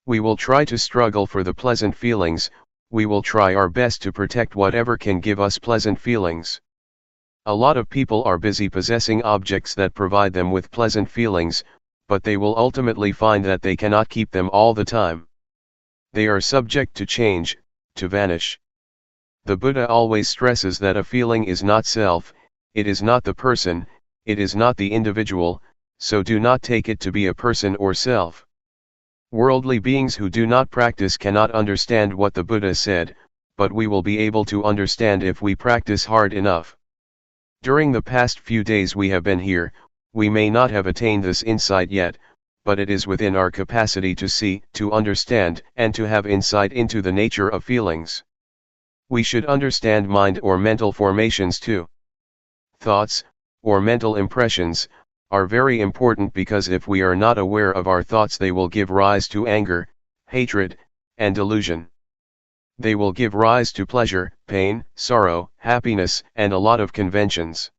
We will try to struggle for the pleasant feelings, we will try our best to protect whatever can give us pleasant feelings. A lot of people are busy possessing objects that provide them with pleasant feelings, but they will ultimately find that they cannot keep them all the time. They are subject to change, to vanish. The Buddha always stresses that a feeling is not self, it is not the person, it is not the individual, so do not take it to be a person or self. Worldly beings who do not practice cannot understand what the Buddha said, but we will be able to understand if we practice hard enough. During the past few days we have been here, we may not have attained this insight yet, but it is within our capacity to see, to understand, and to have insight into the nature of feelings. We should understand mind or mental formations too. Thoughts, or mental impressions, are very important because if we are not aware of our thoughts they will give rise to anger, hatred, and delusion. They will give rise to pleasure, pain, sorrow, happiness, and a lot of conventions.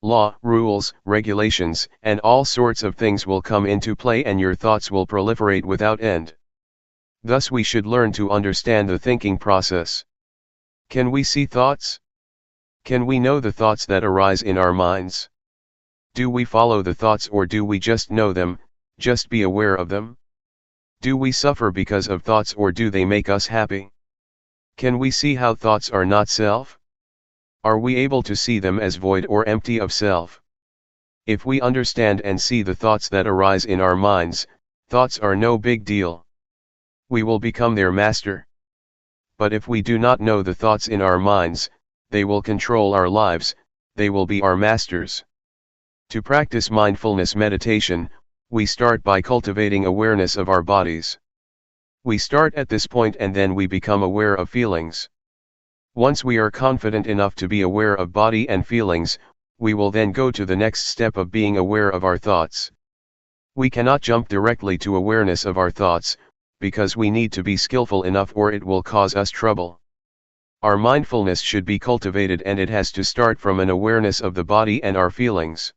Law, rules, regulations, and all sorts of things will come into play and your thoughts will proliferate without end. Thus we should learn to understand the thinking process. Can we see thoughts? Can we know the thoughts that arise in our minds? Do we follow the thoughts or do we just know them, just be aware of them? Do we suffer because of thoughts or do they make us happy? Can we see how thoughts are not self? Are we able to see them as void or empty of self? If we understand and see the thoughts that arise in our minds, thoughts are no big deal. we will become their master. But if we do not know the thoughts in our minds, they will control our lives, they will be our masters. To practice mindfulness meditation, we start by cultivating awareness of our bodies. We start at this point and then we become aware of feelings. Once we are confident enough to be aware of body and feelings, we will then go to the next step of being aware of our thoughts. We cannot jump directly to awareness of our thoughts, because we need to be skillful enough or it will cause us trouble. Our mindfulness should be cultivated and it has to start from an awareness of the body and our feelings.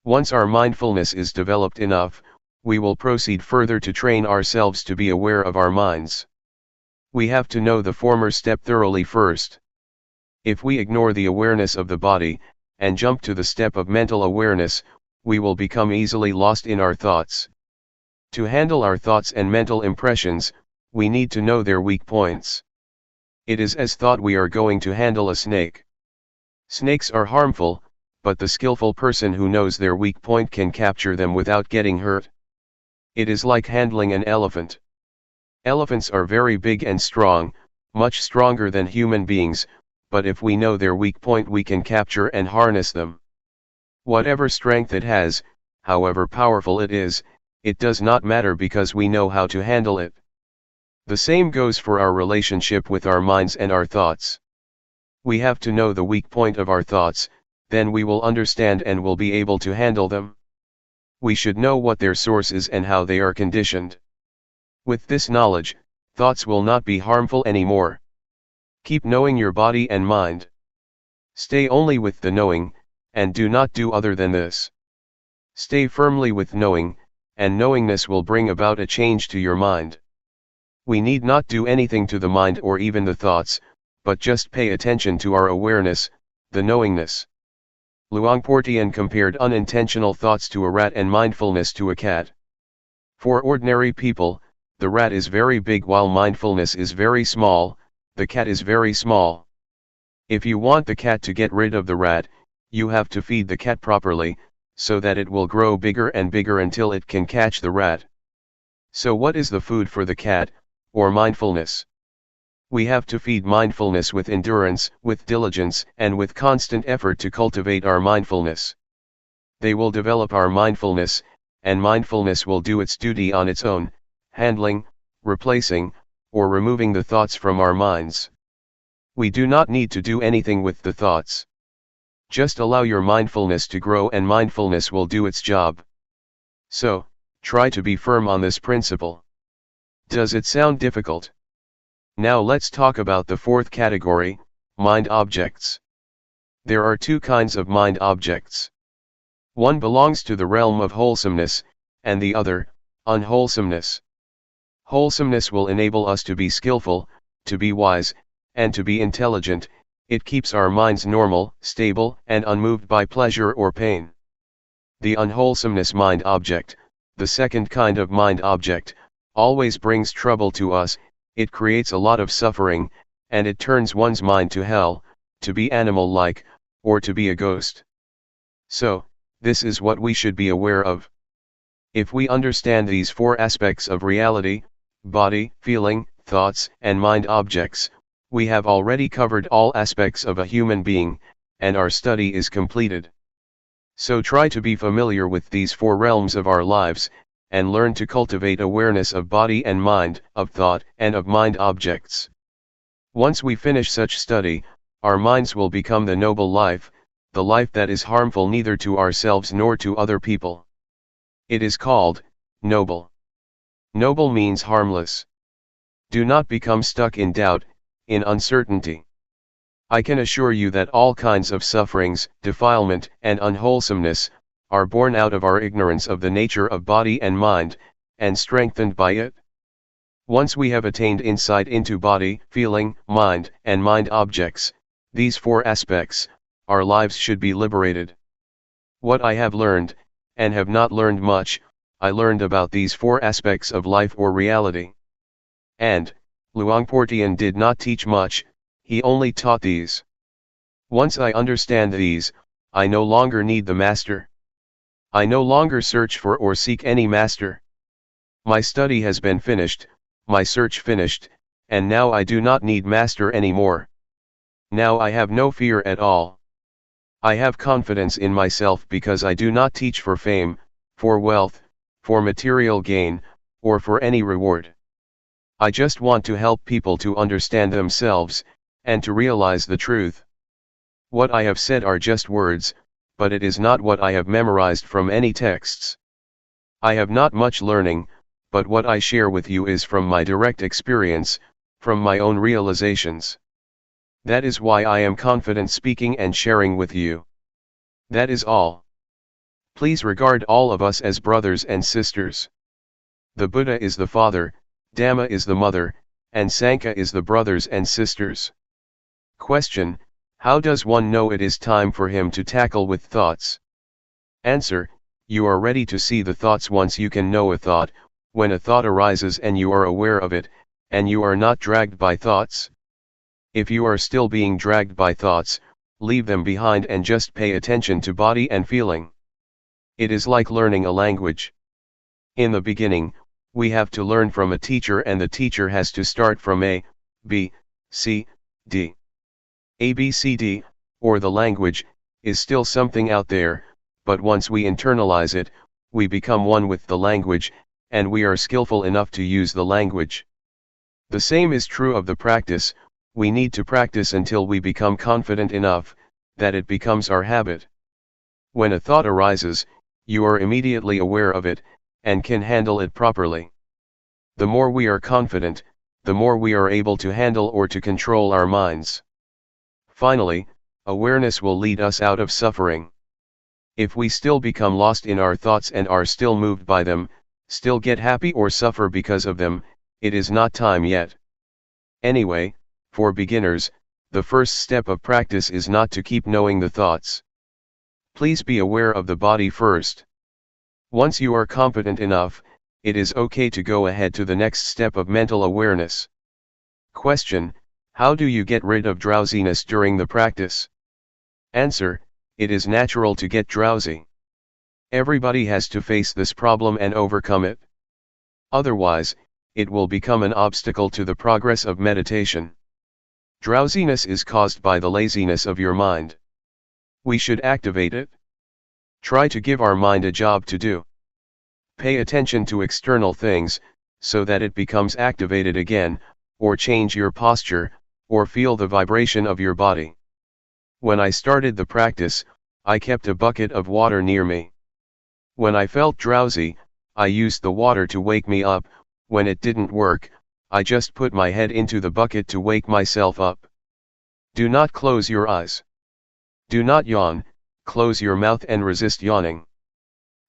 Once our mindfulness is developed enough, we will proceed further to train ourselves to be aware of our minds. We have to know the former step thoroughly first. If we ignore the awareness of the body, and jump to the step of mental awareness, we will become easily lost in our thoughts. To handle our thoughts and mental impressions, we need to know their weak points. It is as thought we are going to handle a snake. Snakes are harmful, but the skillful person who knows their weak point can capture them without getting hurt. It is like handling an elephant. Elephants are very big and strong, much stronger than human beings, but if we know their weak point we can capture and harness them. Whatever strength it has, however powerful it is, it does not matter because we know how to handle it. The same goes for our relationship with our minds and our thoughts. We have to know the weak point of our thoughts, then we will understand and will be able to handle them. We should know what their source is and how they are conditioned. With this knowledge, thoughts will not be harmful anymore. Keep knowing your body and mind. Stay only with the knowing, and do not do other than this. Stay firmly with knowing, and knowingness will bring about a change to your mind. We need not do anything to the mind or even the thoughts, but just pay attention to our awareness, the knowingness. Luangpor Teean compared unintentional thoughts to a rat and mindfulness to a cat. For ordinary people, the rat is very big while mindfulness is very small, the cat is very small. If you want the cat to get rid of the rat, you have to feed the cat properly, so that it will grow bigger and bigger until it can catch the rat. So what is the food for the cat, or mindfulness? We have to feed mindfulness with endurance, with diligence, and with constant effort to cultivate our mindfulness. They will develop our mindfulness, and mindfulness will do its duty on its own, handling, replacing, or removing the thoughts from our minds. We do not need to do anything with the thoughts. Just allow your mindfulness to grow and mindfulness will do its job. So, try to be firm on this principle. Does it sound difficult? Now let's talk about the fourth category, mind objects. There are two kinds of mind objects. One belongs to the realm of wholesomeness, and the other, unwholesomeness. Wholesomeness will enable us to be skillful, to be wise, and to be intelligent. It keeps our minds normal, stable, and unmoved by pleasure or pain. The unwholesomeness mind object, the second kind of mind object, always brings trouble to us. It creates a lot of suffering, and it turns one's mind to hell, to be animal-like, or to be a ghost. So, this is what we should be aware of. If we understand these four aspects of reality, body, feeling, thoughts, and mind objects, we have already covered all aspects of a human being, and our study is completed. So try to be familiar with these four realms of our lives, and learn to cultivate awareness of body and mind, of thought and of mind objects. Once we finish such study, our minds will become the noble life, the life that is harmful neither to ourselves nor to other people. It is called noble. Noble means harmless. Do not become stuck in doubt, in uncertainty. I can assure you that all kinds of sufferings, defilement, and unwholesomeness are born out of our ignorance of the nature of body and mind, and strengthened by it. Once we have attained insight into body, feeling, mind, and mind objects, these four aspects, our lives should be liberated. What I have learned, and have not learned much, I learned about these four aspects of life or reality. And, Luangpor Teean did not teach much, he only taught these. Once I understand these, I no longer need the master. I no longer search for or seek any master. My study has been finished, my search finished, and now I do not need master anymore. Now I have no fear at all. I have confidence in myself because I do not teach for fame, for wealth, for material gain, or for any reward. I just want to help people to understand themselves, and to realize the truth. What I have said are just words, but it is not what I have memorized from any texts. I have not much learning, but what I share with you is from my direct experience, from my own realizations. That is why I am confident speaking and sharing with you. That is all. Please regard all of us as brothers and sisters. The Buddha is the father, Dhamma is the mother, and Sangha is the brothers and sisters. Question: how does one know it is time for him to tackle with thoughts? Answer: you are ready to see the thoughts once you can know a thought, when a thought arises and you are aware of it, and you are not dragged by thoughts. If you are still being dragged by thoughts, leave them behind and just pay attention to body and feeling. It is like learning a language. In the beginning, we have to learn from a teacher, and the teacher has to start from A, B, C, D. A, B, C, D, or the language, is still something out there, but once we internalize it, we become one with the language, and we are skillful enough to use the language. The same is true of the practice. We need to practice until we become confident enough, that it becomes our habit. When a thought arises, you are immediately aware of it, and can handle it properly. The more we are confident, the more we are able to handle or to control our minds. Finally, awareness will lead us out of suffering. If we still become lost in our thoughts and are still moved by them, still get happy or suffer because of them, it is not time yet. Anyway, for beginners, the first step of practice is not to keep knowing the thoughts. Please be aware of the body first. Once you are competent enough, it is okay to go ahead to the next step of mental awareness. Question: how do you get rid of drowsiness during the practice? Answer: it is natural to get drowsy. Everybody has to face this problem and overcome it. Otherwise, it will become an obstacle to the progress of meditation. Drowsiness is caused by the laziness of your mind. We should activate it. Try to give our mind a job to do. Pay attention to external things, so that it becomes activated again, or change your posture, or feel the vibration of your body. When I started the practice, I kept a bucket of water near me. When I felt drowsy, I used the water to wake me up. When it didn't work, I just put my head into the bucket to wake myself up. Do not close your eyes. Do not yawn, close your mouth and resist yawning.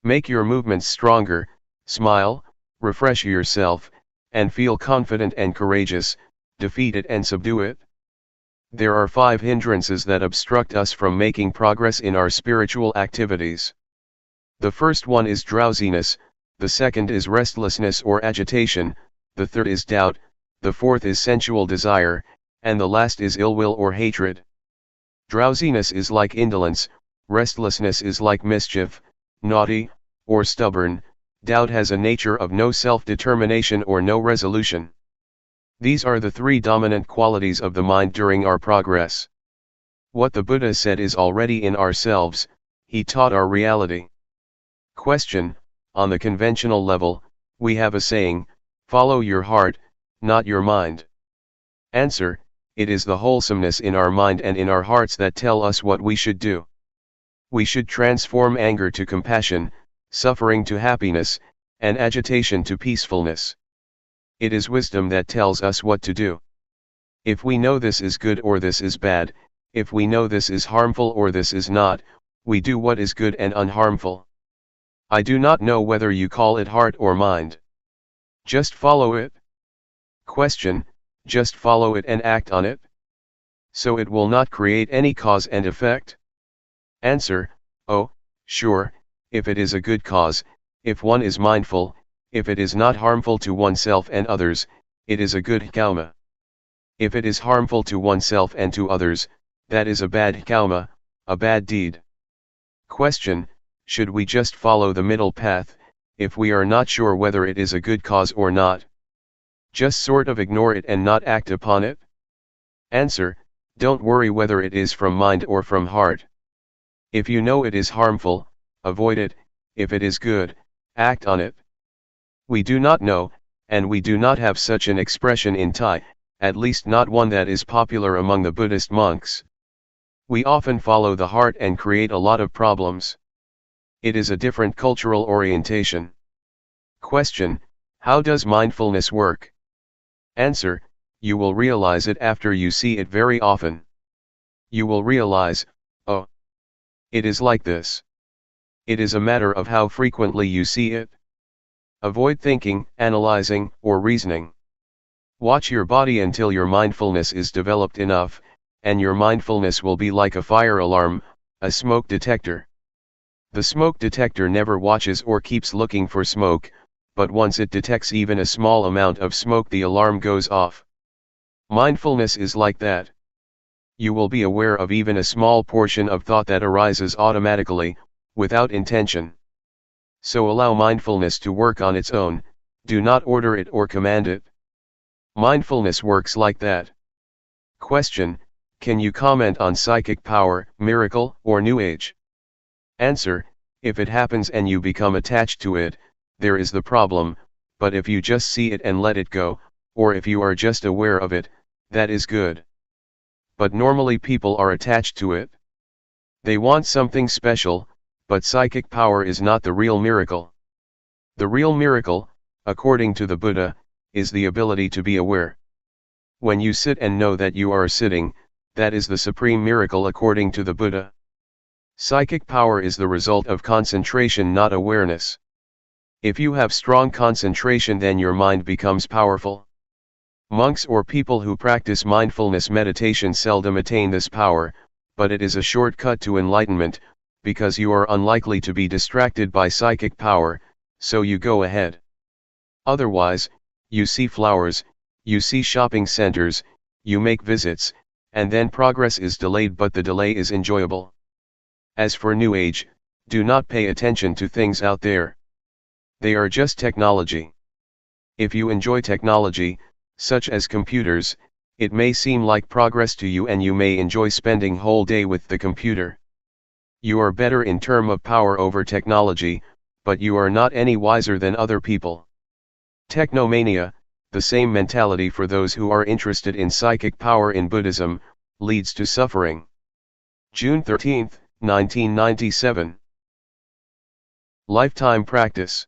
Make your movements stronger, smile, refresh yourself, and feel confident and courageous. Defeat it and subdue it. There are 5 hindrances that obstruct us from making progress in our spiritual activities. The first one is drowsiness, the second is restlessness or agitation, the third is doubt, the fourth is sensual desire, and the last is ill will or hatred. Drowsiness is like indolence, restlessness is like mischief, naughty, or stubborn, doubt has a nature of no self-determination or no resolution. These are the 3 dominant qualities of the mind during our progress. What the Buddha said is already in ourselves, he taught our reality. Question: on the conventional level, we have a saying, follow your heart, not your mind. Answer: it is the wholesomeness in our mind and in our hearts that tell us what we should do. We should transform anger to compassion, suffering to happiness, and agitation to peacefulness. It is wisdom that tells us what to do. If we know this is good or this is bad, if we know this is harmful or this is not, we do what is good and unharmful. I do not know whether you call it heart or mind. Just follow it. Question: just follow it and act on it? So it will not create any cause and effect? Answer: oh, sure, if it is a good cause, if one is mindful, if it is not harmful to oneself and others, it is a good karma. If it is harmful to oneself and to others, that is a bad karma, a bad deed. Question: should we just follow the middle path, if we are not sure whether it is a good cause or not? Just sort of ignore it and not act upon it? Answer: don't worry whether it is from mind or from heart. If you know it is harmful, avoid it. If it is good, act on it. We do not know, and we do not have such an expression in Thai, at least not one that is popular among the Buddhist monks. We often follow the heart and create a lot of problems. It is a different cultural orientation. Question: how does mindfulness work? Answer: you will realize it after you see it very often. You will realize, oh, it is like this. It is a matter of how frequently you see it. Avoid thinking, analyzing, or reasoning. Watch your body until your mindfulness is developed enough, and your mindfulness will be like a fire alarm, a smoke detector. The smoke detector never watches or keeps looking for smoke, but once it detects even a small amount of smoke, the alarm goes off. Mindfulness is like that. You will be aware of even a small portion of thought that arises automatically, without intention. So allow mindfulness to work on its own, do not order it or command it. Mindfulness works like that. Question: can you comment on psychic power, miracle, or New Age? Answer: if it happens and you become attached to it, there is the problem, but if you just see it and let it go, or if you are just aware of it, that is good. But normally people are attached to it. They want something special, but psychic power is not the real miracle. The real miracle, according to the Buddha, is the ability to be aware. When you sit and know that you are sitting, that is the supreme miracle according to the Buddha. Psychic power is the result of concentration, not awareness. If you have strong concentration, then your mind becomes powerful. Monks or people who practice mindfulness meditation seldom attain this power, but it is a shortcut to enlightenment, because you are unlikely to be distracted by psychic power, so you go ahead. Otherwise, you see flowers, you see shopping centers, you make visits, and then progress is delayed, but the delay is enjoyable. As for New Age, do not pay attention to things out there. They are just technology. If you enjoy technology, such as computers, it may seem like progress to you and you may enjoy spending whole day with the computer. You are better in terms of power over technology, but you are not any wiser than other people. Technomania, the same mentality for those who are interested in psychic power in Buddhism, leads to suffering. June 13, 1997. Lifetime practice.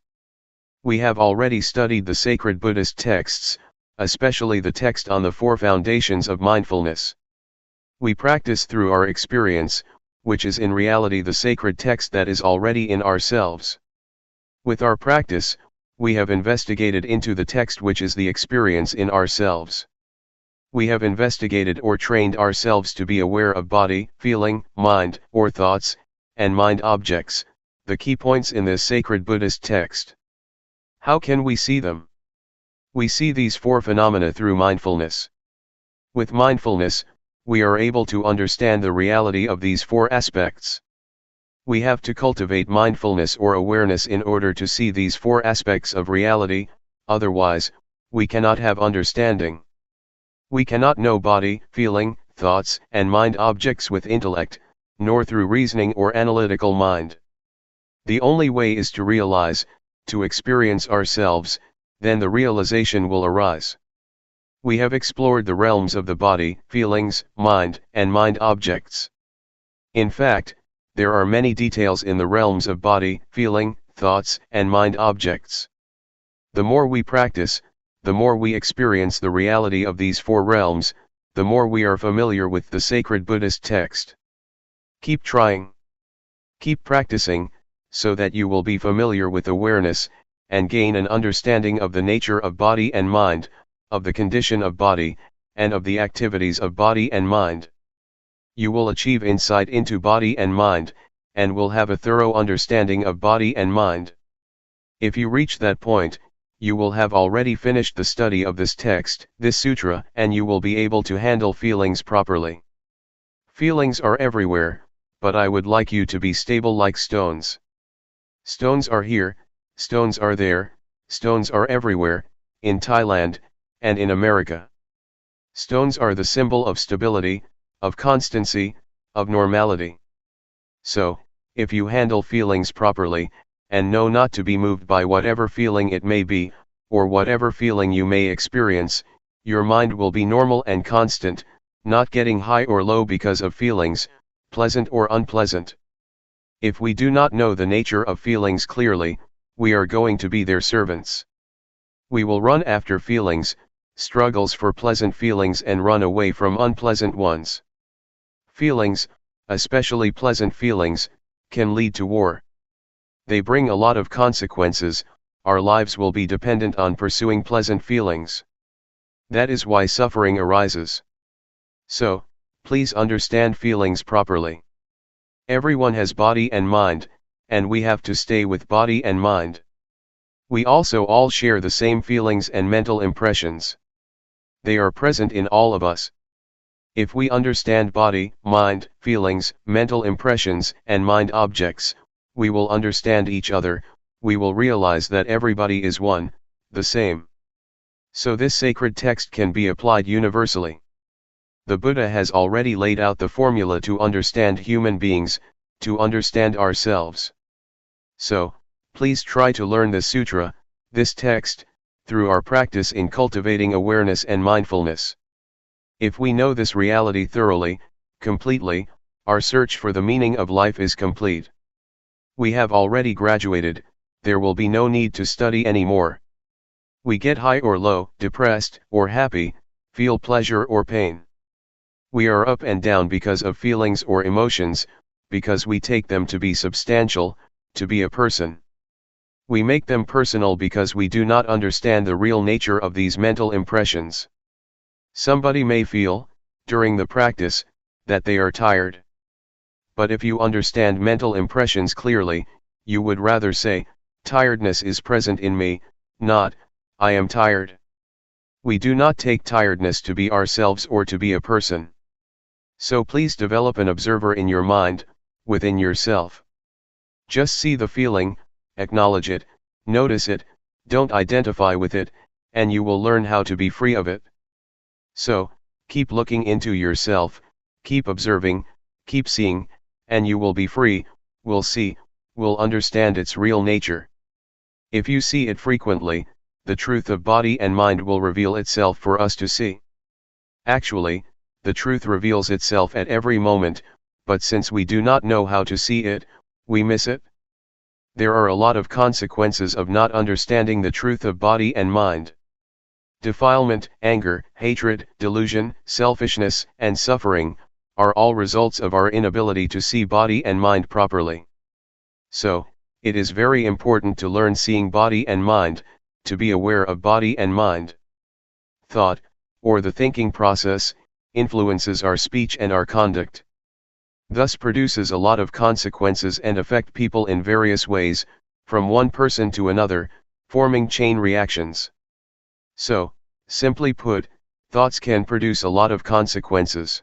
We have already studied the sacred Buddhist texts, especially the text on the four foundations of mindfulness. We practice through our experience, which is in reality the sacred text that is already in ourselves. With our practice, we have investigated into the text which is the experience in ourselves. We have investigated or trained ourselves to be aware of body, feeling, mind, or thoughts, and mind objects, the key points in this sacred Buddhist text. How can we see them? We see these four phenomena through mindfulness. With mindfulness, we are able to understand the reality of these four aspects. We have to cultivate mindfulness or awareness in order to see these four aspects of reality, otherwise, we cannot have understanding. We cannot know body, feeling, thoughts, and mind objects with intellect, nor through reasoning or analytical mind. The only way is to realize, to experience ourselves, then the realization will arise. We have explored the realms of the body, feelings, mind, and mind objects. In fact, there are many details in the realms of body, feeling, thoughts, and mind objects. The more we practice, the more we experience the reality of these four realms, the more we are familiar with the sacred Buddhist text. Keep trying. Keep practicing, so that you will be familiar with awareness, and gain an understanding of the nature of body and mind, of the condition of body, and of the activities of body and mind. You will achieve insight into body and mind, and will have a thorough understanding of body and mind. If you reach that point, you will have already finished the study of this text, this sutra, and you will be able to handle feelings properly. Feelings are everywhere, but I would like you to be stable like stones. Stones are here, stones are there, stones are everywhere, in Thailand, and in America. Stones are the symbol of stability, of constancy, of normality. So, if you handle feelings properly, and know not to be moved by whatever feeling it may be, or whatever feeling you may experience, your mind will be normal and constant, not getting high or low because of feelings, pleasant or unpleasant. If we do not know the nature of feelings clearly, we are going to be their servants. We will run after feelings, struggles for pleasant feelings and run away from unpleasant ones. Feelings, especially pleasant feelings, can lead to war. They bring a lot of consequences. Our lives will be dependent on pursuing pleasant feelings. That is why suffering arises. So, please understand feelings properly. Everyone has body and mind, and we have to stay with body and mind. We also all share the same feelings and mental impressions. They are present in all of us. If we understand body, mind, feelings, mental impressions, and mind objects, we will understand each other. We will realize that everybody is one, the same. So this sacred text can be applied universally. The Buddha has already laid out the formula to understand human beings, to understand ourselves. So, please try to learn this sutra, this text, through our practice in cultivating awareness and mindfulness. If we know this reality thoroughly, completely, our search for the meaning of life is complete. We have already graduated, there will be no need to study anymore. We get high or low, depressed or happy, feel pleasure or pain. We are up and down because of feelings or emotions, because we take them to be substantial, to be a person. We make them personal because we do not understand the real nature of these mental impressions. Somebody may feel, during the practice, that they are tired. But if you understand mental impressions clearly, you would rather say, tiredness is present in me, not, I am tired. We do not take tiredness to be ourselves or to be a person. So please develop an observer in your mind, within yourself. Just see the feeling, acknowledge it, notice it, don't identify with it, and you will learn how to be free of it. So, keep looking into yourself, keep observing, keep seeing, and you will be free, will see, will understand its real nature. If you see it frequently, the truth of body and mind will reveal itself for us to see. Actually, the truth reveals itself at every moment, but since we do not know how to see it, we miss it. There are a lot of consequences of not understanding the truth of body and mind. Defilement, anger, hatred, delusion, selfishness, and suffering, are all results of our inability to see body and mind properly. So, it is very important to learn seeing body and mind, to be aware of body and mind. Thought, or the thinking process, influences our speech and our conduct. Thus produces a lot of consequences and affect people in various ways, from one person to another, forming chain reactions. So, simply put, thoughts can produce a lot of consequences.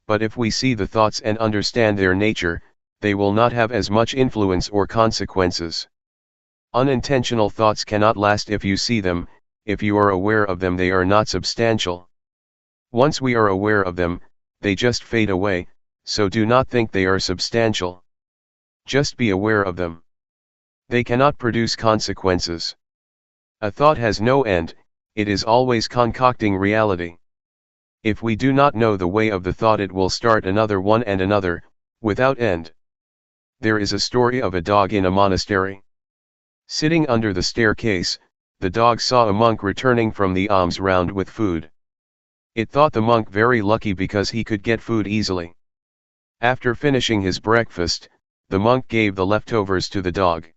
But if we see the thoughts and understand their nature, they will not have as much influence or consequences. Unintentional thoughts cannot last if you see them. If you are aware of them, they are not substantial. Once we are aware of them, they just fade away, so do not think they are substantial. Just be aware of them. They cannot produce consequences. A thought has no end, it is always concocting reality. If we do not know the way of the thought, it will start another one and another, without end. There is a story of a dog in a monastery. Sitting under the staircase, the dog saw a monk returning from the alms round with food. It thought the monk very lucky because he could get food easily. After finishing his breakfast, the monk gave the leftovers to the dog.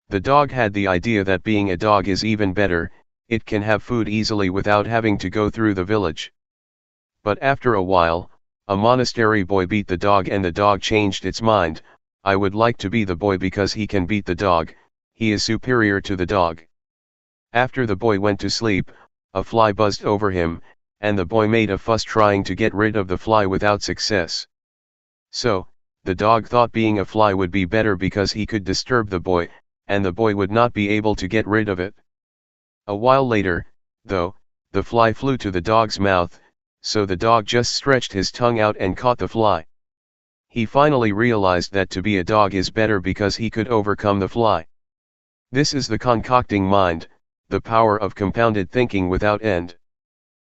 The dog had the idea that being a dog is even better, it can have food easily without having to go through the village. But after a while, a monastery boy beat the dog and the dog changed its mind. I would like to be the boy because he can beat the dog, he is superior to the dog. After the boy went to sleep, a fly buzzed over him, and the boy made a fuss trying to get rid of the fly without success. So, the dog thought being a fly would be better because he could disturb the boy, and the boy would not be able to get rid of it. A while later, though, the fly flew to the dog's mouth, so the dog just stretched his tongue out and caught the fly. He finally realized that to be a dog is better because he could overcome the fly. This is the concocting mind, the power of compounded thinking without end.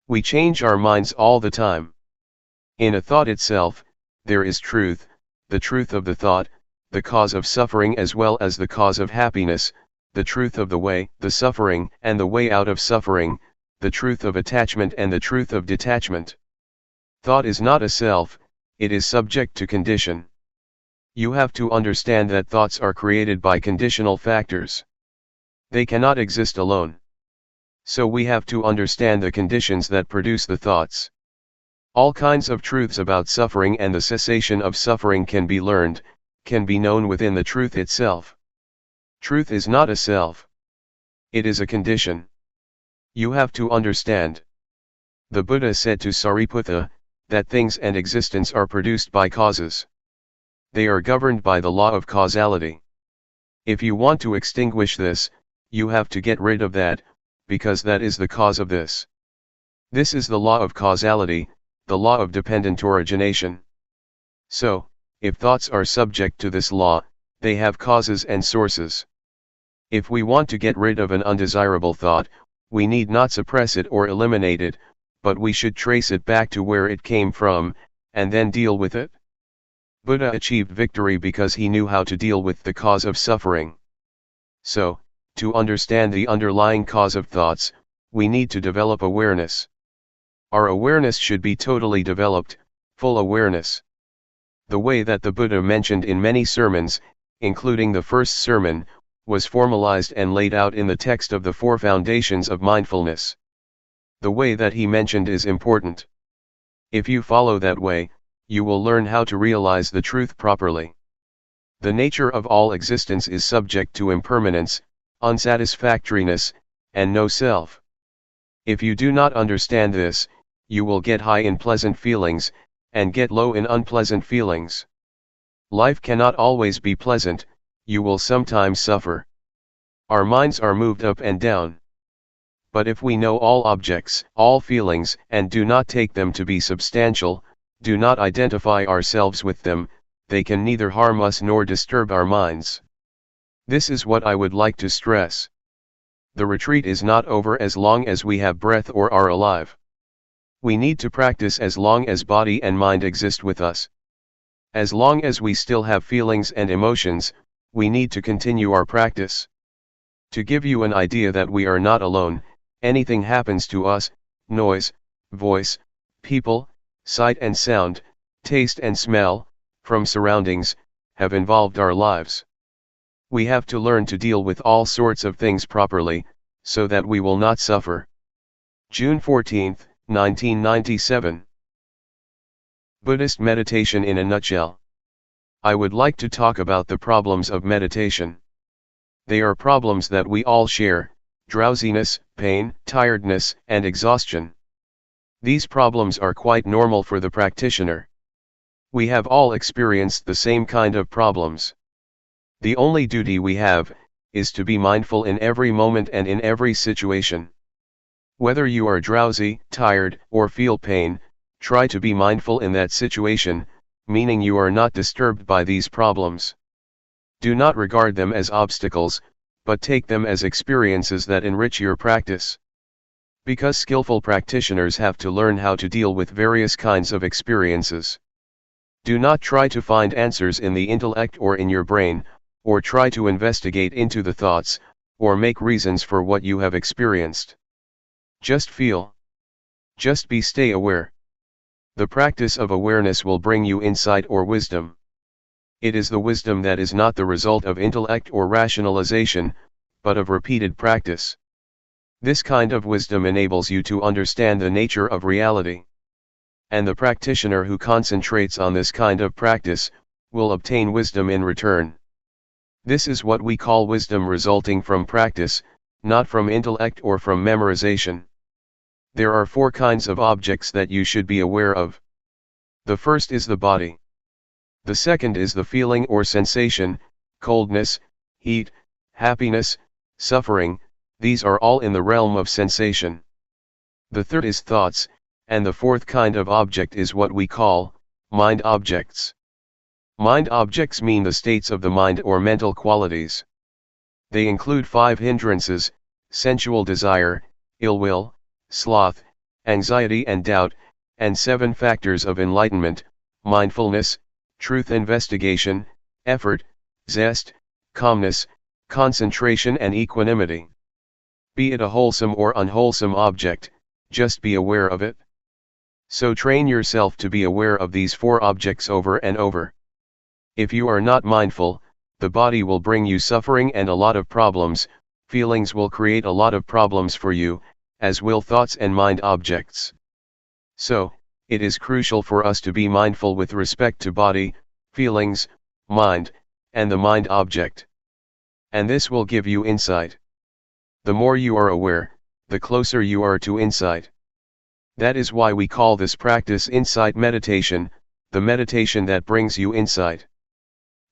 We change our minds all the time. In a thought itself, there is truth, the truth of the thought, the cause of suffering as well as the cause of happiness, the truth of the way, the suffering, and the way out of suffering, the truth of attachment and the truth of detachment. Thought is not a self, it is subject to condition. You have to understand that thoughts are created by conditional factors. They cannot exist alone. So we have to understand the conditions that produce the thoughts. All kinds of truths about suffering and the cessation of suffering can be learned, can be known within the truth itself. Truth is not a self. It is a condition. You have to understand. The Buddha said to Sariputta, that things and existence are produced by causes. They are governed by the law of causality. If you want to extinguish this, you have to get rid of that, because that is the cause of this. This is the law of causality, the law of dependent origination. So, if thoughts are subject to this law, they have causes and sources. If we want to get rid of an undesirable thought, we need not suppress it or eliminate it, but we should trace it back to where it came from, and then deal with it. Buddha achieved victory because he knew how to deal with the cause of suffering. So, to understand the underlying cause of thoughts, we need to develop awareness. Our awareness should be totally developed, full awareness. The way that the Buddha mentioned in many sermons, including the first sermon, was formalized and laid out in the text of the Four Foundations of Mindfulness. The way that he mentioned is important. If you follow that way, you will learn how to realize the truth properly. The nature of all existence is subject to impermanence, unsatisfactoriness, and no self. If you do not understand this, you will get high in pleasant feelings, and get low in unpleasant feelings. Life cannot always be pleasant, you will sometimes suffer. Our minds are moved up and down. But if we know all objects, all feelings, and do not take them to be substantial, do not identify ourselves with them, they can neither harm us nor disturb our minds. This is what I would like to stress. The retreat is not over as long as we have breath or are alive. We need to practice as long as body and mind exist with us. As long as we still have feelings and emotions, we need to continue our practice. To give you an idea that we are not alone, anything happens to us, noise, voice, people, sight and sound, taste and smell, from surroundings, have involved our lives. We have to learn to deal with all sorts of things properly, so that we will not suffer. June 14, 1997. Buddhist meditation in a nutshell. I would like to talk about the problems of meditation. They are problems that we all share: drowsiness, pain, tiredness, and exhaustion. These problems are quite normal for the practitioner. We have all experienced the same kind of problems. The only duty we have is to be mindful in every moment and in every situation. Whether you are drowsy, tired, or feel pain, try to be mindful in that situation, meaning you are not disturbed by these problems. Do not regard them as obstacles, but take them as experiences that enrich your practice. Because skillful practitioners have to learn how to deal with various kinds of experiences. Do not try to find answers in the intellect or in your brain, or try to investigate into the thoughts, or make reasons for what you have experienced. Just feel. Just stay aware. The practice of awareness will bring you insight or wisdom. It is the wisdom that is not the result of intellect or rationalization, but of repeated practice. This kind of wisdom enables you to understand the nature of reality. And the practitioner who concentrates on this kind of practice, will obtain wisdom in return. This is what we call wisdom resulting from practice, not from intellect or from memorization. There are 4 kinds of objects that you should be aware of. The first is the body. The second is the feeling or sensation: coldness, heat, happiness, suffering. These are all in the realm of sensation. The third is thoughts, and the fourth kind of object is what we call mind objects. Mind objects mean the states of the mind or mental qualities. They include 5 hindrances: sensual desire, ill will, sloth, anxiety and doubt, and 7 factors of enlightenment: mindfulness, truth investigation, effort, zest, calmness, concentration and equanimity. Be it a wholesome or unwholesome object, just be aware of it. So train yourself to be aware of these 4 objects over and over. If you are not mindful, the body will bring you suffering and a lot of problems, feelings will create a lot of problems for you, as will thoughts and mind objects. So, it is crucial for us to be mindful with respect to body, feelings, mind, and the mind object. And this will give you insight. The more you are aware, the closer you are to insight. That is why we call this practice insight meditation, the meditation that brings you insight.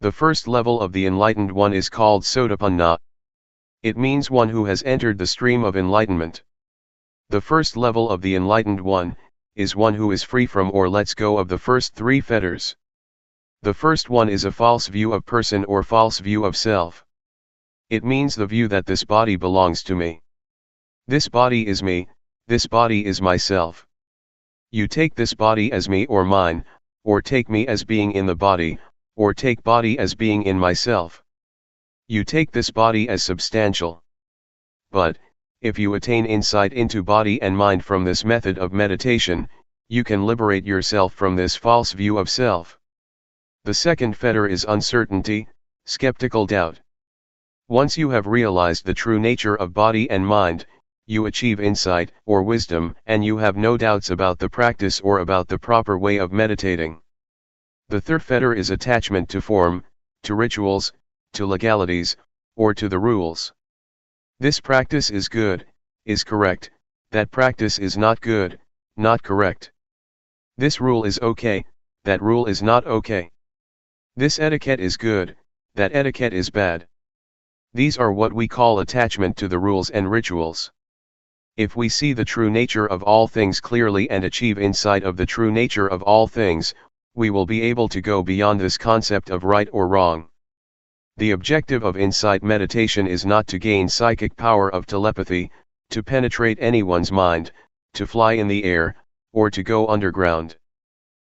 The first level of the enlightened one is called sotapanna. It means one who has entered the stream of enlightenment. The first level of the enlightened one is one who is free from or lets go of the first 3 fetters. The first one is a false view of person or false view of self. It means the view that this body belongs to me. This body is me, this body is myself. You take this body as me or mine, or take me as being in the body, or take body as being in myself. You take this body as substantial. But, if you attain insight into body and mind from this method of meditation, you can liberate yourself from this false view of self. The second fetter is uncertainty, skeptical doubt. Once you have realized the true nature of body and mind, you achieve insight or wisdom, and you have no doubts about the practice or about the proper way of meditating. The third fetter is attachment to form, to rituals, to legalities, or to the rules. This practice is good, is correct; that practice is not good, not correct. This rule is okay, that rule is not okay. This etiquette is good, that etiquette is bad. These are what we call attachment to the rules and rituals. If we see the true nature of all things clearly and achieve insight of the true nature of all things, we will be able to go beyond this concept of right or wrong. The objective of insight meditation is not to gain psychic power of telepathy, to penetrate anyone's mind, to fly in the air, or to go underground.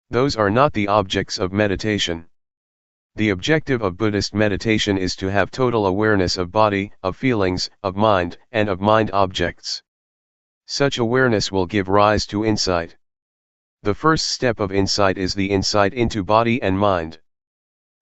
Those are not the objects of meditation. The objective of Buddhist meditation is to have total awareness of body, of feelings, of mind, and of mind objects. Such awareness will give rise to insight. The first step of insight is the insight into body and mind.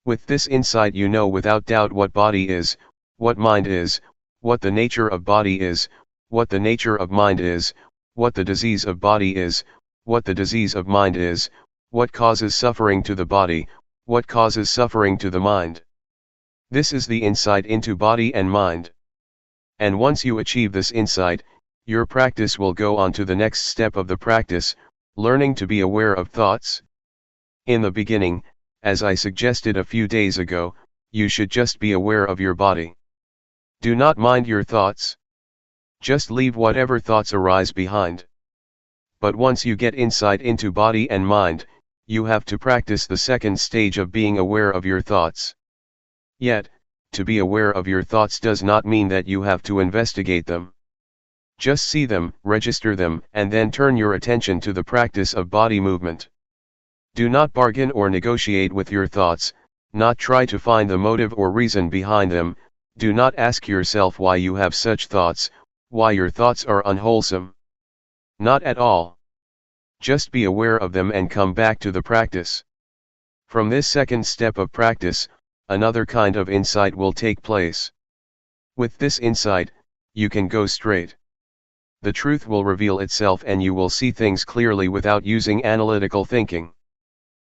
With this insight you know without doubt what body is, what mind is, what the nature of body is, what the nature of mind is, what the disease of body is, what the disease of mind is, what causes suffering to the body, what causes suffering to the mind. This is the insight into body and mind. And once you achieve this insight, your practice will go on to the next step of the practice, learning to be aware of thoughts. In the beginning, as I suggested a few days ago, you should just be aware of your body. Do not mind your thoughts. Just leave whatever thoughts arise behind. But once you get insight into body and mind, you have to practice the second stage of being aware of your thoughts. Yet, to be aware of your thoughts does not mean that you have to investigate them. Just see them, register them, and then turn your attention to the practice of body movement. Do not bargain or negotiate with your thoughts, not try to find the motive or reason behind them, do not ask yourself why you have such thoughts, why your thoughts are unwholesome. Not at all. Just be aware of them and come back to the practice. From this second step of practice, another kind of insight will take place. With this insight, you can go straight. The truth will reveal itself and you will see things clearly without using analytical thinking.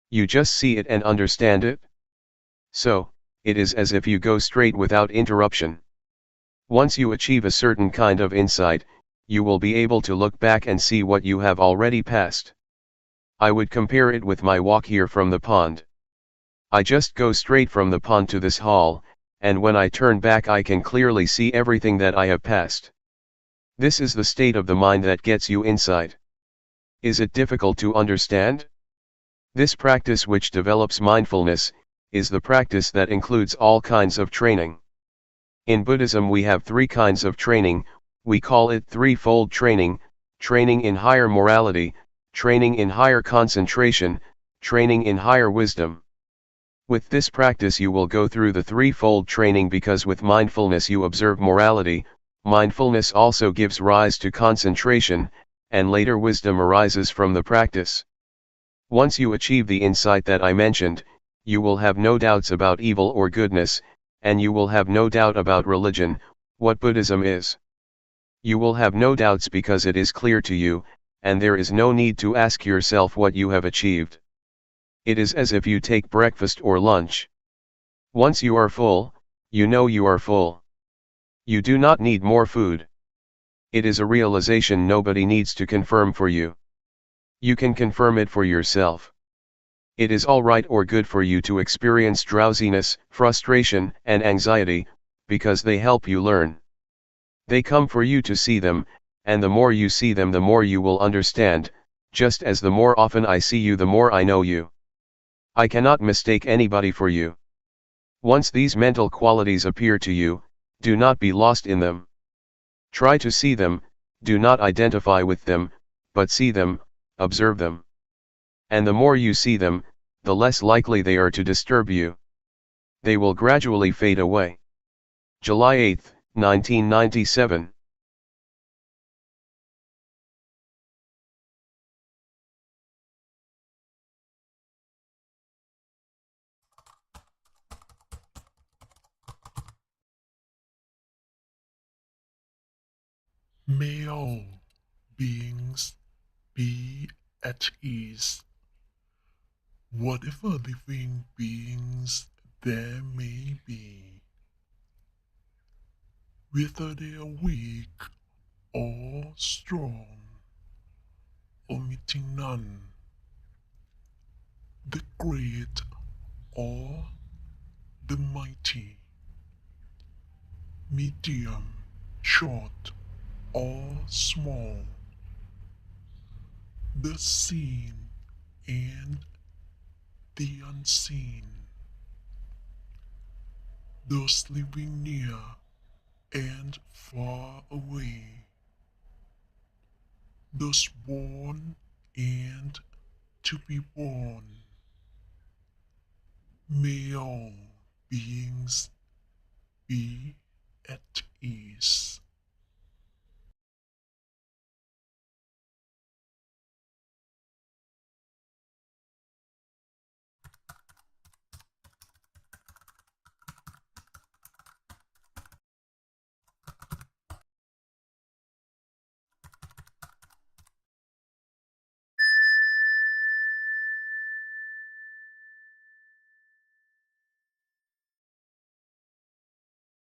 You just see it and understand it. So, it is as if you go straight without interruption. Once you achieve a certain kind of insight, you will be able to look back and see what you have already passed. I would compare it with my walk here from the pond. I just go straight from the pond to this hall, and when I turn back I can clearly see everything that I have passed. This is the state of the mind that gets you insight. Is it difficult to understand? This practice, which develops mindfulness, is the practice that includes all kinds of training. In Buddhism we have three kinds of training. We call it threefold training: training in higher morality, training in higher concentration, training in higher wisdom. With this practice you will go through the threefold training, because with mindfulness you observe morality, mindfulness also gives rise to concentration, and later wisdom arises from the practice. Once you achieve the insight that I mentioned, you will have no doubts about evil or goodness, and you will have no doubt about religion, what Buddhism is. You will have no doubts because it is clear to you, and there is no need to ask yourself what you have achieved. It is as if you take breakfast or lunch. Once you are full, you know you are full. You do not need more food. It is a realization nobody needs to confirm for you. You can confirm it for yourself. It is all right or good for you to experience drowsiness, frustration, and anxiety, because they help you learn. They come for you to see them, and the more you see them the more you will understand, just as the more often I see you the more I know you. I cannot mistake anybody for you. Once these mental qualities appear to you, do not be lost in them. Try to see them, do not identify with them, but see them, observe them. And the more you see them, the less likely they are to disturb you. They will gradually fade away. July 8, 1997. May all beings be at ease, whatever living beings there may be, whether they are weak or strong, omitting none, the great or the mighty, medium, short or small, the seen and the unseen, those living near and far away, those born and to be born,